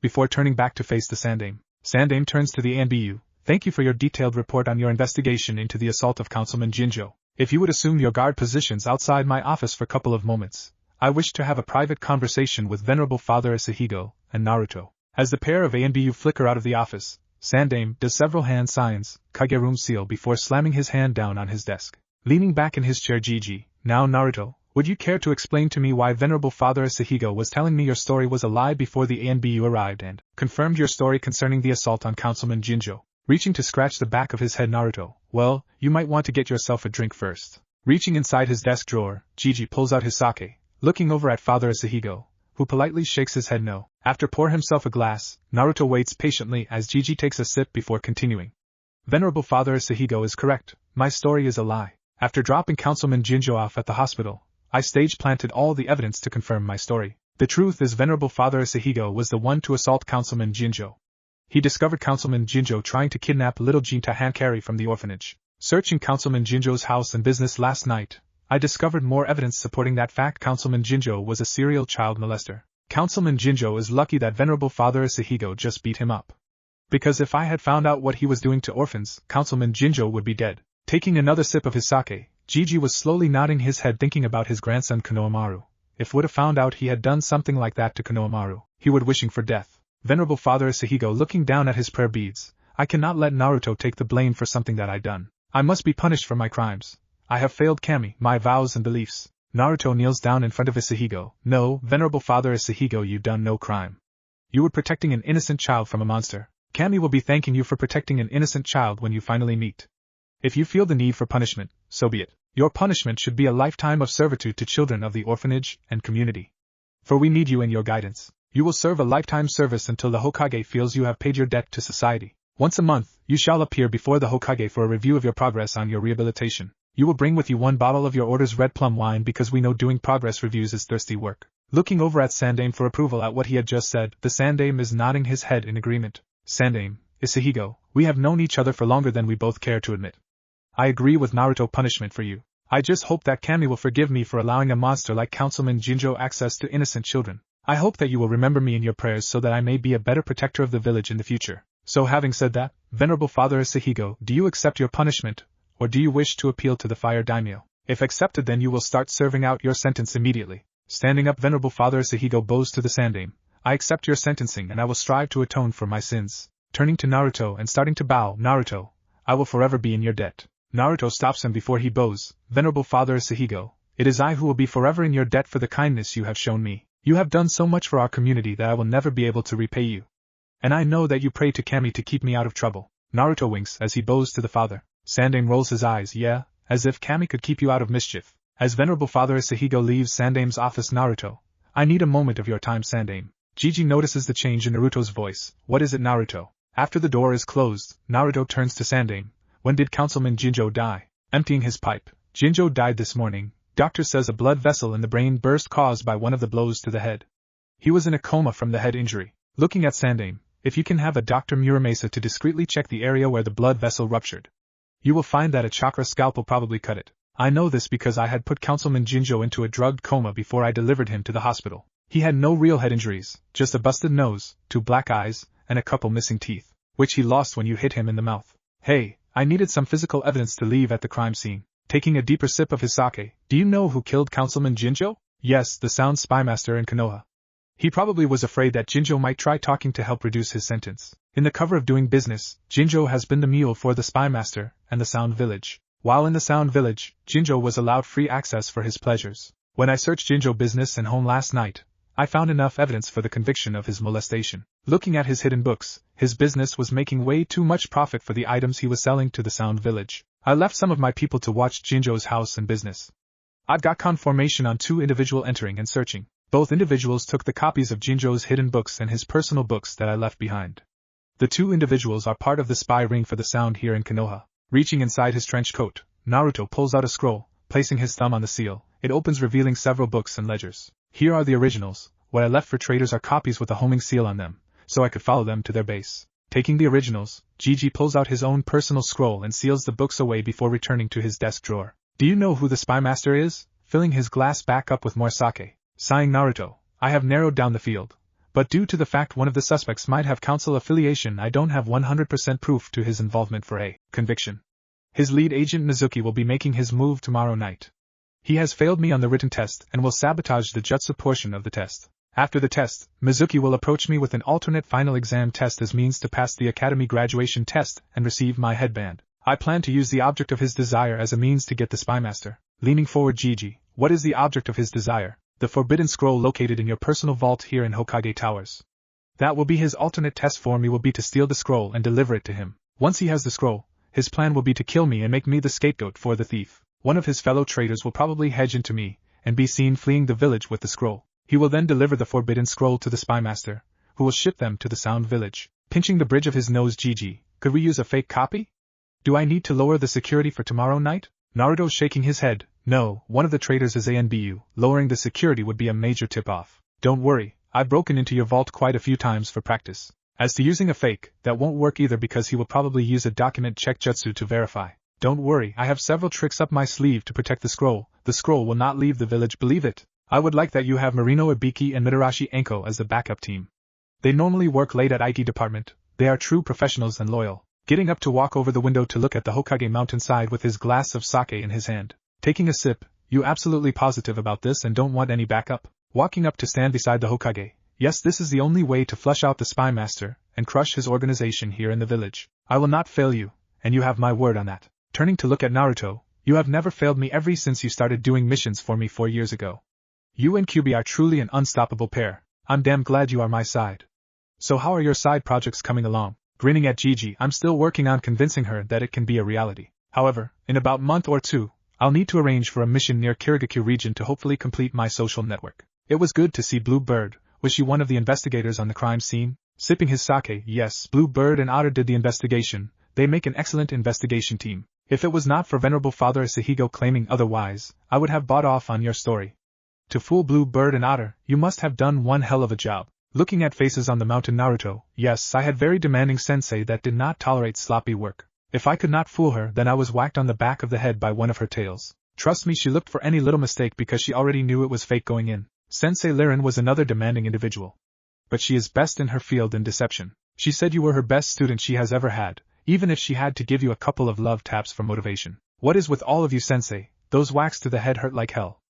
Before turning back to face the Sandame, Sandame turns to the Anbu, thank you for your detailed report on your investigation into the assault of Councilman Jinjo. If you would assume your guard positions outside my office for a couple of moments, I wish to have a private conversation with Venerable Father Asuhigo and Naruto. As the pair of Anbu flicker out of the office, Sandame does several hand signs, Kageroom seal before slamming his hand down on his desk. Leaning back in his chair Gigi, now Naruto, would you care to explain to me why Venerable Father Asuhigo was telling me your story was a lie before the Anbu arrived and confirmed your story concerning the assault on Councilman Jinjo? Reaching to scratch the back of his head Naruto, well, you might want to get yourself a drink first. Reaching inside his desk drawer, Gigi pulls out his sake, looking over at Father Asuhigo, who politely shakes his head no. After pour himself a glass, Naruto waits patiently as Gigi takes a sip before continuing. Venerable Father Asuhigo is correct, my story is a lie. After dropping Councilman Jinjo off at the hospital, I stage-planted all the evidence to confirm my story. The truth is Venerable Father Asuhigo was the one to assault Councilman Jinjo. He discovered Councilman Jinjo trying to kidnap little Jinta Hankari from the orphanage. Searching Councilman Jinjo's house and business last night, I discovered more evidence supporting that fact. Councilman Jinjo was a serial child molester. Councilman Jinjo is lucky that Venerable Father Asuhigo just beat him up. Because if I had found out what he was doing to orphans, Councilman Jinjo would be dead. Taking another sip of his sake, Gigi was slowly nodding his head thinking about his grandson Konohamaru. If would have found out he had done something like that to Konohamaru, he would wishing for death. Venerable Father Asuhigo looking down at his prayer beads, I cannot let Naruto take the blame for something that I done. I must be punished for my crimes. I have failed Kami, my vows and beliefs. Naruto kneels down in front of Asuhigo. No, Venerable Father Asuhigo, you done no crime. You were protecting an innocent child from a monster. Kami will be thanking you for protecting an innocent child when you finally meet. If you feel the need for punishment, so be it. Your punishment should be a lifetime of servitude to children of the orphanage and community. For we need you and your guidance. You will serve a lifetime service until the Hokage feels you have paid your debt to society. Once a month, you shall appear before the Hokage for a review of your progress on your rehabilitation. You will bring with you 1 bottle of your order's red plum wine because we know doing progress reviews is thirsty work. Looking over at Sandame for approval at what he had just said, the Sandame is nodding his head in agreement. Sandame, Asuhigo, we have known each other for longer than we both care to admit. I agree with Naruto punishment for you. I just hope that Kami will forgive me for allowing a monster like Councilman Jinjo access to innocent children. I hope that you will remember me in your prayers so that I may be a better protector of the village in the future. So having said that, Venerable Father Asuhigo, do you accept your punishment, or do you wish to appeal to the Fire Daimyo? If accepted, then you will start serving out your sentence immediately. Standing up, Venerable Father Asuhigo bows to the Sandame. I accept your sentencing and I will strive to atone for my sins. Turning to Naruto and starting to bow, Naruto, I will forever be in your debt. Naruto stops him before he bows. Venerable Father Asuhigo, it is I who will be forever in your debt for the kindness you have shown me. You have done so much for our community that I will never be able to repay you. And I know that you pray to Kami to keep me out of trouble. Naruto winks as he bows to the father. Sandame rolls his eyes, yeah, as if Kami could keep you out of mischief. As Venerable Father Asuhigo leaves Sandame's office, Naruto, I need a moment of your time, Sandame. Gigi notices the change in Naruto's voice. What is it, Naruto? After the door is closed, Naruto turns to Sandame. When did Councilman Jinjo die? Emptying his pipe. Jinjo died this morning. Doctor says a blood vessel in the brain burst caused by one of the blows to the head. He was in a coma from the head injury. Looking at Sandame, if you can have a Dr. Muramasa to discreetly check the area where the blood vessel ruptured, you will find that a chakra scalpel probably cut it. I know this because I had put Councilman Jinjo into a drugged coma before I delivered him to the hospital. He had no real head injuries, just a busted nose, 2 black eyes, and a couple missing teeth, which he lost when you hit him in the mouth. Hey, I needed some physical evidence to leave at the crime scene. Taking a deeper sip of his sake, do you know who killed Councilman Jinjo? Yes, the Sound Spymaster in Konoha. He probably was afraid that Jinjo might try talking to help reduce his sentence. In the cover of doing business, Jinjo has been the mule for the Spymaster and the Sound Village. While in the Sound Village, Jinjo was allowed free access for his pleasures. When I searched Jinjo business and home last night, I found enough evidence for the conviction of his molestation. Looking at his hidden books, his business was making way too much profit for the items he was selling to the Sound Village. I left some of my people to watch Jinjo's house and business. I've got confirmation on 2 individuals entering and searching. Both individuals took the copies of Jinjo's hidden books and his personal books that I left behind. The 2 individuals are part of the spy ring for the Sound here in Konoha. Reaching inside his trench coat, Naruto pulls out a scroll, placing his thumb on the seal. It opens, revealing several books and ledgers. Here are the originals. What I left for traitors are copies with a homing seal on them, so I could follow them to their base. Taking the originals, Gigi pulls out his own personal scroll and seals the books away before returning to his desk drawer. Do you know who the Spymaster is? filling his glass back up with more sake. Sighing Naruto, I have narrowed down the field. But due to the fact one of the suspects might have council affiliation, I don't have 100% proof to his involvement for a conviction. His lead agent Mizuki will be making his move tomorrow night. He has failed me on the written test and will sabotage the jutsu portion of the test. After the test, Mizuki will approach me with an alternate final exam test as means to pass the academy graduation test and receive my headband. I plan to use the object of his desire as a means to get the spymaster. Leaning forward, Gigi, what is the object of his desire? The forbidden scroll located in your personal vault here in Hokage Towers. That will be his alternate test for me will be to steal the scroll and deliver it to him. Once he has the scroll, his plan will be to kill me and make me the scapegoat for the thief. One of his fellow traitors will probably hedge into me and be seen fleeing the village with the scroll. He will then deliver the forbidden scroll to the spymaster, who will ship them to the Sound Village. Pinching the bridge of his nose, Gigi, could we use a fake copy? Do I need to lower the security for tomorrow night? Naruto shaking his head, no, one of the traitors is ANBU, lowering the security would be a major tip-off. Don't worry, I've broken into your vault quite a few times for practice. As to using a fake, that won't work either because he will probably use a document check jutsu to verify. Don't worry, I have several tricks up my sleeve to protect the scroll will not leave the village, believe it. I would like that you have Marino Ibiki and Mitarashi Enko as the backup team. They normally work late at IT department, they are true professionals and loyal. Getting up to walk over the window to look at the Hokage mountainside with his glass of sake in his hand. Taking a sip, you absolutely positive about this and don't want any backup? Walking up to stand beside the Hokage, yes, this is the only way to flush out the spymaster and crush his organization here in the village. I will not fail you, and you have my word on that. Turning to look at Naruto, you have never failed me ever since you started doing missions for me 4 years ago. You and Kyuubi are truly an unstoppable pair. I'm damn glad you are my side. So how are your side projects coming along? Grinning at Gigi, I'm still working on convincing her that it can be a reality. However, in about a month or two, I'll need to arrange for a mission near Kirigakure region to hopefully complete my social network. It was good to see Blue Bird. Was she one of the investigators on the crime scene? Sipping his sake, yes, Blue Bird and Otter did the investigation. They make an excellent investigation team. If it was not for Venerable Father Sahigo claiming otherwise, I would have bought off on your story. To fool Blue Bird and Otter, you must have done one hell of a job. Looking at faces on the mountain, Naruto, yes, I had very demanding sensei that did not tolerate sloppy work. If I could not fool her, then I was whacked on the back of the head by one of her tails. Trust me, she looked for any little mistake because she already knew it was fake going in. Sensei Liren was another demanding individual. But she is best in her field in deception. She said you were her best student she has ever had, even if she had to give you a couple of love taps for motivation. What is with all of you, sensei? Those whacks to the head hurt like hell.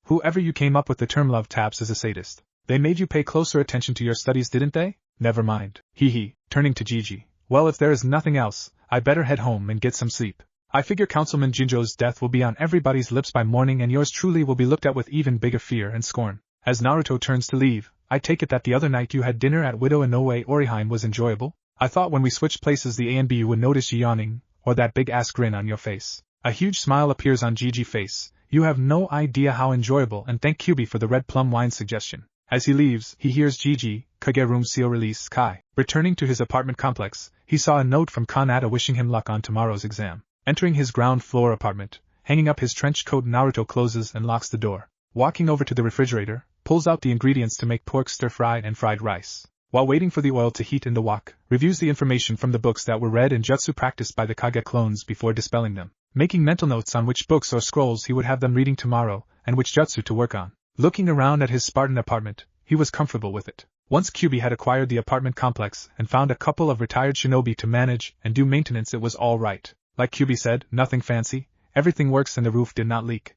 Whoever you came up with the term love taps is a sadist. They made you pay closer attention to your studies, didn't they? Never mind. Hee. Turning to Gigi. Well, if there is nothing else, I better head home and get some sleep. I figure Councilman Jinjo's death will be on everybody's lips by morning and yours truly will be looked at with even bigger fear and scorn. As Naruto turns to leave, I take it that the other night you had dinner at Widow Inoue Orihime was enjoyable? I thought when we switched places the ANBU would notice you yawning, or that big ass grin on your face. A huge smile appears on Gigi's face. You have no idea how enjoyable, and thank Kyuubi for the red plum wine suggestion. As he leaves, he hears Gigi, Kage room seal release Kai. Returning to his apartment complex, he saw a note from Kanata wishing him luck on tomorrow's exam. Entering his ground floor apartment, hanging up his trench coat, Naruto closes and locks the door. Walking over to the refrigerator, pulls out the ingredients to make pork stir-fried and fried rice. While waiting for the oil to heat in the wok, reviews the information from the books that were read and jutsu practiced by the Kage clones before dispelling them, making mental notes on which books or scrolls he would have them reading tomorrow and which jutsu to work on. Looking around at his Spartan apartment, he was comfortable with it. Once Kyuubi had acquired the apartment complex and found a couple of retired shinobi to manage and do maintenance, it was all right. Like Kyuubi said, nothing fancy, everything works and the roof did not leak.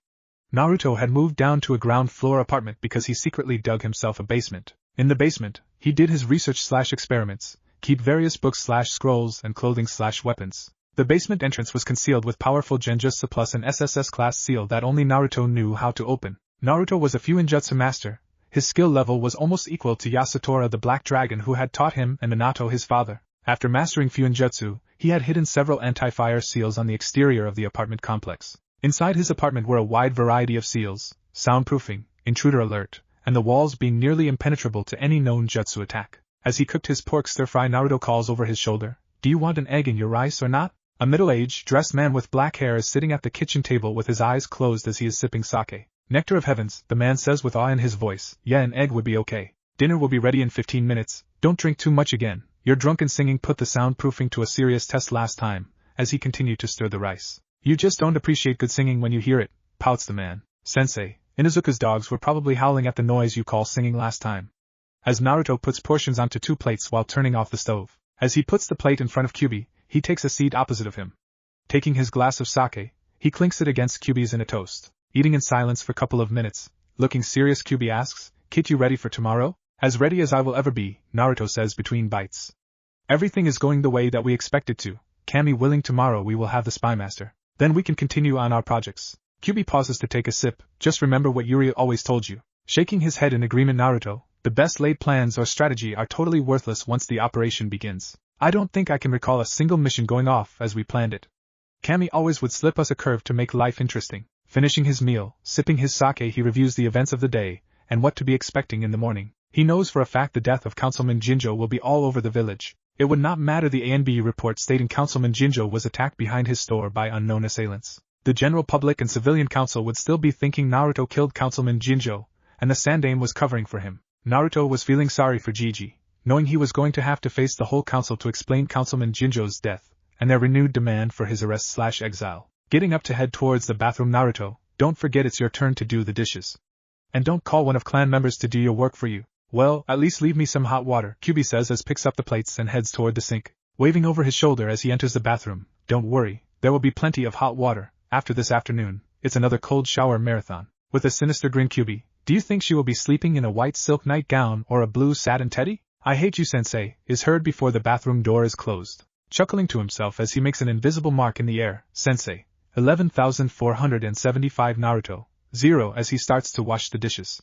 Naruto had moved down to a ground floor apartment because he secretly dug himself a basement. In the basement, he did his research/experiments, keep various books/scrolls and clothing/weapons. The basement entrance was concealed with powerful Genjutsu plus an SSS class seal that only Naruto knew how to open. Naruto was a Fuinjutsu master. His skill level was almost equal to Yasutora the Black Dragon who had taught him and Minato his father. After mastering Fuinjutsu, he had hidden several anti-fire seals on the exterior of the apartment complex. Inside his apartment were a wide variety of seals, soundproofing, intruder alert, and the walls being nearly impenetrable to any known jutsu attack. As he cooked his pork stir-fry, Naruto calls over his shoulder, "Do you want an egg in your rice or not?" A middle-aged, dressed man with black hair is sitting at the kitchen table with his eyes closed as he is sipping sake. "Nectar of heavens," the man says with awe in his voice. "Yeah, an egg would be okay. Dinner will be ready in 15 minutes. Don't drink too much again. Your drunken singing put the soundproofing to a serious test last time," as he continued to stir the rice. "You just don't appreciate good singing when you hear it," pouts the man. Sensei, Inuzuka's dogs were probably howling at the noise you call singing last time. As Naruto puts portions onto 2 plates while turning off the stove. As he puts the plate in front of Kyuubi, he takes a seat opposite of him. Taking his glass of sake, he clinks it against Kyuubi's in a toast. Eating in silence for a couple of minutes, looking serious, Kyuubi asks, "Kid, you ready for tomorrow?" "As ready as I will ever be," Naruto says between bites. "Everything is going the way that we expect it to. Kami willing, tomorrow we will have the spy master. Then we can continue on our projects." Kyuubi pauses to take a sip. "Just remember what Yuri always told you." Shaking his head in agreement, Naruto, "The best laid plans or strategy are totally worthless once the operation begins. I don't think I can recall a single mission going off as we planned it. Kami always would slip us a curve to make life interesting." Finishing his meal, sipping his sake, he reviews the events of the day, and what to be expecting in the morning. He knows for a fact the death of Councilman Jinjo will be all over the village. It would not matter the ANB report stating Councilman Jinjo was attacked behind his store by unknown assailants. The general public and civilian council would still be thinking Naruto killed Councilman Jinjo, and the Sandame was covering for him. Naruto was feeling sorry for Gigi, knowing he was going to have to face the whole council to explain Councilman Jinjo's death, and their renewed demand for his arrest/exile. Getting up to head towards the bathroom, "Naruto, don't forget it's your turn to do the dishes. And don't call one of clan members to do your work for you." "Well, at least leave me some hot water," Kyuubi says as picks up the plates and heads toward the sink, waving over his shoulder as he enters the bathroom. "Don't worry, there will be plenty of hot water. After this afternoon, it's another cold shower marathon." With a sinister grin, Kyuubi, "Do you think she will be sleeping in a white silk nightgown or a blue satin teddy?" "I hate you, Sensei," is heard before the bathroom door is closed. Chuckling to himself as he makes an invisible mark in the air, "Sensei, 11,475 Naruto, 0," as he starts to wash the dishes.